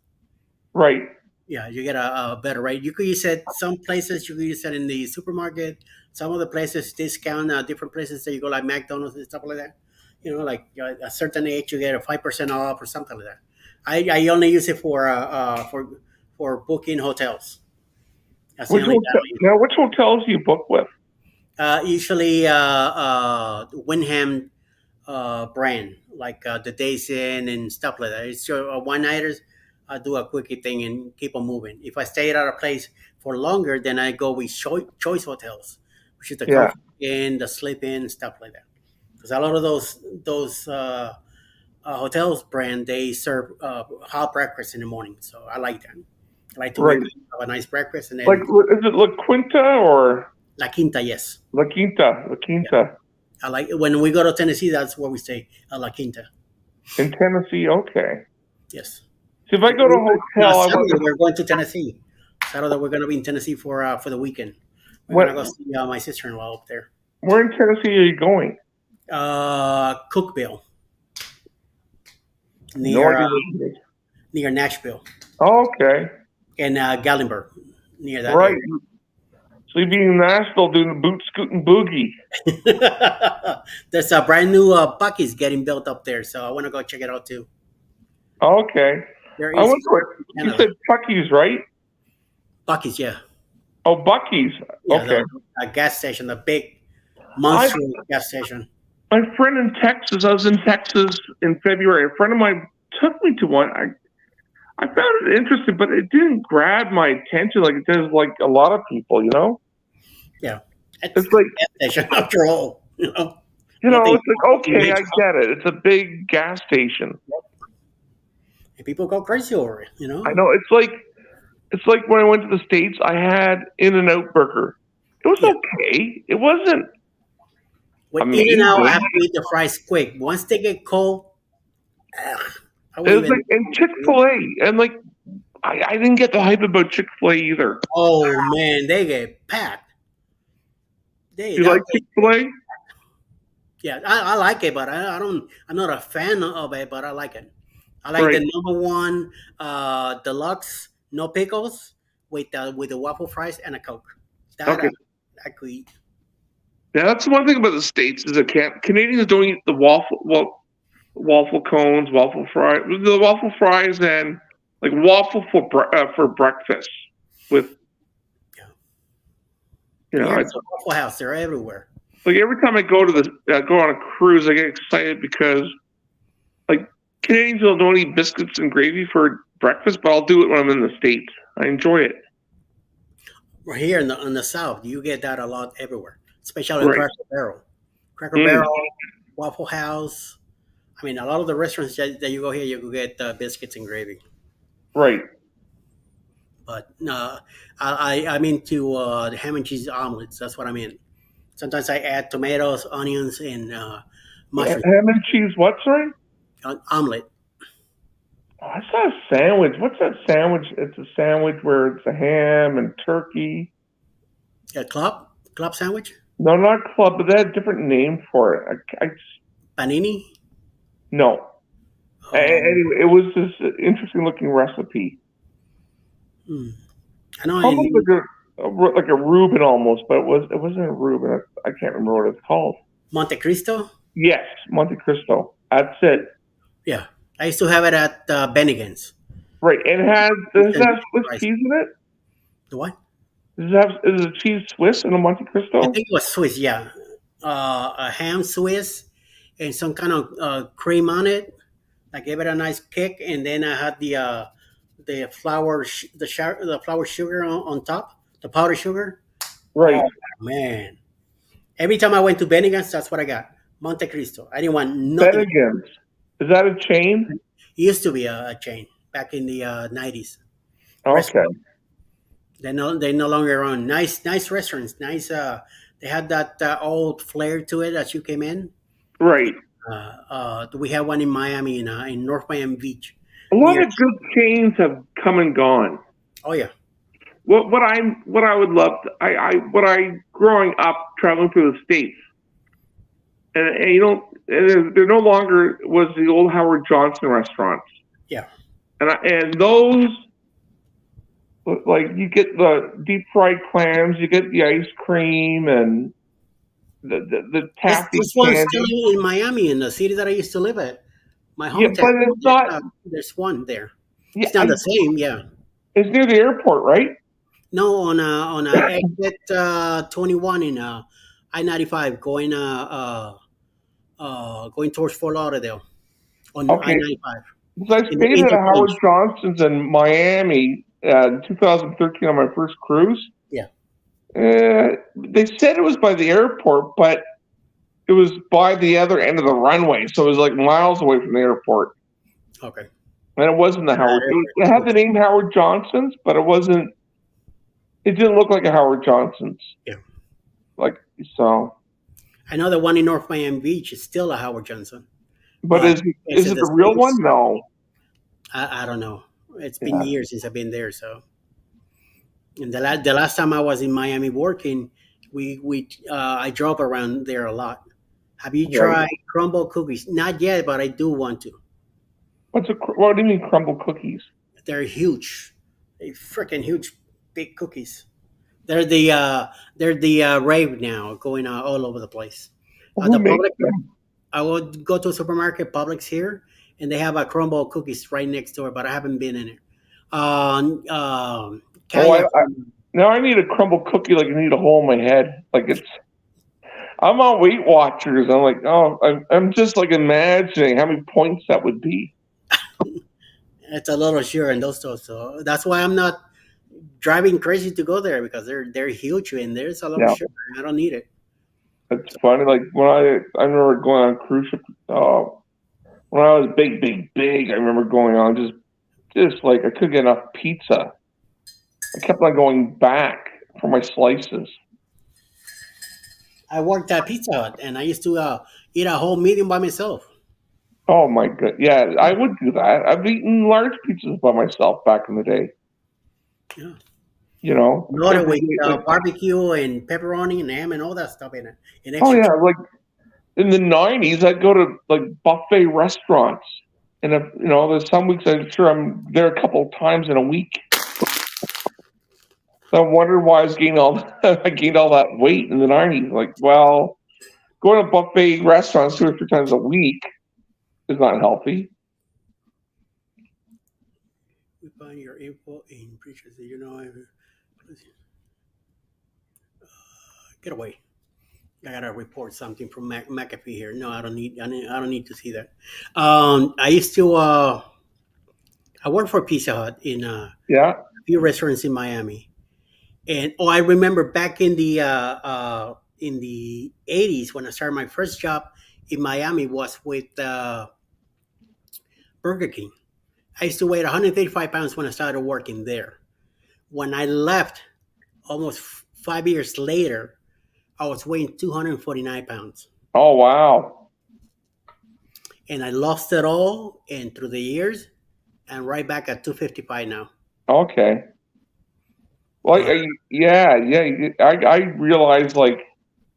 [SPEAKER 2] Right.
[SPEAKER 1] yeah, you get a better rate. You could use it some places. You could use it in the supermarket. Some of the places discount. Different places that you go like McDonald's and stuff like that. Like a certain age, you get a 5% off or something like that. I only use it for booking hotels. That's the
[SPEAKER 2] Which
[SPEAKER 1] only time
[SPEAKER 2] hotel?
[SPEAKER 1] I use
[SPEAKER 2] Now, which hotels do you book with?
[SPEAKER 1] usually Wyndham brand, like the Days Inn and stuff like that. It's your one nighters. I do a quickie thing and keep on moving. If I stay at a place for longer, then I go with choice hotels, which is the
[SPEAKER 2] Yeah.
[SPEAKER 1] comfort inn, the sleep in, stuff like that. Because a lot of those hotels brand they serve hot breakfast in the morning, so I like that. I like to
[SPEAKER 2] Right.
[SPEAKER 1] wake up, have a nice breakfast, and
[SPEAKER 2] Like,
[SPEAKER 1] then
[SPEAKER 2] is it La Quinta or
[SPEAKER 1] La Quinta, yes.
[SPEAKER 2] La Quinta? La
[SPEAKER 1] Yeah.
[SPEAKER 2] Quinta
[SPEAKER 1] I like when we go to Tennessee. That's where we stay at La Quinta.
[SPEAKER 2] in Tennessee. Okay.
[SPEAKER 1] Yes.
[SPEAKER 2] So if I go to a hotel, I want
[SPEAKER 1] Saturday we're going to Tennessee. Saturday we're going to be in Tennessee for the weekend. We're
[SPEAKER 2] what?
[SPEAKER 1] gonna go see my sister-in-law up there.
[SPEAKER 2] Where in Tennessee are you going?
[SPEAKER 1] Cookville,
[SPEAKER 2] No
[SPEAKER 1] near
[SPEAKER 2] idea what it is.
[SPEAKER 1] near Nashville,
[SPEAKER 2] Okay.
[SPEAKER 1] and Gallenberg, near that
[SPEAKER 2] Right.
[SPEAKER 1] area.
[SPEAKER 2] So you'd be in Nashville doing the boot scooting boogie.
[SPEAKER 1] There's a brand new Bucky's getting built up there, so I want to go check it out too.
[SPEAKER 2] Okay.
[SPEAKER 1] There
[SPEAKER 2] I
[SPEAKER 1] is
[SPEAKER 2] went to it. You
[SPEAKER 1] Canada.
[SPEAKER 2] said Chucky's, right?
[SPEAKER 1] Bucky's, yeah,
[SPEAKER 2] Oh, Bucky's.
[SPEAKER 1] yeah,
[SPEAKER 2] Okay.
[SPEAKER 1] the gas station, the big
[SPEAKER 2] I
[SPEAKER 1] monstrous gas station.
[SPEAKER 2] my friend in Texas. I was in Texas in February. A friend of mine took me to one. I found it interesting, but it didn't grab my attention like it does like a lot of people. You know,
[SPEAKER 1] Yeah, it's
[SPEAKER 2] it's like
[SPEAKER 1] a gas station after all. Nothing,
[SPEAKER 2] it's like
[SPEAKER 1] nothing
[SPEAKER 2] okay, I
[SPEAKER 1] major.
[SPEAKER 2] get it. It's a big gas station.
[SPEAKER 1] And people go crazy over it.
[SPEAKER 2] I know it's like It's like when I went to the States, I had In-N-Out Burger. It was
[SPEAKER 1] Yeah.
[SPEAKER 2] okay. It wasn't
[SPEAKER 1] With In and Out, I have
[SPEAKER 2] amazing.
[SPEAKER 1] to eat the fries quick. Once they get cold, ugh, I
[SPEAKER 2] It
[SPEAKER 1] won't
[SPEAKER 2] was
[SPEAKER 1] even.
[SPEAKER 2] like and Chick-fil-A, and like I didn't get the hype about Chick-fil-A either.
[SPEAKER 1] Oh man, they get packed. They
[SPEAKER 2] Do you like
[SPEAKER 1] that they
[SPEAKER 2] Chick-fil-A?
[SPEAKER 1] yeah, I like it, but I don't. I'm not a fan of it, but I like it. I like
[SPEAKER 2] Right.
[SPEAKER 1] the number one deluxe, no pickles, with the waffle fries and a coke. That
[SPEAKER 2] Okay.
[SPEAKER 1] I could eat.
[SPEAKER 2] Yeah, that's one thing about the States is that Canadians don't eat the waffle cones, the waffle fries, and like waffle for breakfast. With
[SPEAKER 1] Yeah,
[SPEAKER 2] you know,
[SPEAKER 1] here it's a waffle house. They're everywhere.
[SPEAKER 2] like every time I go on a cruise, I get excited because like Canadians don't eat biscuits and gravy for breakfast, but I'll do it when I'm in the States. I enjoy it.
[SPEAKER 1] We're here in the south. You get that a lot everywhere, especially in
[SPEAKER 2] Right.
[SPEAKER 1] Cracker Barrel. Cracker
[SPEAKER 2] Mm,
[SPEAKER 1] Barrel, Waffle House. I mean, a lot of the restaurants that you go here, you could get biscuits and gravy.
[SPEAKER 2] right.
[SPEAKER 1] But I'm into the ham and cheese omelets. That's what I mean. Sometimes I add tomatoes, onions, and mushrooms.
[SPEAKER 2] Ham and cheese. What? Sorry.
[SPEAKER 1] Omelet.
[SPEAKER 2] Oh, it's not a sandwich. What's that sandwich? It's a sandwich where it's a ham and turkey.
[SPEAKER 1] A club sandwich.
[SPEAKER 2] No, not club, but they had a different name for it.
[SPEAKER 1] Panini.
[SPEAKER 2] No.
[SPEAKER 1] Um,
[SPEAKER 2] Anyway, it was this interesting looking recipe.
[SPEAKER 1] hmm. I know
[SPEAKER 2] Almost
[SPEAKER 1] in
[SPEAKER 2] like a Reuben almost, but it wasn't a Reuben. I can't remember what it's called.
[SPEAKER 1] Monte Cristo.
[SPEAKER 2] Yes, Monte Cristo. That's it.
[SPEAKER 1] Yeah, I used to have it at Bennigan's.
[SPEAKER 2] Right. And does it
[SPEAKER 1] And
[SPEAKER 2] have Swiss
[SPEAKER 1] fries.
[SPEAKER 2] cheese in it?
[SPEAKER 1] The what?
[SPEAKER 2] Is it cheese Swiss in a Monte
[SPEAKER 1] I
[SPEAKER 2] Cristo?
[SPEAKER 1] think it was Swiss. Yeah, a ham Swiss and some kind of cream on it. I gave it a nice kick, and then I had the the flour sugar on top, the powdered sugar.
[SPEAKER 2] Right.
[SPEAKER 1] Oh man! Every time I went to Bennigan's, that's what I got. Monte Cristo. I didn't want nothing.
[SPEAKER 2] Bennigan's. Is that a chain?
[SPEAKER 1] It used to be a chain back in the 90s.
[SPEAKER 2] Okay.
[SPEAKER 1] Restaurant. They no longer own nice restaurants. Nice. They had that old flair to it as you came in.
[SPEAKER 2] Right.
[SPEAKER 1] We have one in Miami in North Miami Beach
[SPEAKER 2] A lot
[SPEAKER 1] near.
[SPEAKER 2] of good chains have come and gone.
[SPEAKER 1] Oh yeah.
[SPEAKER 2] What I would love to, what I growing up traveling through the states and you know there no longer was the old Howard Johnson restaurants
[SPEAKER 1] Yeah.
[SPEAKER 2] and those like you get the deep fried clams, you get the ice cream and the taffy
[SPEAKER 1] This one's still
[SPEAKER 2] candy.
[SPEAKER 1] in Miami, in the city that I used to live at. My
[SPEAKER 2] Yeah,
[SPEAKER 1] hometown.
[SPEAKER 2] but it's not.
[SPEAKER 1] There's one there.
[SPEAKER 2] Yeah,
[SPEAKER 1] It's not the same. Yeah.
[SPEAKER 2] it's near the airport, right?
[SPEAKER 1] No, on exit 21 in I-95 going towards Fort Lauderdale on
[SPEAKER 2] Okay,
[SPEAKER 1] I-95
[SPEAKER 2] because I
[SPEAKER 1] in the
[SPEAKER 2] stayed at a Howard
[SPEAKER 1] interchange.
[SPEAKER 2] Johnson's in Miami in 2013 on my first cruise.
[SPEAKER 1] Yeah.
[SPEAKER 2] They said it was by the airport, but it was by the other end of the runway, so it was like miles away from the airport.
[SPEAKER 1] Okay.
[SPEAKER 2] And it wasn't the Howard. It had the name Howard Johnson's, but it wasn't. It didn't look like a Howard Johnson's.
[SPEAKER 1] Yeah.
[SPEAKER 2] Like so.
[SPEAKER 1] I know the one in North Miami Beach is still a Howard Johnson,
[SPEAKER 2] But
[SPEAKER 1] but
[SPEAKER 2] is it the real one? No.
[SPEAKER 1] I don't know. It's been
[SPEAKER 2] Yeah.
[SPEAKER 1] years since I've been there. So, and the last time I was in Miami working, we I drove around there a lot. Have you
[SPEAKER 2] Right.
[SPEAKER 1] tried crumble cookies? Not yet, but I do want to.
[SPEAKER 2] What do you mean crumble cookies?
[SPEAKER 1] They're huge. They freaking huge, big cookies. They're the rave now, going all over the place.
[SPEAKER 2] Who
[SPEAKER 1] The
[SPEAKER 2] makes
[SPEAKER 1] public.
[SPEAKER 2] them?
[SPEAKER 1] I would go to a supermarket, Publix here, and they have a crumble cookies right next door, but I haven't been in it.
[SPEAKER 2] Oh,
[SPEAKER 1] Kaya,
[SPEAKER 2] now I need a crumble cookie like I need a hole in my head. Like it's. I'm on Weight Watchers. I'm like, oh, I'm just like imagining how many points that would be.
[SPEAKER 1] it's a little sure in those stores, so that's why I'm not driving crazy to go there because they're huge and there's a lot of
[SPEAKER 2] Yeah,
[SPEAKER 1] sugar. I don't need it.
[SPEAKER 2] it's funny. Like when I remember going on a cruise ship. When I was big. I remember going on just like I couldn't get enough pizza. I kept on going back for my slices.
[SPEAKER 1] I worked at Pizza Hut, and I used to eat a whole medium by myself.
[SPEAKER 2] Oh my god, yeah, I would do that. I've eaten large pizzas by myself back in the day.
[SPEAKER 1] Yeah,
[SPEAKER 2] Like
[SPEAKER 1] loaded
[SPEAKER 2] every
[SPEAKER 1] with
[SPEAKER 2] day, like
[SPEAKER 1] barbecue and pepperoni and ham and all that stuff in it, and
[SPEAKER 2] oh
[SPEAKER 1] extra
[SPEAKER 2] yeah,
[SPEAKER 1] cheese.
[SPEAKER 2] like in the '90s, I'd go to like buffet restaurants, and if, there's some weeks I'm sure I'm there a couple of times in a week. So I wondered why I was gaining all I gained all that weight in the '90s. Like, well, going to buffet restaurants 2 or 3 times a week is not healthy.
[SPEAKER 1] We find your info in preachers. Get away. I gotta report something from McAfee here. No, I don't need to see that. I used to. I worked for Pizza Hut in
[SPEAKER 2] Yeah.
[SPEAKER 1] a few restaurants in Miami, and I remember back in the '80s when I started my first job in Miami was with Burger King. I used to weigh 135 pounds when I started working there. When I left, almost 5 years later, I was weighing 249 pounds.
[SPEAKER 2] Oh wow.
[SPEAKER 1] And I lost it all and through the years and right back at 255 now.
[SPEAKER 2] Okay. Well,
[SPEAKER 1] But
[SPEAKER 2] yeah, yeah. I realized like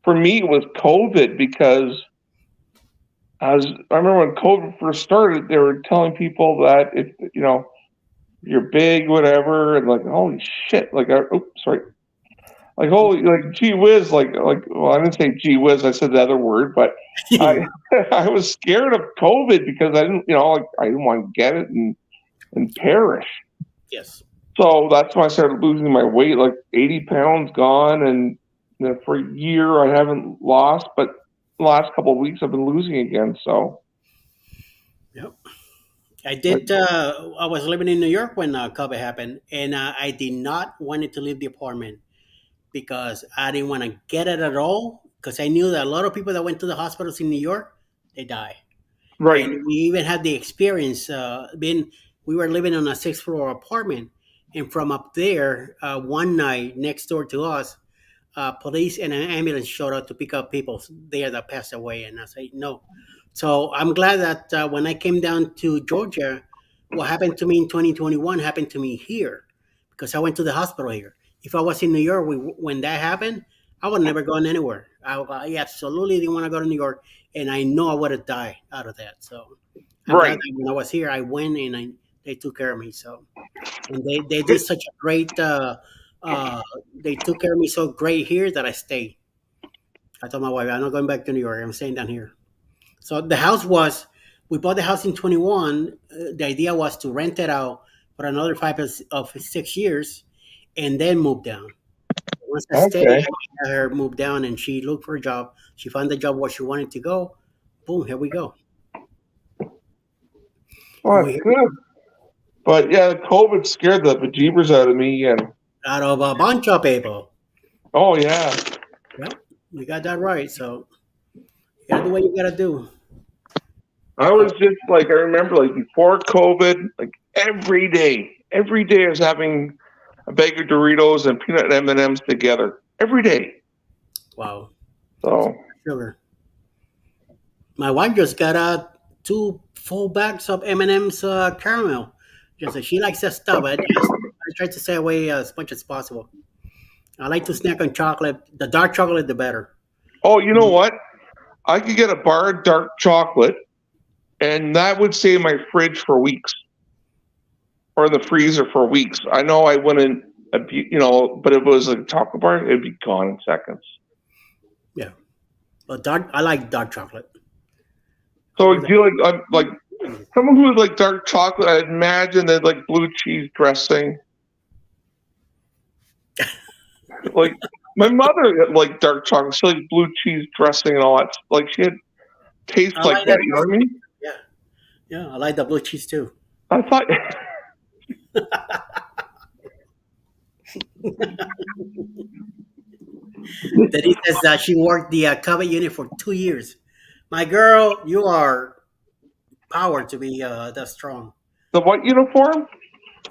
[SPEAKER 2] for me it was COVID because I remember when COVID first started, they were telling people that if you're big, whatever, and like holy shit, like sorry, like holy like gee whiz, like well I didn't say gee whiz, I said the other word, but I I was scared of COVID because I didn't like I didn't want to get it and perish.
[SPEAKER 1] yes.
[SPEAKER 2] So that's when I started losing my weight, like 80 pounds gone, and for a year I haven't lost, but the last couple of weeks I've been losing again. So,
[SPEAKER 1] Yep. I
[SPEAKER 2] but
[SPEAKER 1] did. I was living in New York when COVID happened, and I did not want to leave the apartment because I didn't want to get it at all. Because I knew that a lot of people that went to the hospitals in New York, they die.
[SPEAKER 2] right,
[SPEAKER 1] And we even had the experience. Being we were living on a sixth floor apartment, and from up there, one night next door to us, police and an ambulance showed up to pick up people there that passed away. And I say no. So I'm glad that when I came down to Georgia, what happened to me in 2021 happened to me here because I went to the hospital here. If I was in New York when that happened, I would never gone anywhere. I absolutely didn't want to go to New York, and I know I would have died out of that. So I'm glad
[SPEAKER 2] right.
[SPEAKER 1] that when I was here, I went and they took care of me. So and they did such a great uh, they took care of me so great here that I stayed. I told my wife I'm not going back to New York. I'm staying down here. So the house was we bought the house in 21. The idea was to rent it out for another 5 of 6 years and then move down. Once I stayed,
[SPEAKER 2] Okay.
[SPEAKER 1] I had her move down and she looked for a job. She found the job where she wanted to go. Boom, here we go. And
[SPEAKER 2] Well,
[SPEAKER 1] we
[SPEAKER 2] that's good. But yeah, COVID scared the bejeebers out of me. And
[SPEAKER 1] out of a bunch of people.
[SPEAKER 2] oh yeah,
[SPEAKER 1] Yep, you got that right. So you gotta do what you gotta do.
[SPEAKER 2] I was just like I remember like before COVID, like every day I was having a bag of Doritos and peanut M&Ms together every day.
[SPEAKER 1] Wow.
[SPEAKER 2] So
[SPEAKER 1] Sugar. My wife just got two full bags of M&M's caramel. Just she likes that stuff. I try to stay away as much as possible. I like to snack on chocolate. The dark chocolate, the better.
[SPEAKER 2] oh, you know what? I could get a bar of dark chocolate, and that would stay in my fridge for weeks or the freezer for weeks. I know I wouldn't, but if it was a chocolate bar, it'd be gone in seconds.
[SPEAKER 1] Yeah, but dark. I like dark chocolate.
[SPEAKER 2] So
[SPEAKER 1] All
[SPEAKER 2] do
[SPEAKER 1] that.
[SPEAKER 2] you like someone who would like dark chocolate? I'd imagine they'd like blue cheese dressing. Like my mother liked dark chocolate. She liked blue cheese dressing and all that. Like she had taste
[SPEAKER 1] I
[SPEAKER 2] like
[SPEAKER 1] like
[SPEAKER 2] that.
[SPEAKER 1] that
[SPEAKER 2] You know
[SPEAKER 1] too.
[SPEAKER 2] what I mean?
[SPEAKER 1] Yeah, yeah. I like the blue cheese too.
[SPEAKER 2] I thought,
[SPEAKER 1] That he says that she worked the cover unit for 2 years. My girl, you are powered to be that strong.
[SPEAKER 2] the what uniform?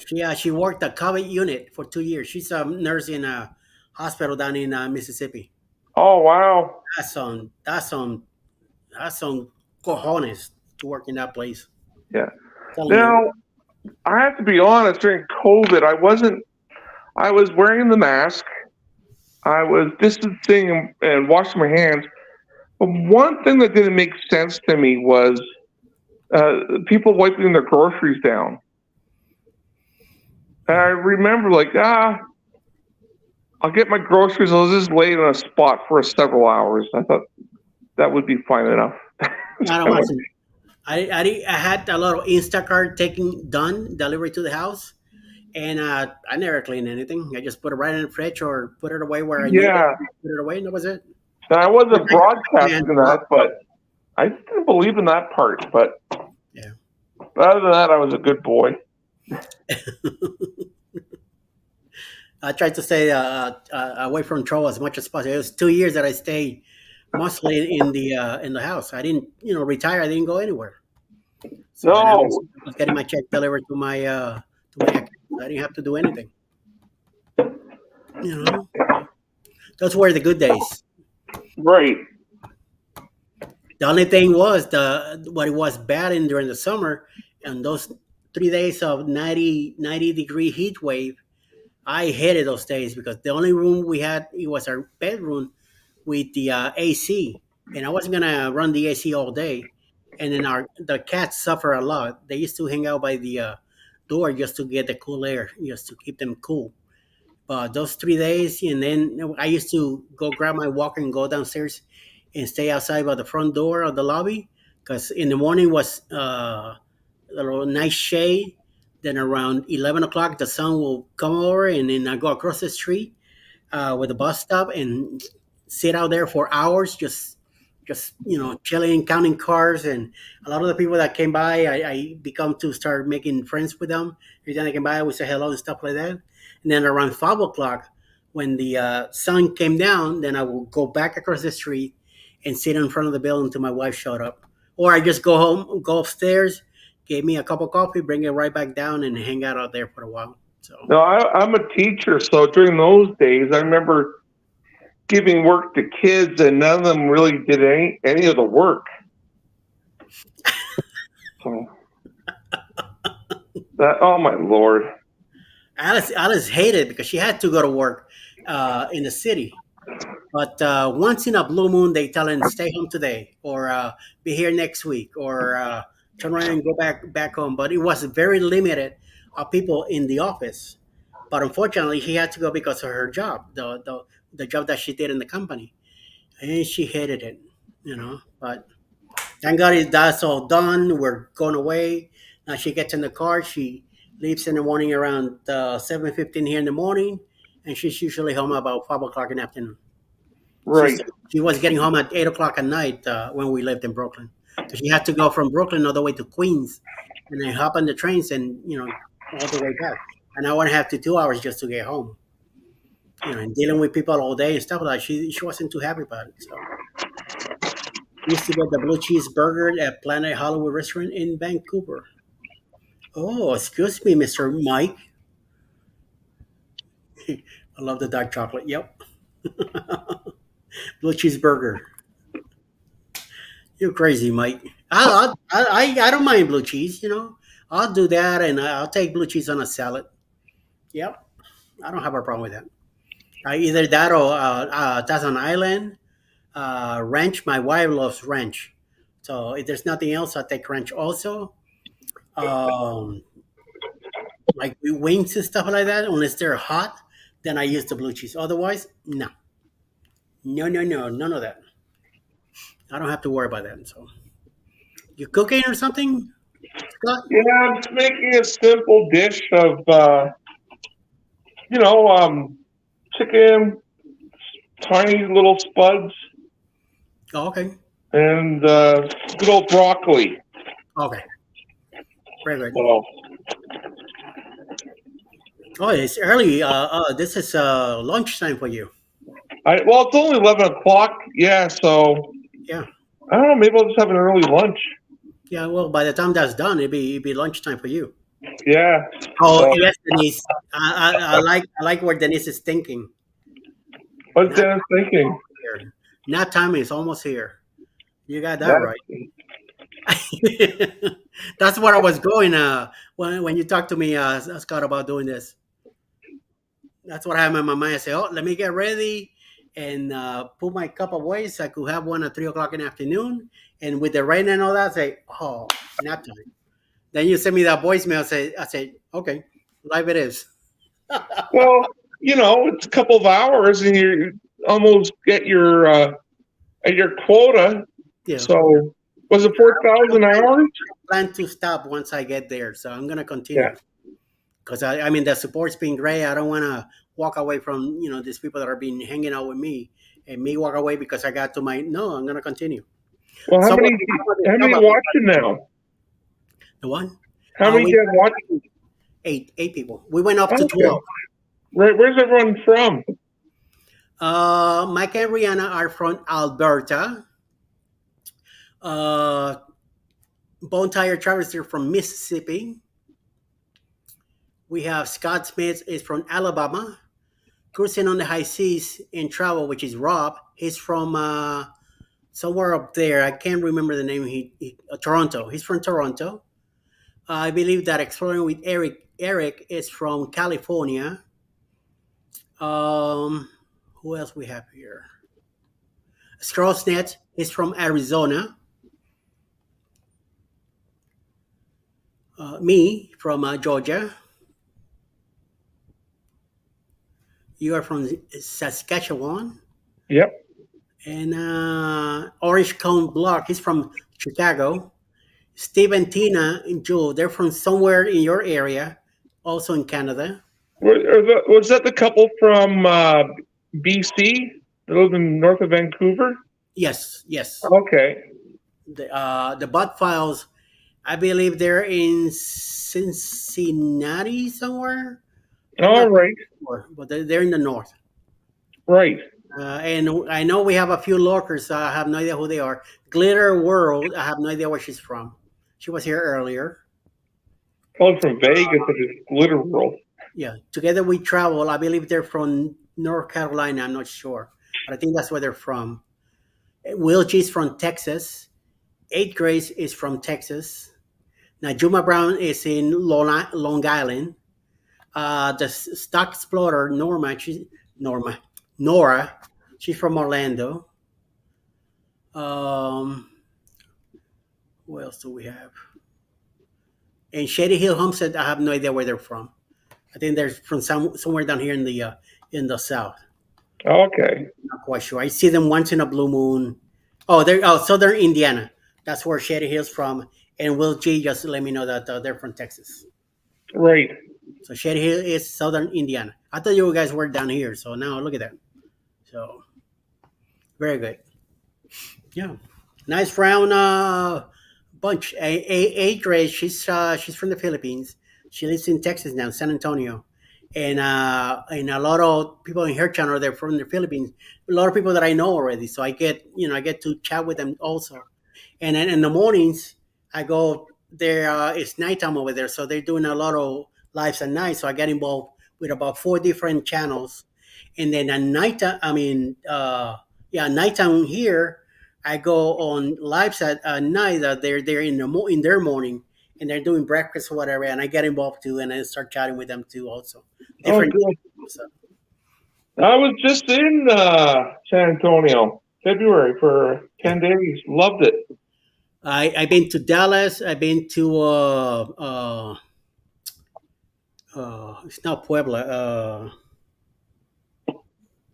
[SPEAKER 1] She worked the COVID unit for 2 years. She's a nurse in a hospital down in Mississippi.
[SPEAKER 2] Oh wow.
[SPEAKER 1] That's on cojones to work in that place.
[SPEAKER 2] Yeah.
[SPEAKER 1] Telling you.
[SPEAKER 2] Now I have to be honest. During COVID, I wasn't. I was wearing the mask. I was distancing and washing my hands. But one thing that didn't make sense to me was people wiping their groceries down. And I remember, like, I'll get my groceries. I'll just lay it on a spot for several hours. I thought that would be fine enough.
[SPEAKER 1] I don't want to. I had a lot of Instacart taking done delivery to the house, and I never cleaned anything. I just put it right in the fridge or put it away where I need it.
[SPEAKER 2] Yeah.
[SPEAKER 1] Put it away, and that was it.
[SPEAKER 2] And I
[SPEAKER 1] But
[SPEAKER 2] wasn't
[SPEAKER 1] I had
[SPEAKER 2] broadcasting that, but I didn't believe in that part. But
[SPEAKER 1] yeah.
[SPEAKER 2] other than that, I was a good boy.
[SPEAKER 1] I tried to stay away from trouble as much as possible. It was 2 years that I stayed mostly in the house. I didn't, retire. I didn't go anywhere. So and
[SPEAKER 2] No,
[SPEAKER 1] I was getting my check delivered to my account. I didn't have to do anything. You know, those were the good days.
[SPEAKER 2] right.
[SPEAKER 1] The only thing was the what it was bad in during the summer, and those 3 days of 90 degree heat wave. I hated those days because the only room we had it was our bedroom with the AC, and I wasn't gonna run the AC all day. And then the cats suffer a lot. They used to hang out by the door just to get the cool air, just to keep them cool. But those 3 days, and then I used to go grab my walker and go downstairs and stay outside by the front door of the lobby because in the morning was a little nice shade. Then around 11 o'clock, the sun will come over, and then I go across the street with the bus stop and sit out there for hours, just chilling, counting cars, and a lot of the people that came by, I become to start making friends with them. Every time they came by, we say hello and stuff like that. And then around 5 o'clock, when the sun came down, then I will go back across the street and sit in front of the building until my wife showed up, or I just go home, go upstairs, get me a cup of coffee, bring it right back down, and hang out there for a while. So
[SPEAKER 2] No, I'm a teacher, so during those days, I remember giving work to kids, and none of them really did any of the work. So that, oh my lord,
[SPEAKER 1] Alice hated it because she had to go to work in the city. But once in a blue moon, they tell him stay home today, or be here next week, or turn around and go back home. But it was very limited of people in the office. But unfortunately, he had to go because of her job, the job that she did in the company, and she hated it. But thank God that's all done. We're going away. Now she gets in the car. She leaves in the morning around 7:15 here in the morning, and she's usually home about 5 o'clock in the afternoon. She's
[SPEAKER 2] right,
[SPEAKER 1] she was getting home at 8 o'clock at night when we lived in Brooklyn. So she had to go from Brooklyn all the way to Queens, and then hop on the trains and all the way back. An hour and a half to 2 hours just to get home. And dealing with people all day and stuff like that. She wasn't too happy about it. So we used to get the blue cheeseburger at Planet Hollywood Restaurant in Vancouver. Oh, excuse me, Mr. Mike. I love the dark chocolate. Yep, blue cheeseburger. You're crazy, Mike. I don't mind blue cheese. I'll do that, and I'll take blue cheese on a salad. Yep, I don't have a problem with that. Either that or that's an island ranch. My wife loves ranch, so if there's nothing else, I'll take ranch also. Um, like with wings and stuff like that, unless they're hot, then I use the blue cheese. Otherwise, no, no, no, no, none of that. I don't have to worry about that. So, you cooking or something, Scott?
[SPEAKER 2] yeah. I'm just making a simple dish of chicken, tiny little spuds,
[SPEAKER 1] Oh, okay,
[SPEAKER 2] and good old broccoli.
[SPEAKER 1] okay, very good.
[SPEAKER 2] So
[SPEAKER 1] Oh, it's early. This is lunchtime for you.
[SPEAKER 2] well, it's only 11 o'clock. Yeah, so
[SPEAKER 1] Yeah,
[SPEAKER 2] I don't know. Maybe I'll just have an early lunch.
[SPEAKER 1] yeah. Well, by the time that's done, it'd be lunchtime for you.
[SPEAKER 2] Yeah.
[SPEAKER 1] Oh
[SPEAKER 2] So
[SPEAKER 1] yes, Denise. I like where Denise is thinking.
[SPEAKER 2] what's
[SPEAKER 1] Nap
[SPEAKER 2] Dennis thinking?
[SPEAKER 1] here. Nap time is almost here. You got that
[SPEAKER 2] That
[SPEAKER 1] right. That's where I was going. When you talked to me, Scott, about doing this, that's what I have in my mind. I say, oh, let me get ready and put my cup away so I could have one at 3 o'clock in the afternoon. And with the rain and all that, I say, oh, nap time. Then you send me that voicemail. I say, okay, live it is.
[SPEAKER 2] well, it's a couple of hours and you almost get your at your quota.
[SPEAKER 1] Yeah.
[SPEAKER 2] So was it 4,000 hours?
[SPEAKER 1] Plan to stop once I get there, so I'm gonna
[SPEAKER 2] Yeah.
[SPEAKER 1] continue because I mean the support's been great. I don't want to walk away from these people that are been hanging out with me and me walk away because I got to my no. I'm gonna continue.
[SPEAKER 2] Well, how
[SPEAKER 1] Some of
[SPEAKER 2] many how
[SPEAKER 1] some
[SPEAKER 2] many
[SPEAKER 1] of
[SPEAKER 2] watching now?
[SPEAKER 1] the one
[SPEAKER 2] How many
[SPEAKER 1] we
[SPEAKER 2] get watch?
[SPEAKER 1] eight people. We went up to
[SPEAKER 2] Okay.
[SPEAKER 1] 12.
[SPEAKER 2] Right. Where's everyone from?
[SPEAKER 1] Mike and Rihanna are from Alberta. Uh, Bone Tire Travis are from Mississippi. We have Scott Smith is from Alabama. Cruising on the high seas in travel, which is Rob. He's from somewhere up there. I can't remember the name. Toronto. He's from Toronto. I believe that exploring with Eric. Eric is from California. Um, who else we have here? Straussnet is from Arizona. Me from Georgia. You are from Saskatchewan.
[SPEAKER 2] Yep.
[SPEAKER 1] And Orange Cone Block. He's from Chicago. Steve and Tina and Joe, they're from somewhere in your area, also in Canada.
[SPEAKER 2] Was that the couple from BC that live in north of Vancouver?
[SPEAKER 1] Yes, yes.
[SPEAKER 2] Okay.
[SPEAKER 1] The Bot Files, I believe they're in Cincinnati somewhere. I'm
[SPEAKER 2] All
[SPEAKER 1] not
[SPEAKER 2] right.
[SPEAKER 1] sure, but they're in the north.
[SPEAKER 2] Right.
[SPEAKER 1] And I know we have a few lurkers. I have no idea who they are. Glitter World, I have no idea where she's from. She was here earlier.
[SPEAKER 2] Calling from Vegas, if it's Glitter World.
[SPEAKER 1] Yeah, together we travel. I believe they're from North Carolina. I'm not sure, but I think that's where they're from. Will G is from Texas. Eighth Grace is from Texas. Najuma Brown is in Long Island. The Stock Explorer, Norma, Nora, she's from Orlando. Um, who else do we have? And Shady Hill Homestead, I have no idea where they're from. I think they're from somewhere down here in the south.
[SPEAKER 2] Okay.
[SPEAKER 1] Not quite sure. I see them once in a blue moon. Southern Indiana. That's where Shady Hill's from. And Will G just let me know that they're from Texas.
[SPEAKER 2] Right.
[SPEAKER 1] So Shady Hill is Southern Indiana. I thought you guys were down here. So now look at that. So very good. Yeah, nice round bunch. Grace, she's from the Philippines. She lives in Texas now, San Antonio, and a lot of people in her channel they're from the Philippines. A lot of people that I know already, so I get to chat with them also. And then in the mornings, I go there. It's nighttime over there, so they're doing a lot of lives at night. So I get involved with about four different channels, and then at night, nighttime here, I go on lives at night. That they're in their morning, and they're doing breakfast or whatever, and I get involved too, and I start chatting with them too. Also,
[SPEAKER 2] Oh,
[SPEAKER 1] different.
[SPEAKER 2] good.
[SPEAKER 1] So,
[SPEAKER 2] I was just in San Antonio, February for 10 days. Loved it.
[SPEAKER 1] I've been to Dallas. I've been to it's not Puebla.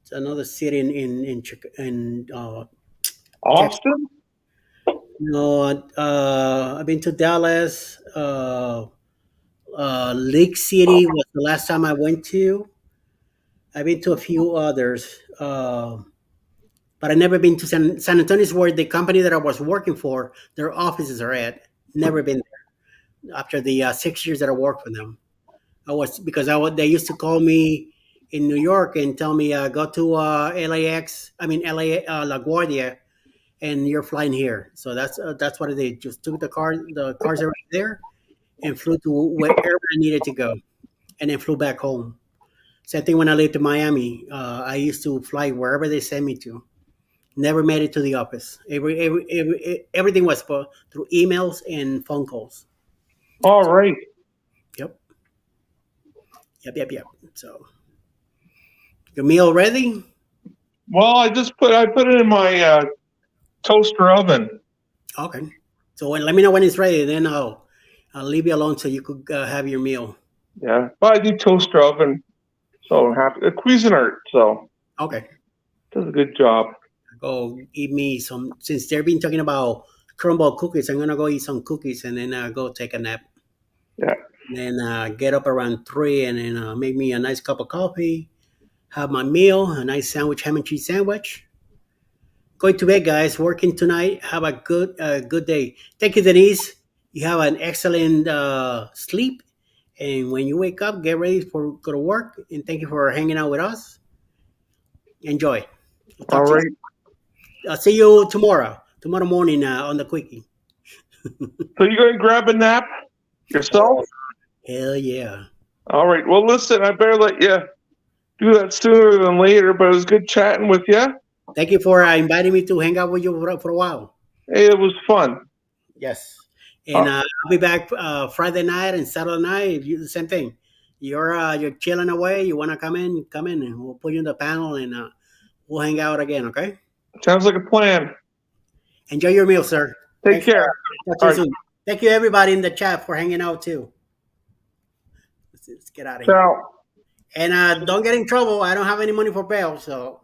[SPEAKER 1] It's another city in Texas.
[SPEAKER 2] Austin?
[SPEAKER 1] No, I've been to Dallas. Lake City was the last time I went to. I've been to a few others, but I never been to San Antonio. Is where the company that I was working for, their offices are at. Never been there after the 6 years that I worked for them. I was because I was, they used to call me in New York and tell me go to LAX. I mean LA LaGuardia, and you're flying here. So that's what they just took the cars over there, and flew to wherever I needed to go, and then flew back home. Same thing when I lived in Miami. I used to fly wherever they sent me to. Never made it to the office. Everything was through emails and phone calls.
[SPEAKER 2] All right.
[SPEAKER 1] Yep, yep. So your meal ready?
[SPEAKER 2] Well, I put it in my toaster oven.
[SPEAKER 1] Okay. So let me know when it's ready. Then I'll leave you alone so you could have your meal.
[SPEAKER 2] Yeah, but I do toaster oven, so happy. Cuisinart, so
[SPEAKER 1] Okay.
[SPEAKER 2] does a good job.
[SPEAKER 1] Go eat me some. Since they've been talking about crumble cookies, I'm gonna go eat some cookies and then go take a nap.
[SPEAKER 2] Yeah,
[SPEAKER 1] Then get up around 3 and then make me a nice cup of coffee. Have my meal, a nice sandwich, ham and cheese sandwich. Going to bed, guys. Working tonight. Have a good day. Thank you, Denise. You have an excellent sleep. And when you wake up, get ready for go to work. And thank you for hanging out with us. Enjoy. I'll
[SPEAKER 2] all
[SPEAKER 1] talk to you.
[SPEAKER 2] right.
[SPEAKER 1] I'll see you tomorrow. Tomorrow morning on the quickie.
[SPEAKER 2] So you going to grab a nap yourself?
[SPEAKER 1] Oh, hell yeah.
[SPEAKER 2] All right. Well, listen, I better let you do that sooner than later, but it was good chatting with you.
[SPEAKER 1] Thank you for inviting me to hang out with you for a while.
[SPEAKER 2] Hey, it was fun.
[SPEAKER 1] Yes.
[SPEAKER 2] Uh,
[SPEAKER 1] And I'll be back Friday night and Saturday night. You the same thing. You're chilling away. You want to come in, and we'll put you in the panel and we'll hang out again. Okay.
[SPEAKER 2] Sounds like a plan.
[SPEAKER 1] Enjoy your meal, sir.
[SPEAKER 2] Take
[SPEAKER 1] Thanks.
[SPEAKER 2] care.
[SPEAKER 1] Talk to
[SPEAKER 2] All
[SPEAKER 1] you
[SPEAKER 2] right.
[SPEAKER 1] soon. Thank you, everybody in the chat, for hanging out too. Let's get out of here.
[SPEAKER 2] Ciao.
[SPEAKER 1] And don't get in trouble. I don't have any money for bail, so